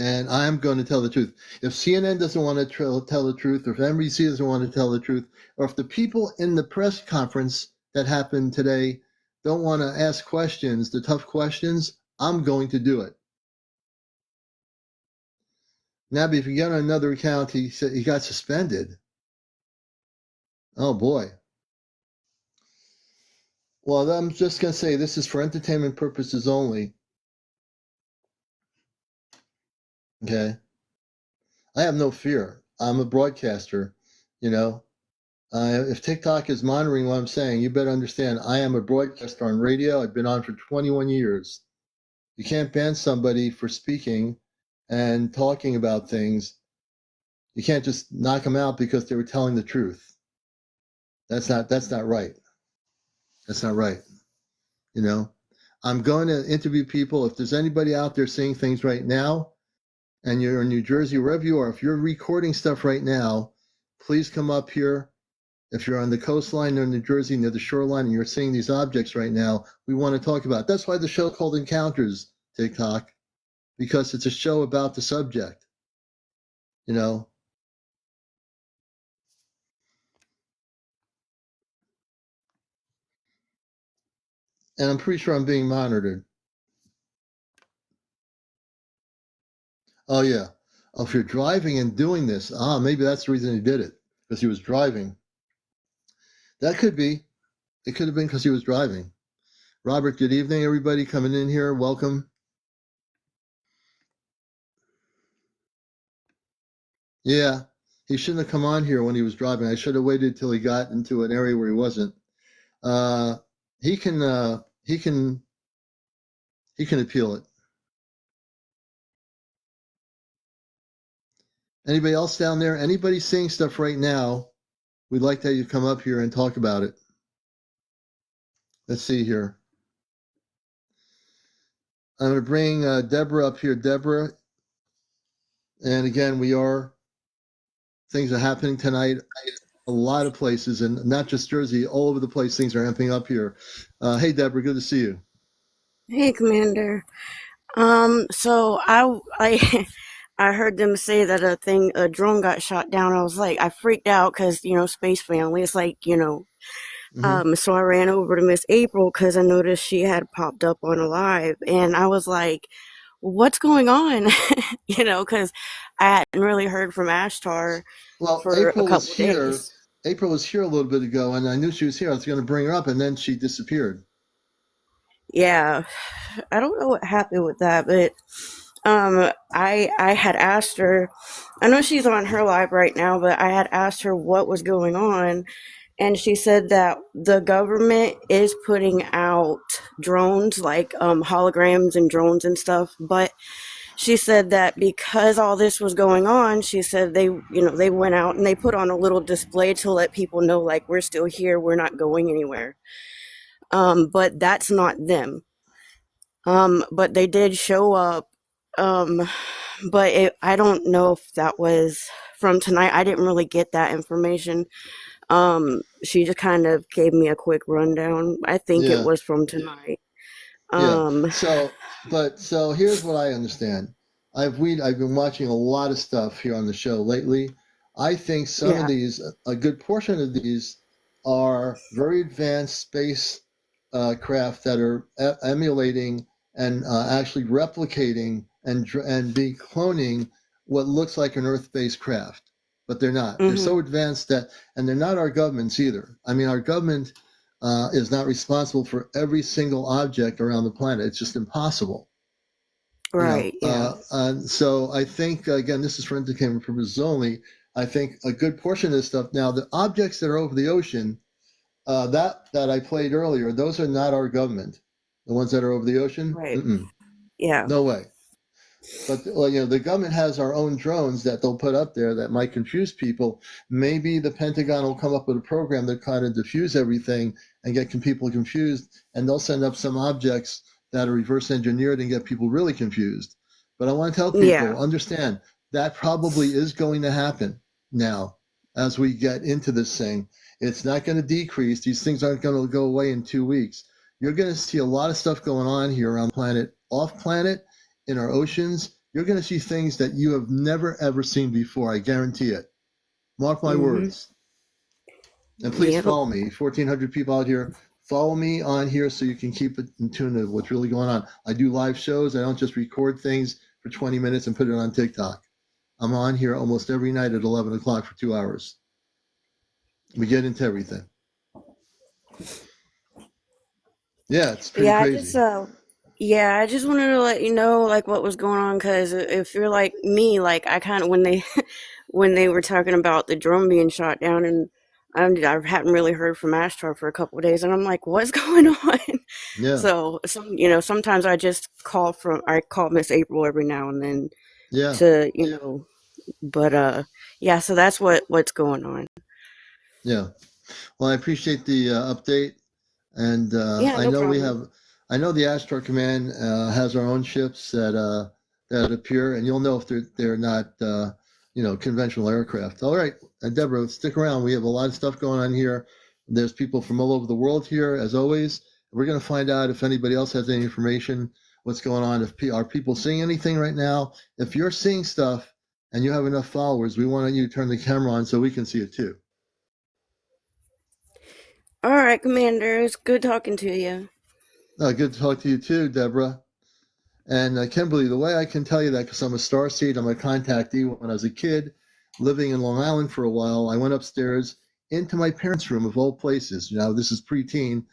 And I'm going to tell the truth. If CNN doesn't want to tell the truth, or if NBC doesn't want to tell the truth, or if the people in the press conference that happened today don't want to ask questions, the tough questions, I'm going to do it. Nabby, if you get on another account, he said he got suspended. Oh, boy. Well, I'm just going to say this is for entertainment purposes only. Okay? I have no fear. I'm a broadcaster, If TikTok is monitoring what I'm saying, you better understand I am a broadcaster on radio. I've been on for 21 years. You can't ban somebody for speaking and talking about things. You can't just knock them out because they were telling the truth. That's not right. That's not right. I'm going to interview people. If there's anybody out there seeing things right now, and you're in New Jersey, wherever you are, if you're recording stuff right now, please come up here. If you're on the coastline near New Jersey, near the shoreline, and you're seeing these objects right now, we want to talk about it. That's why the show called Encounters, TikTok, because it's a show about the subject, And I'm pretty sure I'm being monitored. Oh, yeah. Oh, if you're driving and doing this, maybe that's the reason he did it, because he was driving. That could be. It could have been because he was driving. Robert, good evening, everybody coming in here. Welcome. Yeah, he shouldn't have come on here when he was driving. I should have waited till he got into an area where he wasn't. He can appeal it. Anybody else down there? Anybody seeing stuff right now? We'd like to have you come up here and talk about it. Let's see here. I'm going to bring Deborah up here. Deborah, and again, things are happening tonight. A lot of places, and not just Jersey, all over the place. Things are amping up here. Hey, Deborah, good to see you. Hey, Commander. So I I heard them say that a drone got shot down. I freaked out because space family. It's so I ran over to Miss April because I noticed she had popped up on a live, and I was like, "What's going on?" Because I hadn't really heard from Ashtar for a couple days. April was here a little bit ago, and I knew she was here. I was going to bring her up, and then she disappeared. Yeah, I don't know what happened with that, but I had asked her. I know she's on her live right now, but I had asked her what was going on, and she said that the government is putting out drones, like holograms and drones and stuff, but she said that because all this was going on, she said they went out and they put on a little display to let people know, like, we're still here, we're not going anywhere. But that's not them. But they did show up. But I don't know if that was from tonight. I didn't really get that information. She just kind of gave me a quick rundown. I think it was from tonight. So here's what I understand. I've been watching a lot of stuff here on the show lately. I think some of these, a good portion of these, are very advanced space craft that are emulating and actually replicating and be cloning what looks like an Earth-based craft, but they're not. They're so advanced that, and they're not our governments either. I mean, our government is not responsible for every single object around the planet. It's just impossible. Right. So I think, again, this is for entertainment purposes only. I think a good portion of this stuff now, the objects that are over the ocean, that I played earlier, those are not our government. The ones that are over the ocean, Right. Yeah. no way. But the government has our own drones that they'll put up there that might confuse people. Maybe the Pentagon will come up with a program that kind of diffuse everything and get people confused, and they'll send up some objects that are reverse engineered and get people really confused. But I want to tell people, understand that probably is going to happen now as we get into this thing. It's not going to decrease. These things aren't going to go away in 2 weeks. You're going to see a lot of stuff going on here around the planet, off planet, in our oceans. You're going to see things that you have never, ever seen before. I guarantee it. Mark my words. And please follow me. 1,400 people out here. Follow me on here so you can keep it in tune to what's really going on. I do live shows. I don't just record things for 20 minutes and put it on TikTok. I'm on here almost every night at 11 o'clock for 2 hours. We get into everything. Yeah, it's pretty crazy. I just wanted to let you know like what was going on, because if you're like me, like I kind of when they were talking about the drone being shot down, and I hadn't really heard from Ashtar for a couple of days, and I'm like, what's going on? Yeah. So sometimes I just call Miss April every now and then. Yeah. To but so that's what's going on. Yeah. Well, I appreciate the update, and Yeah, no problem. I know the Ashtar Command has our own ships that appear, and you'll know if they're not conventional aircraft. All right, and Deborah, stick around. We have a lot of stuff going on here. There's people from all over the world here, as always. We're going to find out if anybody else has any information, what's going on. Are people seeing anything right now? If you're seeing stuff and you have enough followers, we want you to turn the camera on so we can see it too. All right, Commander. It's good talking to you. Good to talk to you too, Deborah. And Kimberly, the way I can tell you that, because I'm a starseed, I'm a contactee. When I was a kid, living in Long Island for a while, I went upstairs into my parents' room of all places. This is preteen,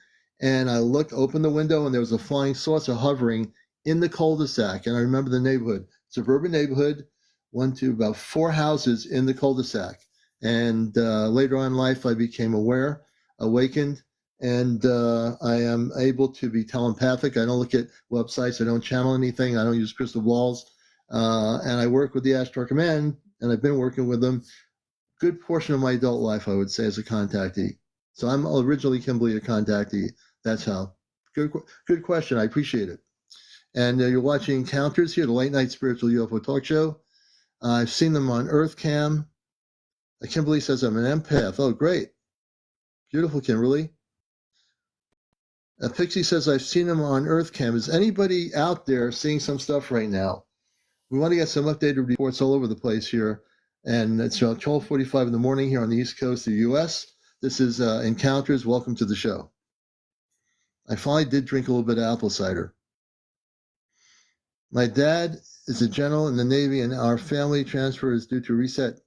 and I opened the window, and there was a flying saucer hovering in the cul-de-sac. And I remember the neighborhood, suburban neighborhood, 1 to about 4 houses in the cul-de-sac. And later on in life, I became awakened, and I am able to be telepathic. I don't look at websites. I don't channel anything. I don't use crystal balls. And I work with the Ashtar Command, and I've been working with them good portion of my adult life, I would say, as a contactee. So I'm originally Kimberly, a contactee. That's how. Good question. I appreciate it. And you're watching Encounters here, the late night spiritual UFO talk show. I've seen them on Earth Cam. Kimberly says I'm an empath. Oh, great. Beautiful, Kimberly. Pixie says, I've seen them on EarthCam. Is anybody out there seeing some stuff right now? We want to get some updated reports all over the place here. And it's 12:45 in the morning here on the East Coast of the U.S. This is Encounters. Welcome to the show. I finally did drink a little bit of apple cider. My dad is a general in the Navy, and our family transfer is due to reset.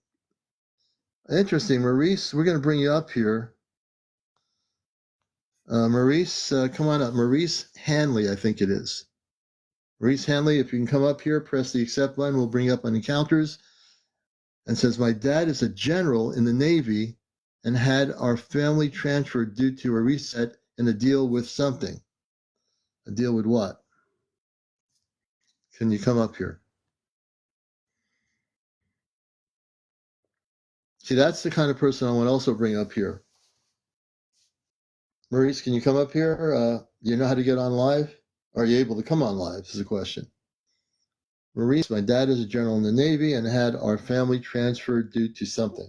Interesting. Maurice, we're going to bring you up here. Maurice, come on up. Maurice Hanley, I think it is. Maurice Hanley, if you can come up here, press the accept button. We'll bring you up on Encounters. And says, my dad is a general in the Navy and had our family transferred due to a reset and a deal with something. A deal with what? Can you come up here? See, that's the kind of person I want to also bring up here. Maurice, can you come up here? Do you know how to get on live? Are you able to come on live? This is a question. Maurice, my dad is a general in the Navy and had our family transferred due to something.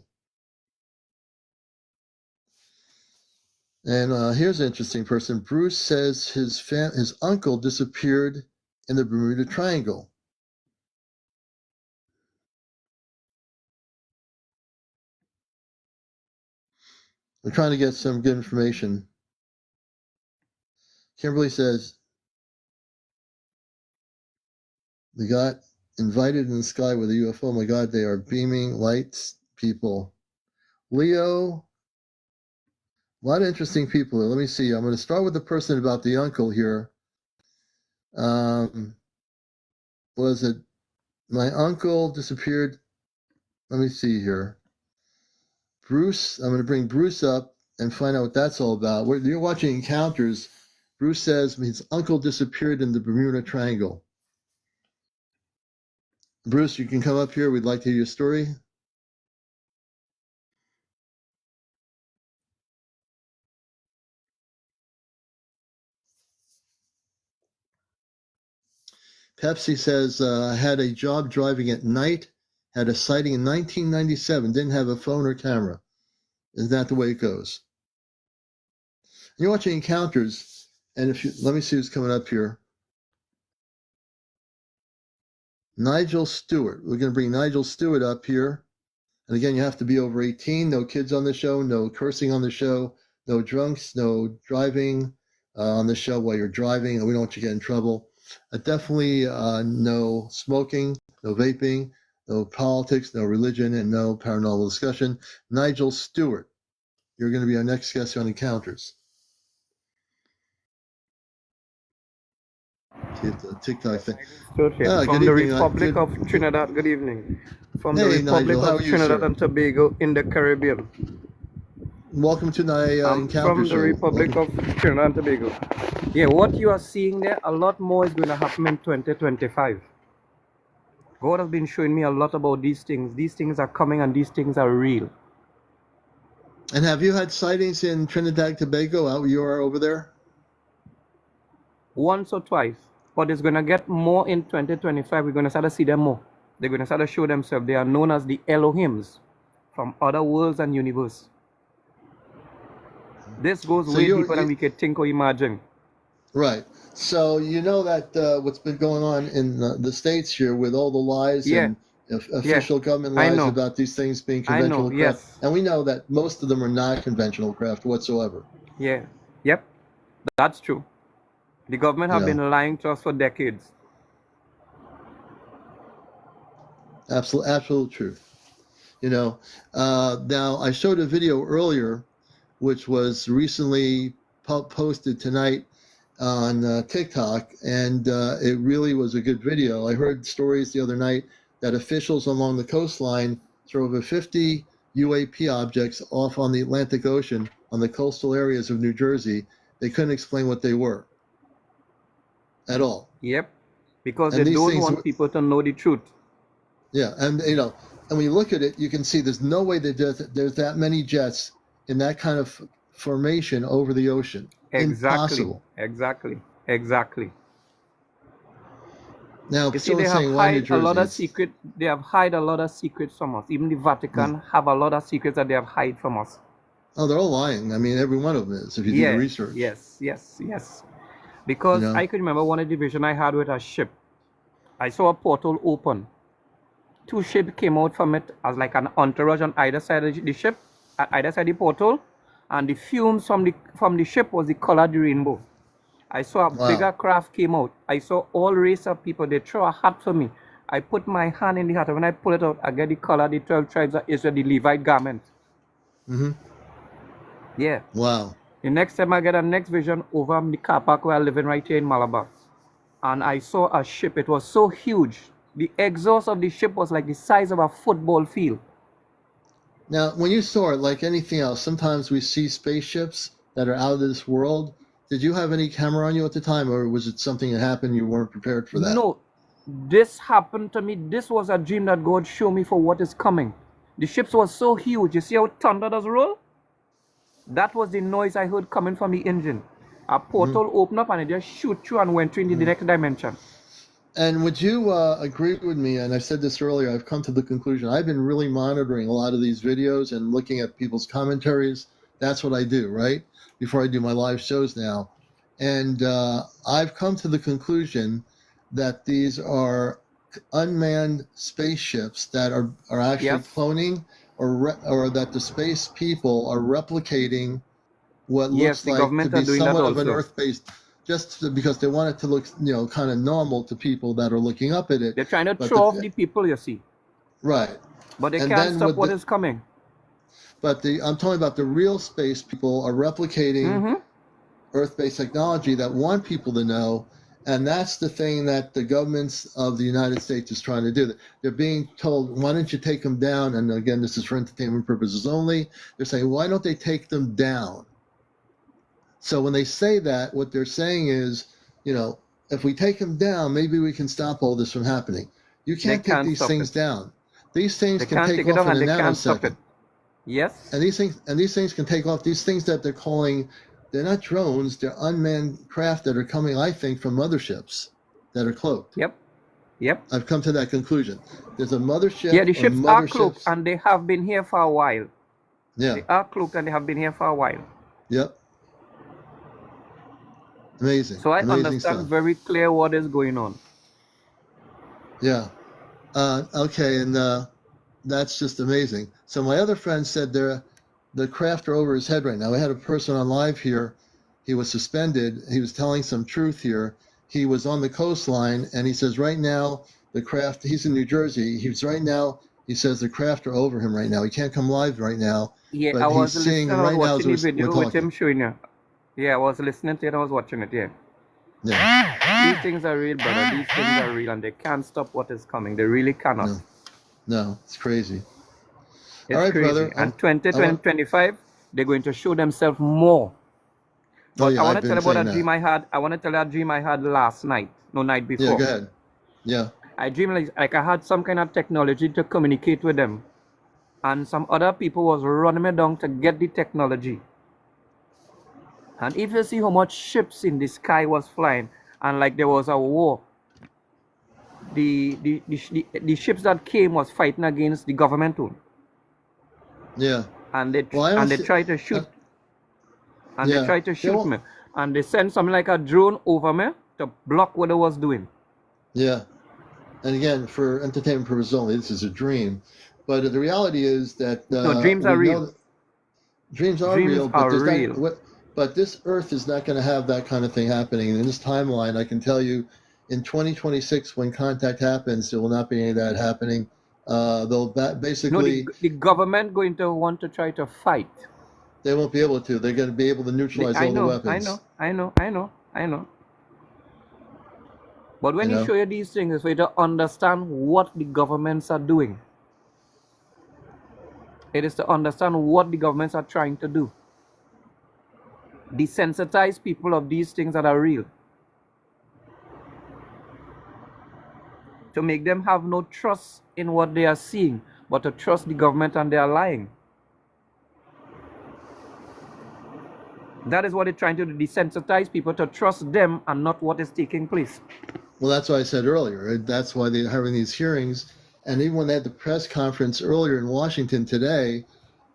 And here's an interesting person. Bruce says his uncle disappeared in the Bermuda Triangle. We're trying to get some good information. Kimberly says, they got invited in the sky with a UFO. Oh my God, they are beaming lights, people. Leo, a lot of interesting people. Let me see. I'm going to start with the person about the uncle here. Was it my uncle disappeared? Let me see here. Bruce, I'm going to bring Bruce up and find out what that's all about. You're watching Encounters. Bruce says his uncle disappeared in the Bermuda Triangle. Bruce, you can come up here. We'd like to hear your story. Pepsi says, I had a job driving at night, had a sighting in 1997, didn't have a phone or camera. Isn't that the way it goes? And you're watching Encounters, and let me see who's coming up here. Nigel Stewart. We're going to bring Nigel Stewart up here. And again, you have to be over 18, no kids on the show, no cursing on the show, no drunks, no driving on the show while you're driving, and we don't want you to get in trouble. Definitely no smoking, no vaping, no politics, no religion, and no paranormal discussion. Nigel Stewart, you're going to be our next guest on Encounters. Get the TikTok thing. From the Republic of Trinidad. Good evening. From the Republic of Trinidad and Tobago in the Caribbean. Welcome to my Encounter from the show. Republic of Trinidad and Tobago. Yeah, what you are seeing there, a lot more is going to happen in 2025. God has been showing me a lot about these things. These things are coming and these things are real. And have you had sightings in Trinidad and Tobago out you are over there? Once or twice. But it's going to get more in 2025. We're going to start to see them more. They're going to start to show themselves. They are known as the Elohims from other worlds and universe. This goes way deeper than we could think or imagine. Right. So you know that what's been going on in the States here with all the lies and official government lies about these things being conventional craft. And we know that most of them are not conventional craft whatsoever. Yeah. Yep. That's true. The government have been lying to us for decades. Absolute truth. You know, now I showed a video earlier, which was recently posted tonight on TikTok, and it really was a good video. I heard stories the other night that officials along the coastline threw over 50 UAP objects off on the Atlantic Ocean on the coastal areas of New Jersey. They couldn't explain what they were at all. Yep, because they don't want people to know the truth. Yeah, and you know, and when you look at it, you can see there's no way that there's that many jets in that kind of formation over the ocean. Impossible. Exactly. Now, you see, they have hide a lot of secret. They have hide a lot of secrets from us. Even the Vatican have a lot of secrets that they have hide from us. Oh, they're all lying. I mean, every one of them is. If you do the research. Yes. Because I could remember one of the vision I had with a ship. I saw a portal open. 2 ships came out from it as like an entourage on either side of the ship, at either side of the portal, and the fumes from the ship was the color of the rainbow. I saw a bigger craft came out. I saw all race of people. They throw a hat for me. I put my hand in the hat, and when I pull it out, I get the color of the 12 tribes of Israel, the Levite garment. Yeah. Wow. The next time I get a next vision over the car park where I live in right here in Malabar. And I saw a ship. It was so huge. The exhaust of the ship was like the size of a football field. Now, when you saw it, like anything else, sometimes we see spaceships that are out of this world. Did you have any camera on you at the time, or was it something that happened you weren't prepared for that? No, this happened to me. This was a dream that God showed me for what is coming. The ships was so huge. You see how thunder does roll? That was the noise I heard coming from the engine. A portal opened up and it just shoot through and went through in the next dimension. And would you agree with me, and I said this earlier, I've come to the conclusion, I've been really monitoring a lot of these videos and looking at people's commentaries. That's what I do, right? Before I do my live shows now. And I've come to the conclusion that these are unmanned spaceships that are actually cloning, or that the space people are replicating what looks like to be somewhat of an Earth-based. because they want it to look, kind of normal to people that are looking up at it. They're trying to throw off the people, you see. Right. But they can't stop what is coming. But I'm talking about the real space people are replicating Earth-based technology that want people to know, and that's the thing that the governments of the United States is trying to do. They're being told, why don't you take them down? And again, this is for entertainment purposes only. They're saying, why don't they take them down? So when they say that, what they're saying is, if we take them down, maybe we can stop all this from happening. You can't take these things down. These things can take off in a nanosecond. Yes. And these things can take off. These things that they're calling, they're not drones, they're unmanned craft that are coming, I think, from motherships that are cloaked. Yep. I've come to that conclusion. There's a mothership. Yeah, the ships are cloaked and they have been here for a while. Yeah. They are cloaked and they have been here for a while. Yep. Amazing. So I Amazing understand stuff. very clear what is going on. Yeah. Okay, and that's just amazing. So my other friend said the craft are over his head right now. We had a person on live here. He was suspended. He was telling some truth here. He was on the coastline, and he says right now the craft, he's in New Jersey. He says the craft are over him right now. He can't come live right now. Yeah, but I was he's seeing listening, right now watching the as video we're with him showing you. Yeah, I was listening to it and I was watching it, yeah. These things are real, brother. These things are real and they can't stop what is coming. They really cannot. No, it's crazy. It's all right, crazy. brother. And 2025, they're going to show themselves more. But I want to tell you about a dream I had. I want to tell you a dream I had last night. No, night before. Yeah, go ahead. Yeah. I dreamed like I had some kind of technology to communicate with them. And some other people was running me down to get the technology. And if you see how much ships in the sky was flying, and like there was a war, the ships that came was fighting against the government too. Yeah. And they tried to shoot. They tried to shoot me. And they sent something like a drone over me to block what I was doing. Yeah. And again, for entertainment purposes only, this is a dream. But the reality is that no, dreams are real. Dreams are real. But this Earth is not going to have that kind of thing happening. And in this timeline, I can tell you, in 2026, when contact happens, there will not be any of that happening. They'll basically... No, the government going to want to try to fight. They won't be able to. They're going to be able to neutralize all the weapons. I know. But when you show you these things, it's for you to understand what the governments are doing. It is to understand what the governments are trying to do. Desensitize people of these things that are real. To make them have no trust in what they are seeing, but to trust the government and they are lying. That is what they're trying to do, desensitize people to trust them and not what is taking place. Well, that's what I said earlier. That's why they're having these hearings. And even when they had the press conference earlier in Washington today,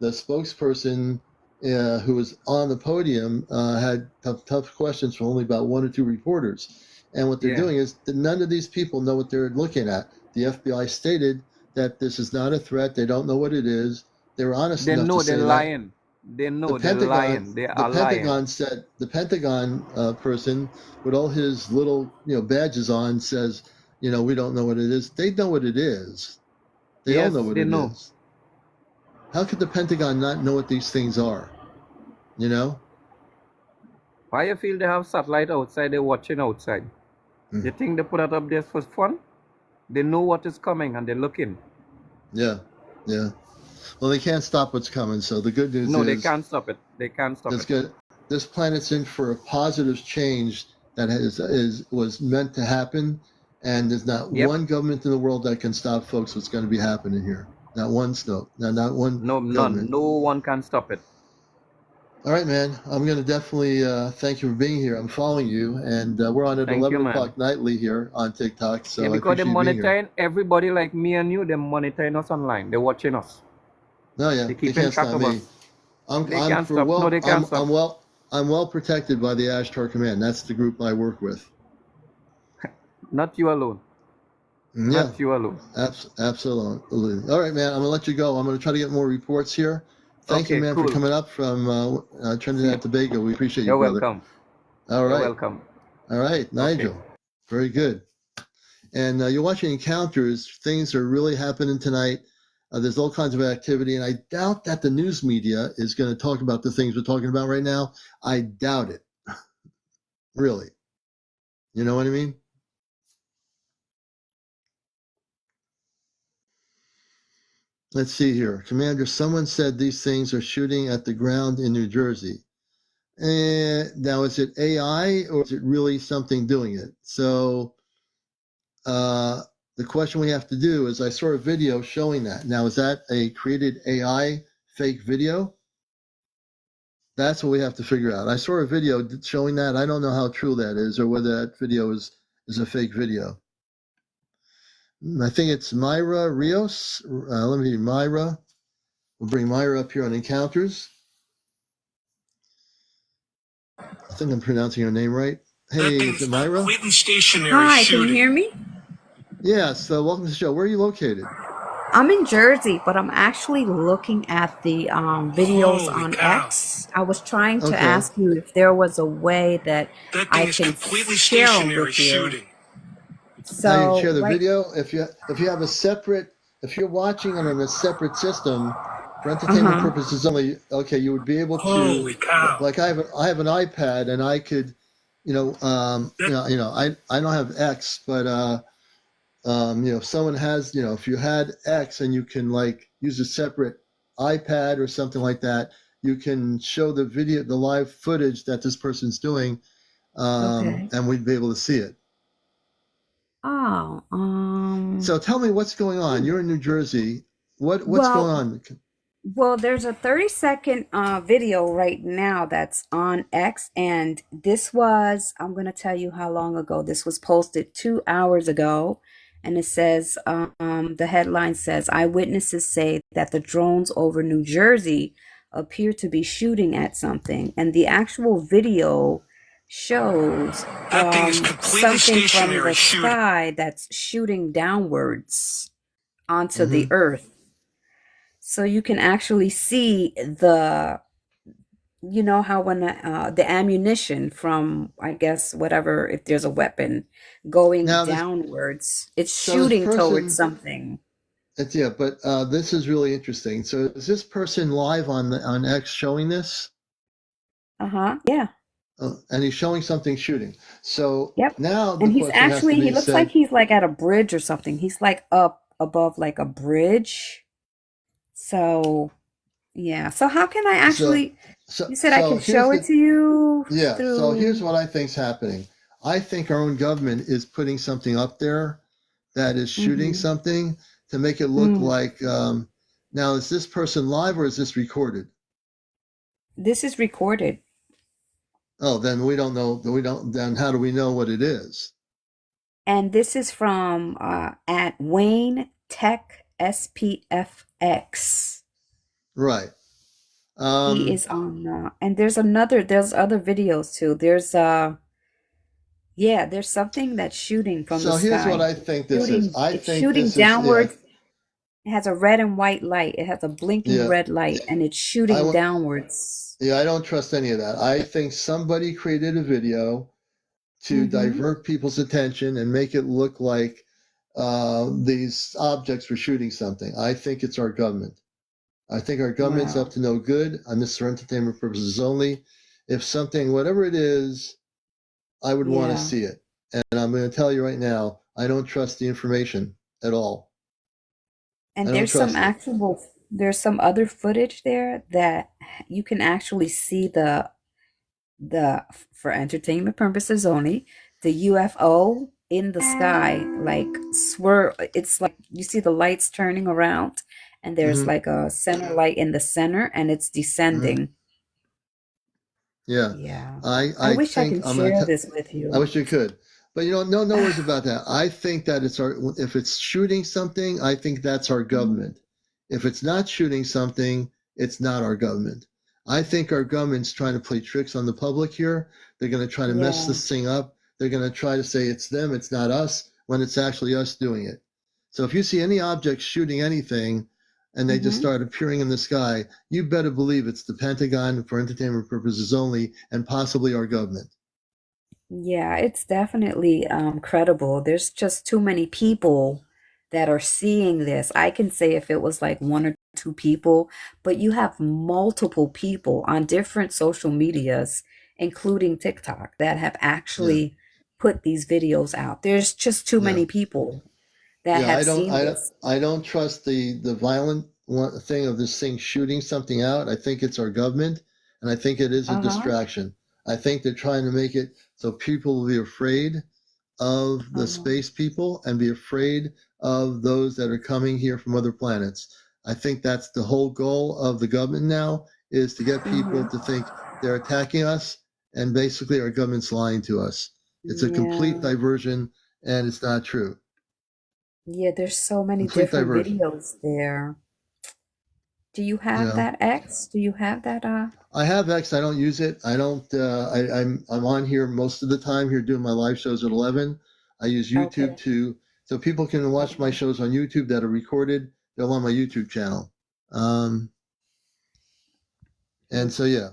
the spokesperson who was on the podium had tough questions from only about one or two reporters. And what they're doing is that none of these people know what they're looking at. The FBI stated that this is not a threat. They don't know what it is. They were honest enough to say that. They know they're lying. They know they're lying. They are lying. The Pentagon said, the Pentagon person with all his little badges on says, we don't know what it is. They know what it is. They all know what it is. How could the Pentagon not know what these things are? Why you feel they have satellite outside, they're watching outside? You think they put it up there for fun? They know what is coming and they're looking. Yeah. Well, they can't stop what's coming, so the good news is... No, they can't stop it. They can't stop it. Good. This planet's in for a positive change that was meant to happen, and there's not one government in the world that can stop, folks, what's going to be happening here. Not one not one. No, none. No one can stop it. All right, man. I'm going to definitely thank you for being here. I'm following you, and we're on at 11 o'clock nightly here on TikTok. So because they're monitoring everybody like me and you. They're monitoring us online. They're watching us. No, yeah, they keep track of us. I'm well protected by the Ashtar Command. That's the group I work with. Not you alone. Yeah. Not you alone. Absolutely. All right, man. I'm gonna let you go. I'm gonna try to get more reports here. Thank you, man, for coming up from Trinidad and Tobago. We appreciate you, brother. You're welcome. All right. You're welcome. All right, Nigel. Okay. Very good. And you're watching Encounters. Things are really happening tonight. There's all kinds of activity, and I doubt that the news media is going to talk about the things we're talking about right now. I doubt it. Really. You know what I mean? Let's see here. Commander, someone said these things are shooting at the ground in New Jersey. Now, is it AI or is it really something doing it? So the question we have to do is, I saw a video showing that. Now, is that a created AI fake video? That's what we have to figure out. I saw a video showing that. I don't know how true that is or whether that video is a fake video. I think it's Myra Rios. Let me read Myra. We'll bring Myra up here on Encounters. I think I'm pronouncing her name right. Hey, is it Myra? Hi, can you hear me? Yeah, so welcome to the show. Where are you located? I'm in Jersey, but I'm actually looking at the videos on X. I was trying to ask you if there was a way that I can share them with you. So, now you can share the video. If you have a separate, if you're watching it on a separate system for entertainment purposes only, okay, you would be able to. Holy cow! Like I have an iPad, and I could, I don't have X, but if someone has, if you had X and you can like use a separate iPad or something like that, you can show the video, the live footage that this person's doing, and we'd be able to see it. Oh, So tell me what's going on. You're in New Jersey. What's going on? Well, there's a 30-second video right now that's on X, and this was, I'm going to tell you how long ago. This was posted 2 hours ago, and it says, the headline says, eyewitnesses say that the drones over New Jersey appear to be shooting at something, and the actual video shows something from the sky that's shooting downwards onto the earth. So you can actually see the, how when the ammunition from, I guess, whatever, if there's a weapon going downwards, it's shooting towards something. But this is really interesting. So is this person live on X showing this? Yeah. And he's showing something shooting. So now and he's actually, he looks like he's like at a bridge or something. He's like up above like a bridge. So, yeah. So how can I actually, you said I can show it to you? Yeah. So here's what I think's happening. I think our own government is putting something up there that is shooting something to make it look like, now is this person live or is this recorded? This is recorded. Oh, then we don't know. Then how do we know what it is? And this is from at Wayne Tech SPFX. Right. He is on, and there's other videos too. There's there's something that's shooting from the sky. So here's what I think this is. I think shooting downwards. It has a red and white light. It has a blinking red light, and it's shooting downwards. Yeah, I don't trust any of that. I think somebody created a video to divert people's attention and make it look like these objects were shooting something. I think it's our government. I think our government's up to no good, and this is for entertainment purposes only. If something, whatever it is, I would want to see it. And I'm going to tell you right now, I don't trust the information at all. And there's some other footage there that you can actually see the for entertainment purposes only, the UFO in the sky, like swirl. It's like you see the lights turning around, and there's like a center light in the center, and it's descending. Yeah. I wish I could share this with you. I wish you could. But no worries about that. I think that if it's shooting something, I think that's our government. If it's not shooting something, it's not our government. I think our government's trying to play tricks on the public here. They're going to try to mess this thing up. They're going to try to say it's them, it's not us, when it's actually us doing it. So if you see any object shooting anything and they just start appearing in the sky, you better believe it's the Pentagon for entertainment purposes only, and possibly our government. Yeah, it's definitely credible. There's just too many people that are seeing this. I can say if it was like one or two people, but you have multiple people on different social medias, including TikTok, that have Yeah, actually put these videos out. There's just too yeah. many people that Yeah, have seen this. I don't trust the violent thing of this thing shooting something out. I think it's our government, and I think it is a Uh-huh. distraction. I think they're trying to make it so people will be afraid of the Uh-huh. space people and be afraid of those that are coming here from other planets. I think that's the whole goal of the government now is to get people Hmm. to think they're attacking us, and basically our government's lying to us. It's a complete Yeah. diversion, and it's not true. Yeah, there's so many Complete different diversion. videos there. Do you You have know, that X? Do you have that I have X. I don't use it. I don't. I'm on here most of the time here doing my live shows at 11. I use YouTube Okay. to so people can watch my shows on YouTube that are recorded. They're on my YouTube channel. Um, and so yeah,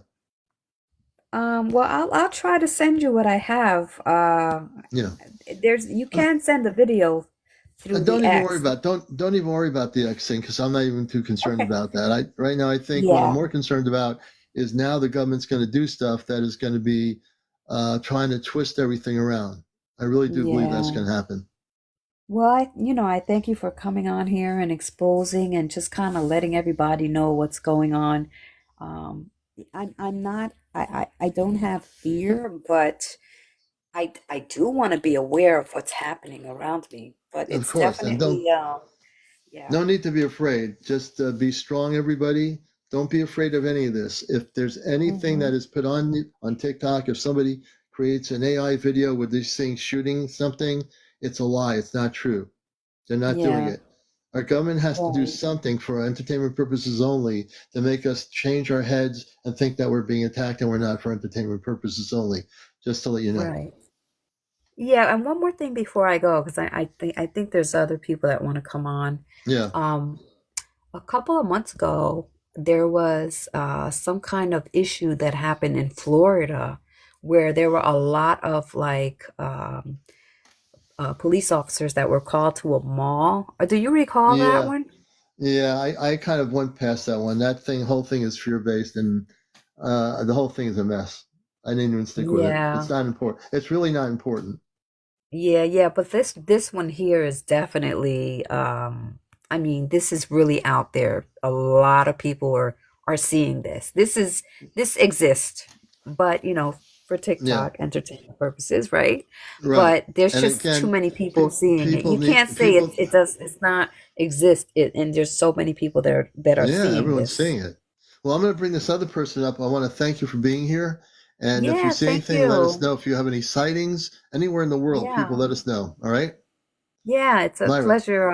Well, I'll try to send you what I have. yeah. There's you Uh, can send the video through the don't even worry X. about don't even worry about the X thing because I'm not even too concerned Okay. about that. I right now I think what I'm Yeah. more concerned about is now the government's going to do stuff that is going to be trying to twist everything around. I really do believe that's Yeah. going to happen. Well, I thank you for coming on here and exposing and just kind of letting everybody know what's going on. Um, I'm not I don't have fear, but I do want to be aware of what's happening around me. But Of it's course, and don't definitely yeah. no need to be afraid. Just be strong, everybody. Don't be afraid of any of this. If there's anything Mm-hmm. that is put on TikTok, if somebody creates an AI video with these things shooting something, it's a lie. It's not true. They're not doing Yeah. it. Our government has to do Right. something for entertainment purposes only to make us change our heads and think that we're being attacked and we're not for entertainment purposes only. Just to let you know. Right. Yeah, and one more thing before I go, because I think there's other people that want to come on. Yeah. Um, a couple of months ago, there was some kind of issue that happened in Florida where there were a lot of like police officers that were called to a mall. Do you recall that Yeah. one? Yeah, I kind of went past that one. That thing, whole thing is fear based, and the whole thing is a mess. I didn't even stick with it. It's Yeah. not important. It's really not important. Yeah, yeah, but this one here is definitely I mean, this is really out there. A lot of people are seeing this. This exists, but for Yeah, TikTok entertainment purposes, right? right. But there's And just too again, many people seeing it. people You can't need say people. it's not exist and there's so many people that are Yeah, seeing everyone's this. saying it. Well, I'm going to bring this other person up. I want to thank you for being here. And if you Yeah, see thank anything, let us you. know. If you have any sightings anywhere in the world, people Yeah. let us know. All right, Yeah, it's a Myra. pleasure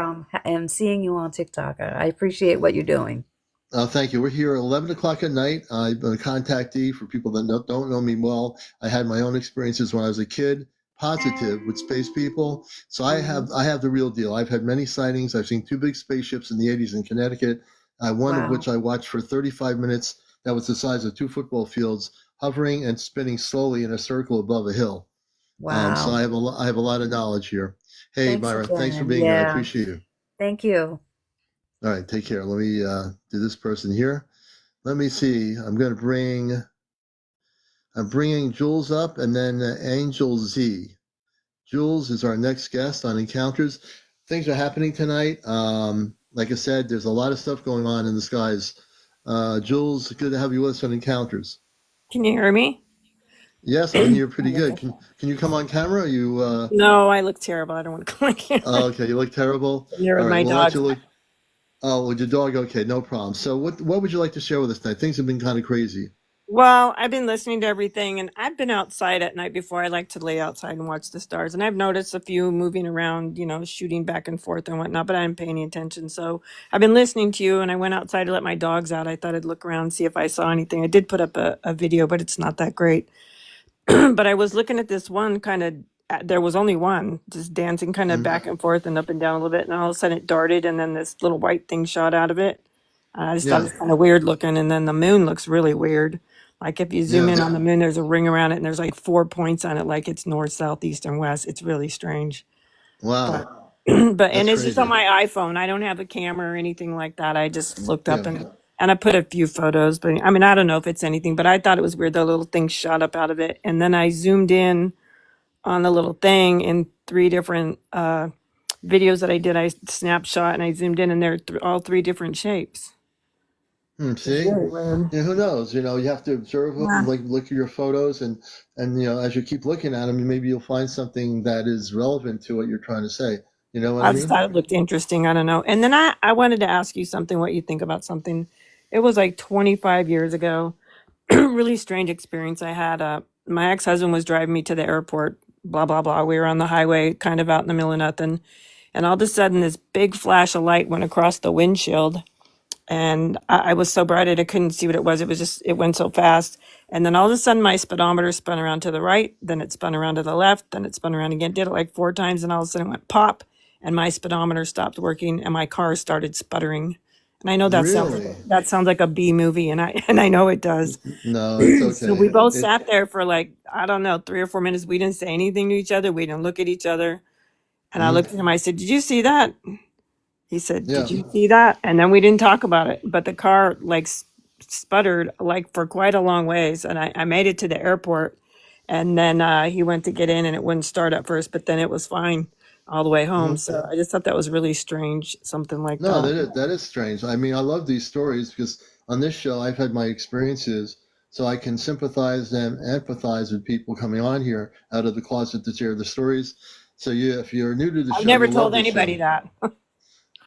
seeing you on TikTok. I appreciate what you're doing. Thank you. We're here at 11 o'clock at night. I've been a contactee for people that don't know me well. I had my own experiences when I was a kid, positive with space people. So Hmm. I have the real deal. I've had many sightings. I've seen two big spaceships in the 80s in Connecticut, one of which Wow. I watched for 35 minutes. That was the size of two football fields, hovering and spinning slowly in a circle above a hill. So Wow. I have a lot of knowledge here. Hey, Thanks Myra, thanks for again. being here. I Yeah. appreciate you. Thank you. All right, take care. Let me do this person here. Let me see. I'm bringing Jules up, and then Angel Z. Jules is our next guest on Encounters. Things are happening tonight. Like I said, there's a lot of stuff going on in the skies. Jules, good to have you with us on Encounters. Can you hear me? Yes, I can hear pretty good. Hello. Can you come on camera? You No, I look terrible. I don't want to come on camera. okay? You look terrible. I'm here All with right, my we'll let you dogs. look. Oh, with your dog. Okay, no problem. So what would you like to share with us tonight? Things have been kind of crazy. Well, I've been listening to everything, and I've been outside at night before. I like to lay outside and watch the stars, and I've noticed a few moving around, shooting back and forth and whatnot, but I didn't pay any attention. So I've been listening to you, and I went outside to let my dogs out. I thought I'd look around and see if I saw anything. I did put up a video, but it's not that great. But I was looking at this one kind of, there was only one just dancing kind of Mm, back and forth and up and down a little bit. And all of a sudden it darted and then this little white thing shot out of it. I just thought it yeah. was kind of weird looking. And then the moon looks really weird. Like if you zoom in on the moon, there's a ring around it and there's like 4 points on it, like it's north, south, east, and west. It's really strange. Wow. But and That's it's just on crazy. my iPhone. I don't have a camera or anything like that. I just looked up and I put a few photos, but I mean I don't know if it's anything, but I thought it was weird. The little thing shot up out of it, and then I zoomed in on the little thing in 3 different videos that I did. I snapshot and I zoomed in, and they're all 3 different shapes. It's See, really weird. who knows? You have to observe, Yeah. like look at your photos, and as you keep looking at them, maybe you'll find something that is relevant to what you're trying to say. You know what I I just mean? thought it looked interesting. I don't know. And then I wanted to ask you something, what you think about something. It was like 25 years ago. Really strange experience I had. My ex-husband was driving me to the airport, blah, blah, blah. We were on the highway, kind of out in the middle of nothing. And all of a sudden, this big flash of light went across the windshield. And I was so bright I couldn't see what it was. It was just, it went so fast. And then all of a sudden, my speedometer spun around to the right, then it spun around to the left, then it spun around again, did it like 4 times. And all of a sudden, it went pop, and my speedometer stopped working, and my car started sputtering. And I know Really? that sounds like a B movie, and I know it does. No, it's So we okay. both sat there for like, I don't know, 3 or 4 minutes. We didn't say anything to each other. We didn't look at each other. And I looked at him. I said, "Did you see that?" He said, Yeah. "Did you see that?" And then we didn't talk about it. But the car like sputtered like for quite a long ways. And I made it to the airport. And then he went to get in, and it wouldn't start at first, but then it was fine all the way home. So I just thought that was really strange, something like No, that. that is strange. I mean, I love these stories because on this show I've had my experiences, so I can sympathize and empathize with people coming on here out of the closet to share the stories. So if you're new to the I've show, never you'll love told the anybody show. that.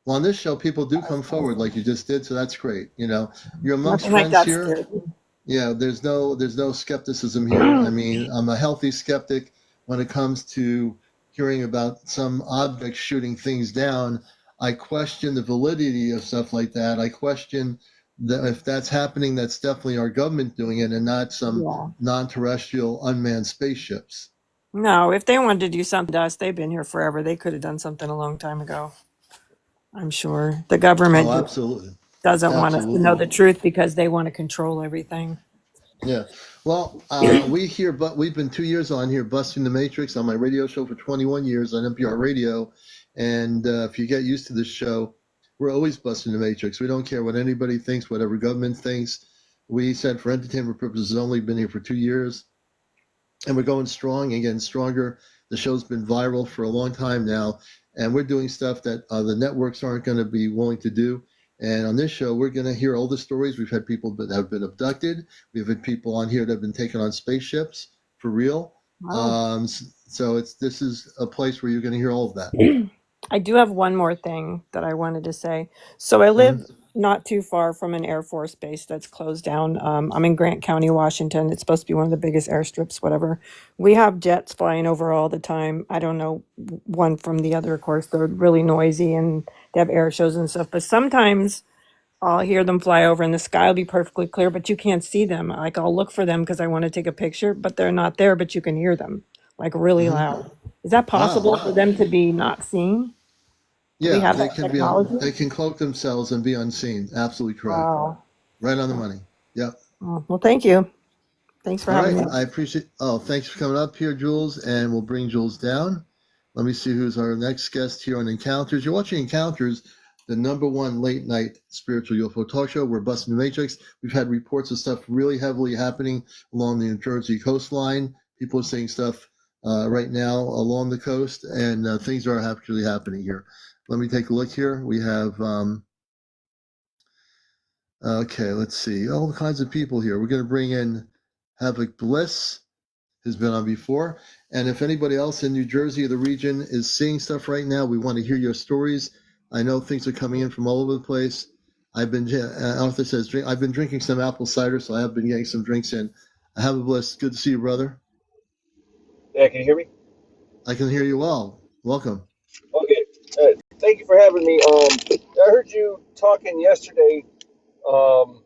Well, on this show, people do come forward like you just did, so that's great. You're amongst Nothing like friends that here. scared me. Yeah, there's no skepticism here. I mean, I'm a healthy skeptic when it comes to hearing about some object shooting things down. I question the validity of stuff like that. I question that if that's happening, that's definitely our government doing it and not some Yeah. non-terrestrial unmanned spaceships. No, if they wanted to do something to us, they've been here forever. They could have done something a long time ago. I'm sure the government Oh, absolutely. doesn't want us to know Absolutely. the truth because they want to control everything. Yeah. Well, but we've been 2 years on here busting the matrix on my radio show for 21 years on NPR radio. And if you get used to this show, we're always busting the matrix. We don't care what anybody thinks, whatever government thinks. We said for entertainment purposes only been here for 2 years. And we're going strong and getting stronger. The show's been viral for a long time now. And we're doing stuff that the networks aren't going to be willing to do. And on this show, we're going to hear all the stories. We've had people that have been abducted. We've had people on here that have been taken on spaceships for real. Wow. So this is a place where you're going to hear all of that. I do have one more thing that I wanted to say. So I live not too far from an Air Force base that's closed down. I'm in Grant County, Washington. It's supposed to be one of the biggest airstrips, whatever. We have jets flying over all the time. I don't know one from the other, of course. They're really noisy and they have air shows and stuff. But sometimes I'll hear them fly over and the sky will be perfectly clear, but you can't see them. Like I'll look for them because I want to take a picture, but they're not there, but you can hear them like really loud. Is that possible for them to be not seen? Do we Yeah, have that technology? they can cloak themselves and be unseen. Absolutely correct. Wow. Right on the money. Yep. Oh, well, thank you. Thanks for All having right. me. I appreciate. Oh, thanks for coming up here, Jules. And we'll bring Jules down. Let me see who's our next guest here on Encounters. You're watching Encounters, the #1 late night spiritual UFO talk show. We're busting the matrix. We've had reports of stuff really heavily happening along the New Jersey coastline. People are saying stuff right now along the coast, and things are actually happening here. Let me take a look here. We have, okay, let's see, all kinds of people here. We're going to bring in Havoc Bliss, who's been on before. And if anybody else in New Jersey or the region is seeing stuff right now, we want to hear your stories. I know things are coming in from all over the place. Arthur says, I've been drinking some apple cider, so I have been getting some drinks in. Havoc Bliss, good to see you, brother. Yeah, can you hear me? I can hear you well. Welcome. Okay. Thank you for having me. I heard you talking yesterday about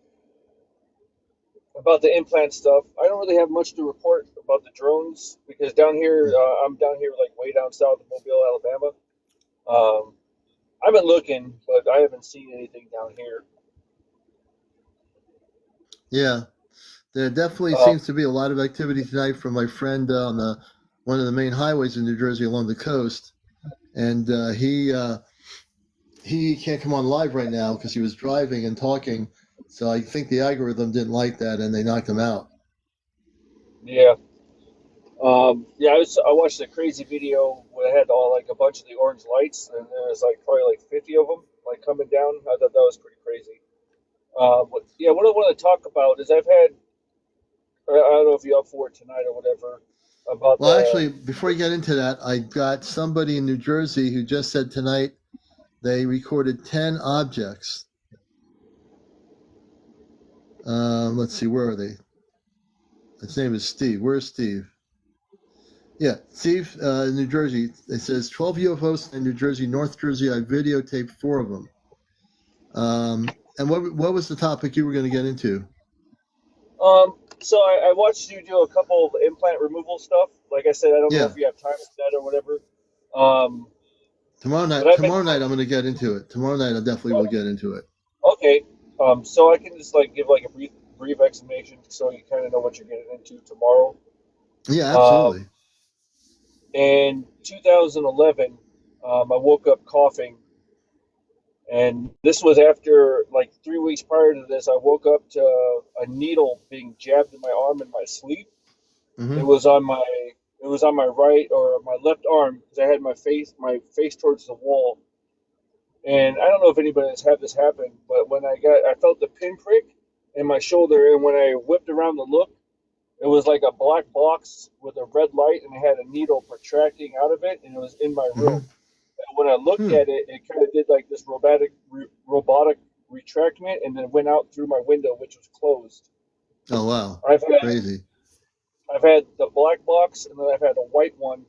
the implant stuff. I don't really have much to report about the drones because down here, I'm down here like way down south of Mobile, Alabama. Um, I've been looking, but I haven't seen anything down here. Yeah. There definitely seems to be a lot of activity tonight from my friend on one of the main highways in New Jersey along the coast, and he can't come on live right now because he was driving and talking. So I think the algorithm didn't like that, and they knocked him out. Yeah. Yeah, I watched a crazy video where it had all like a bunch of the orange lights, and there was like probably like 50 of them like coming down. I thought that was pretty crazy. But yeah, what I want to talk about is I don't know if you're up for it tonight or whatever, about Well, actually, before you get into that, I got somebody in New Jersey who just said tonight they recorded 10 objects. Let's see, where are they? His name is Steve. Where's Steve? Yeah, Steve, in New Jersey. It says 12 UFOs in New Jersey, North Jersey. I videotaped 4 of them. And what was the topic you were going to get into? So I watched you do a couple of implant removal stuff. Like I said, I don't know Yeah. if you have time for that or whatever. Um, Tomorrow but I've been night, I'm going to get into it. Tomorrow night, I definitely will get into it. okay. So I can just like give like a brief explanation so you kind of know what you're getting into tomorrow. Yeah, absolutely. In 2011, I woke up coughing, and this was after like 3 weeks prior to this. I woke up to a needle being jabbed in my arm in my sleep. Mm-hmm. It was on my right or my left arm because I had my face towards the wall. And I don't know if anybody has had this happen, but when I felt the pinprick in my shoulder, and when I whipped around to look, it was like a black box with a red light, and it had a needle protracting out of it, and it was in my room. And when I looked at it, it kind of did like this robotic retractment, and then went out through my window, which was closed. Oh wow, crazy. I've had the black box, and then I've had a white one,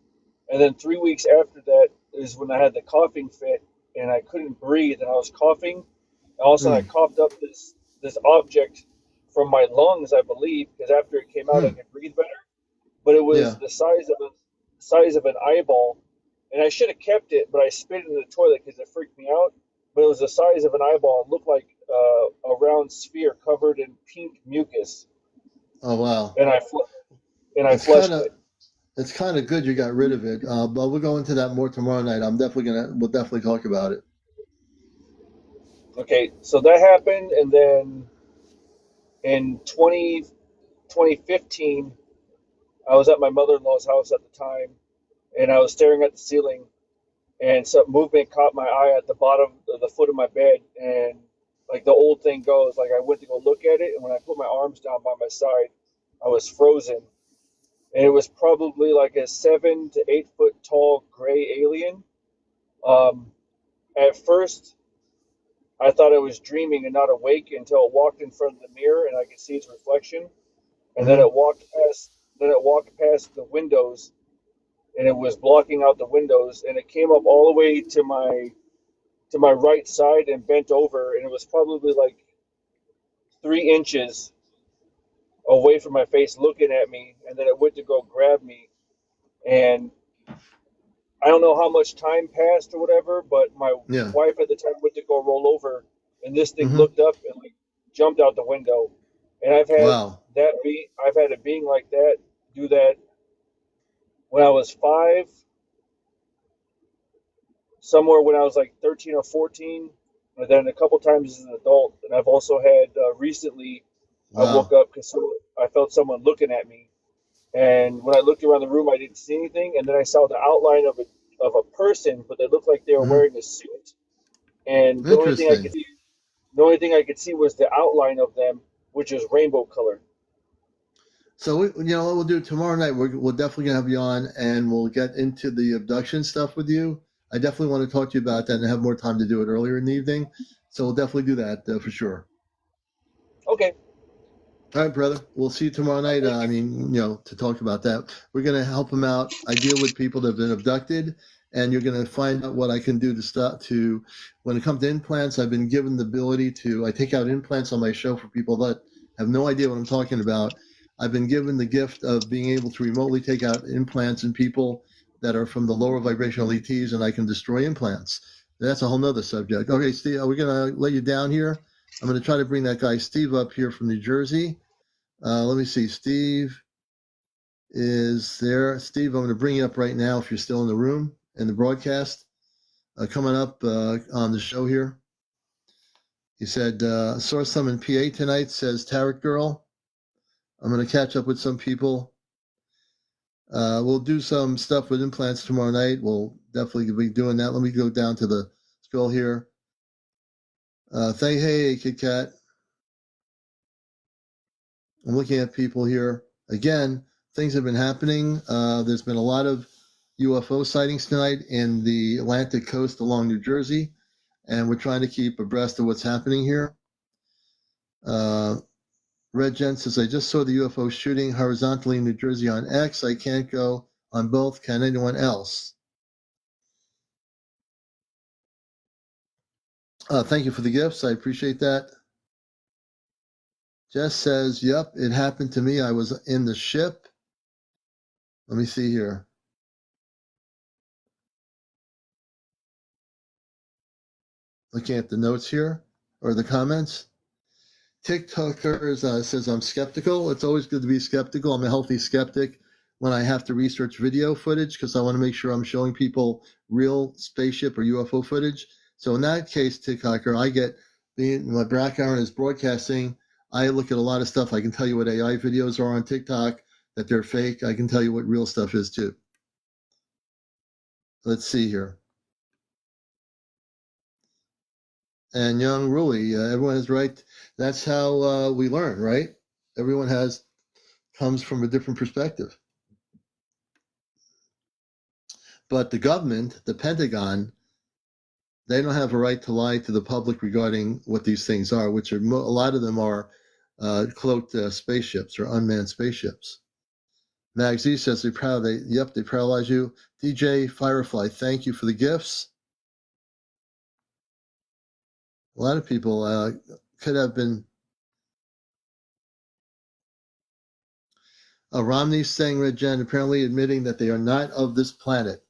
and then 3 weeks after that is when I had the coughing fit, and I couldn't breathe, and I was coughing. And all of a sudden, I coughed up this object from my lungs, I believe, because after it came out, I could breathe better. But it was the size of an eyeball, and I should have kept it, but I spit it in the toilet because it freaked me out. But it was the size of an eyeball. It looked like a round sphere covered in pink mucus. Oh wow! And I flushed it. It's kind of good you got rid of it, but we'll go into that more tomorrow night. We'll definitely talk about it. Okay, so that happened, and then in 2015, I was at my mother-in-law's house at the time, and I was staring at the ceiling, and some movement caught my eye at the bottom of the foot of my bed, and like the old thing goes, like I went to go look at it, and when I put my arms down by my side, I was frozen. And it was probably like a 7 to 8 foot tall gray alien. At first, I thought I was dreaming and not awake until it walked in front of the mirror and I could see its reflection. And then it walked past the windows, and it was blocking out the windows, and it came up all the way to my right side and bent over, and it was probably like 3 inches away from my face looking at me, and then it went to go grab me. And I don't know how much time passed or whatever, but my wife at the time went to go roll over, and this thing looked up and like jumped out the window. And I've had a being like that do that when I was 5, somewhere when I was like 13 or 14, and then a couple times as an adult. And I've also had recently, I woke up because I felt someone looking at me. And when I looked around the room, I didn't see anything. And then I saw the outline of a person, but they looked like they were wearing a suit. And the only thing I could see was the outline of them, which is rainbow color. So what we'll do tomorrow night. We'll definitely gonna have you on, and we'll get into the abduction stuff with you. I definitely want to talk to you about that and have more time to do it earlier in the evening. So we'll definitely do that for sure. Okay. All right, brother. We'll see you tomorrow night. To talk about that. We're going to help them out. I deal with people that have been abducted, and you're going to find out what I can do when it comes to implants. I've been given the ability I take out implants on my show for people that have no idea what I'm talking about. I've been given the gift of being able to remotely take out implants in people that are from the lower vibrational ETs, and I can destroy implants. That's a whole nother subject. Okay, Steve, we're going to let you down here. I'm going to try to bring that guy Steve up here from New Jersey. Let me see. Steve is there. Steve, I'm going to bring you up right now if you're still in the room in the broadcast. Coming up on the show here. He said, saw some in PA tonight, says Tarot Girl. I'm going to catch up with some people. We'll do some stuff with implants tomorrow night. We'll definitely be doing that. Let me go down to the scroll here. Hey, Kit Kat. I'm looking at people here. Again, things have been happening. There's been a lot of UFO sightings tonight in the Atlantic coast along New Jersey, and we're trying to keep abreast of what's happening here. Red Jen says, I just saw the UFO shooting horizontally in New Jersey on X. I can't go on both. Can anyone else? Thank you for the gifts. I appreciate that. Jess says, yep, it happened to me. I was in the ship. Let me see here. Looking at the notes here, or the comments. TikTokers says, I'm skeptical. It's always good to be skeptical. I'm a healthy skeptic when I have to research video footage because I want to make sure I'm showing people real spaceship or UFO footage. So in that case, TikToker, I get, my background is broadcasting. I look at a lot of stuff. I can tell you what AI videos are on TikTok, that they're fake. I can tell you what real stuff is too. Let's see here. And Young Ruli, everyone is right. That's how we learn, right? Everyone comes from a different perspective. But the government, the Pentagon, they don't have a right to lie to the public regarding what these things are, which are a lot of them are cloaked spaceships or unmanned spaceships. Mag Z says they paralyze you. DJ Firefly, thank you for the gifts. A lot of people could have been. Romney's saying, Red Jen, apparently admitting that they are not of this planet.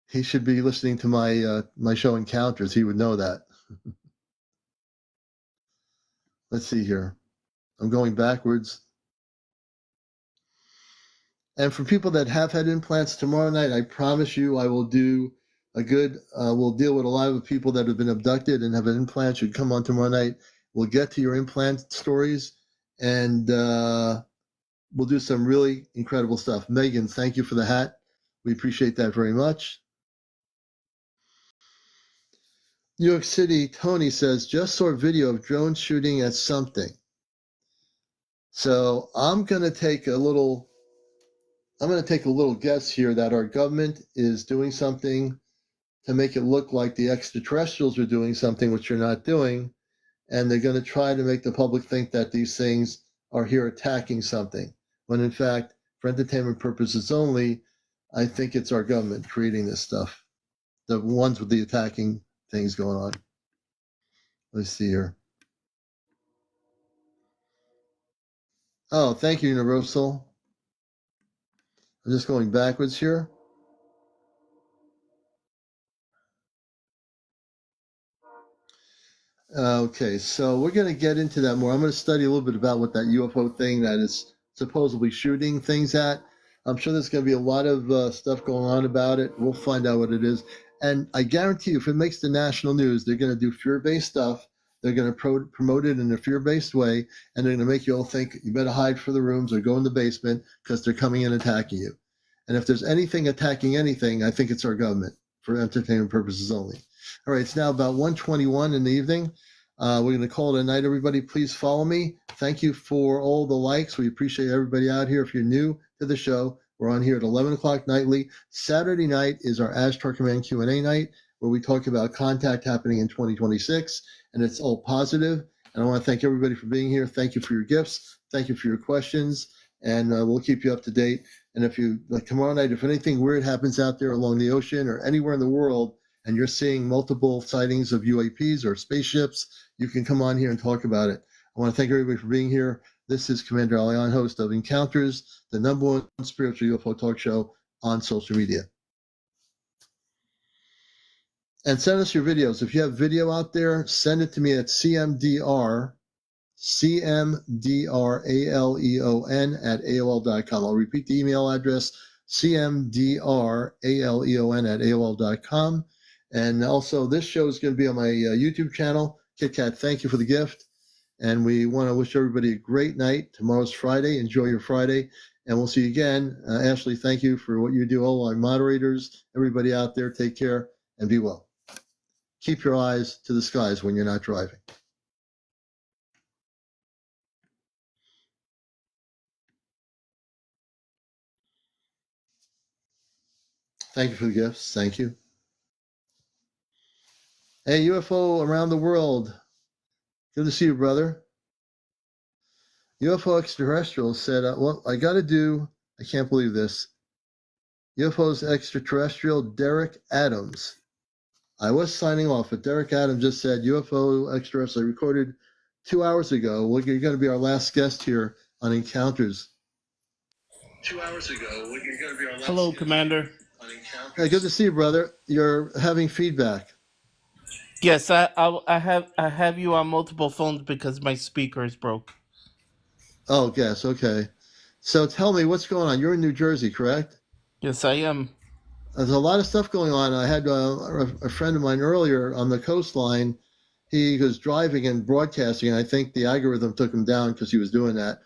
He should be listening to my show Encounters. He would know that. Let's see here. I'm going backwards. And for people that have had implants tomorrow night, I promise you I will do we'll deal with a lot of people that have been abducted and have an implant should come on tomorrow night. We'll get to your implant stories and we'll do some really incredible stuff. Megan, thank you for the hat. We appreciate that very much. New York City, Tony says, just saw a video of drones shooting at something. So I'm going to take a little guess here that our government is doing something to make it look like the extraterrestrials are doing something which they're not doing, and they're going to try to make the public think that these things are here attacking something, when in fact, for entertainment purposes only, I think it's our government creating this stuff, the ones with the attacking things going on. Let's see here. Oh, thank you, Universal. I'm just going backwards here. Okay, so we're going to get into that more. I'm going to study a little bit about what that UFO thing that is supposedly shooting things at. I'm sure there's going to be a lot of stuff going on about it. We'll find out what it is. And I guarantee you, if it makes the national news, they're going to do fear-based stuff. They're going to promote it in a fear-based way, and they're going to make you all think you better hide for the rooms or go in the basement because they're coming in attacking you. And if there's anything attacking anything, I think it's our government for entertainment purposes only. All right, it's now about 1:21 in the evening. We're going to call it a night, everybody. Please follow me. Thank you for all the likes. We appreciate everybody out here. If you're new to the show, we're on here at 11 o'clock nightly. Saturday night is our Ashtar Command Q&A night, where we talk about contact happening in 2026, and it's all positive. And I want to thank everybody for being here. Thank you for your gifts. Thank you for your questions, and we'll keep you up to date. And if you, like tomorrow night, if anything weird happens out there along the ocean or anywhere in the world, and you're seeing multiple sightings of UAPs or spaceships, you can come on here and talk about it. I want to thank everybody for being here. This is CmdrAleon, host of Encounters, the #1 spiritual UFO talk show on social media. And send us your videos. If you have video out there, send it to me at CmdrAleon CmdRAleon@AOL.com. I'll repeat the email address, CmdRAleon@AOL.com. And also, this show is going to be on my YouTube channel. Kit Kat, thank you for the gift. And we want to wish everybody a great night. Tomorrow's Friday. Enjoy your Friday. And we'll see you again. Ashley, thank you for what you do. All our moderators, everybody out there, take care and be well. Keep your eyes to the skies when you're not driving. Thank you for the gifts. Thank you. Hey, UFO around the world. Good to see you, brother. UFO extraterrestrial said, well, I got to do, I can't believe this. UFO's extraterrestrial Derek Adams. I was signing off, but Derek Adams just said, UFO extraterrestrial recorded 2 hours ago. Well, you're going to be our last guest here on Encounters. 2 hours ago, you're going to be our last Hello, Commander. Hey, good to see you, brother. You're having feedback. Yes, I have you on multiple phones because my speaker is broke. Oh, yes, okay. So tell me, what's going on? You're in New Jersey, correct? Yes, I am. There's a lot of stuff going on. I had a friend of mine earlier on the coastline. He was driving and broadcasting, and I think the algorithm took him down because he was doing that.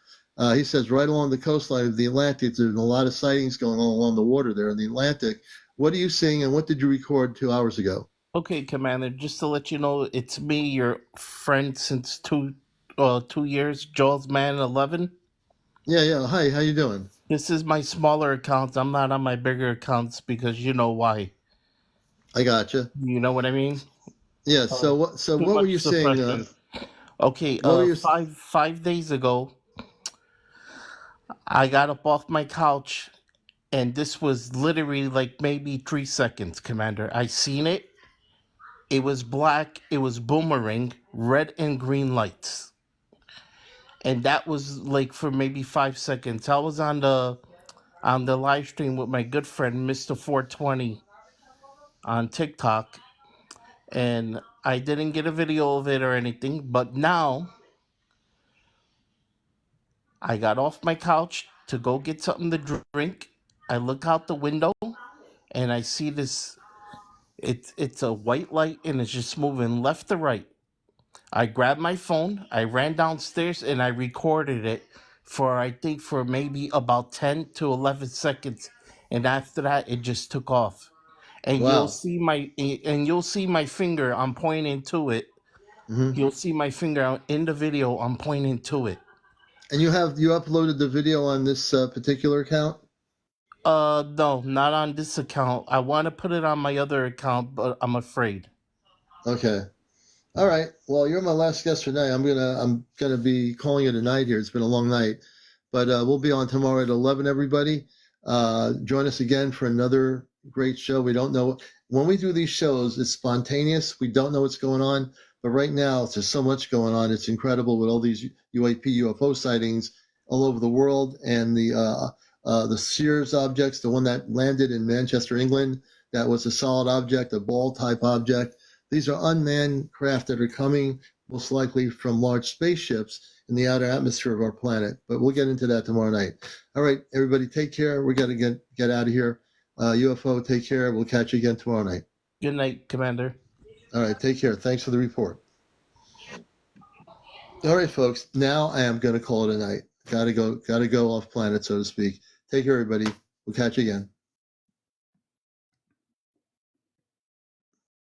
He says right along the coastline of the Atlantic, there's a lot of sightings going on along the water there in the Atlantic. What are you seeing, and what did you record 2 hours ago? Okay, Commander, just to let you know, it's me, your friend since 2 years, Joel's Man 11. Yeah. Hi, how you doing? This is my smaller account. I'm not on my bigger accounts because you know why. I gotcha. You know what I mean? Yeah. So what were you saying? Okay. What were you... 5 days ago, I got up off my couch, and this was literally like maybe 3 seconds, Commander. I seen it. It was black. It was boomerang, red and green lights, and that was like for maybe 5 seconds. I was on the live stream with my good friend Mr. 420 on TikTok, and I didn't get a video of it or anything. But now I got off my couch to go get something to drink. I look out the window and I see this. It's a white light and it's just moving left to right. I grabbed my phone, I ran downstairs, and I recorded it I think for maybe about 10 to 11 seconds. And after that, it just took off. And Wow. you'll see my finger, I'm pointing to it. Mm-hmm. You'll see my finger in the video, I'm pointing to it. And you uploaded the video on this particular account? No, not on this account. I want to put it on my other account, but I'm afraid. Okay. All right. Well, you're my last guest for tonight. I'm gonna be calling it a night here. It's been a long night, but we'll be on tomorrow at 11. Everybody, join us again for another great show. We don't know when we do these shows. It's spontaneous. We don't know what's going on, but right now there's so much going on. It's incredible with all these UFO sightings all over the world, and the Sears objects, the one that landed in Manchester, England, that was a solid object, a ball type object. These are unmanned craft that are coming most likely from large spaceships in the outer atmosphere of our planet. But we'll get into that tomorrow night. All right, everybody, take care. We got to get out of here. UFO, take care. We'll catch you again tomorrow night. Good night, Commander. All right, take care. Thanks for the report. All right, folks. Now I am going to call it a night. Got to go off planet, so to speak. Take care, everybody. We'll catch you again.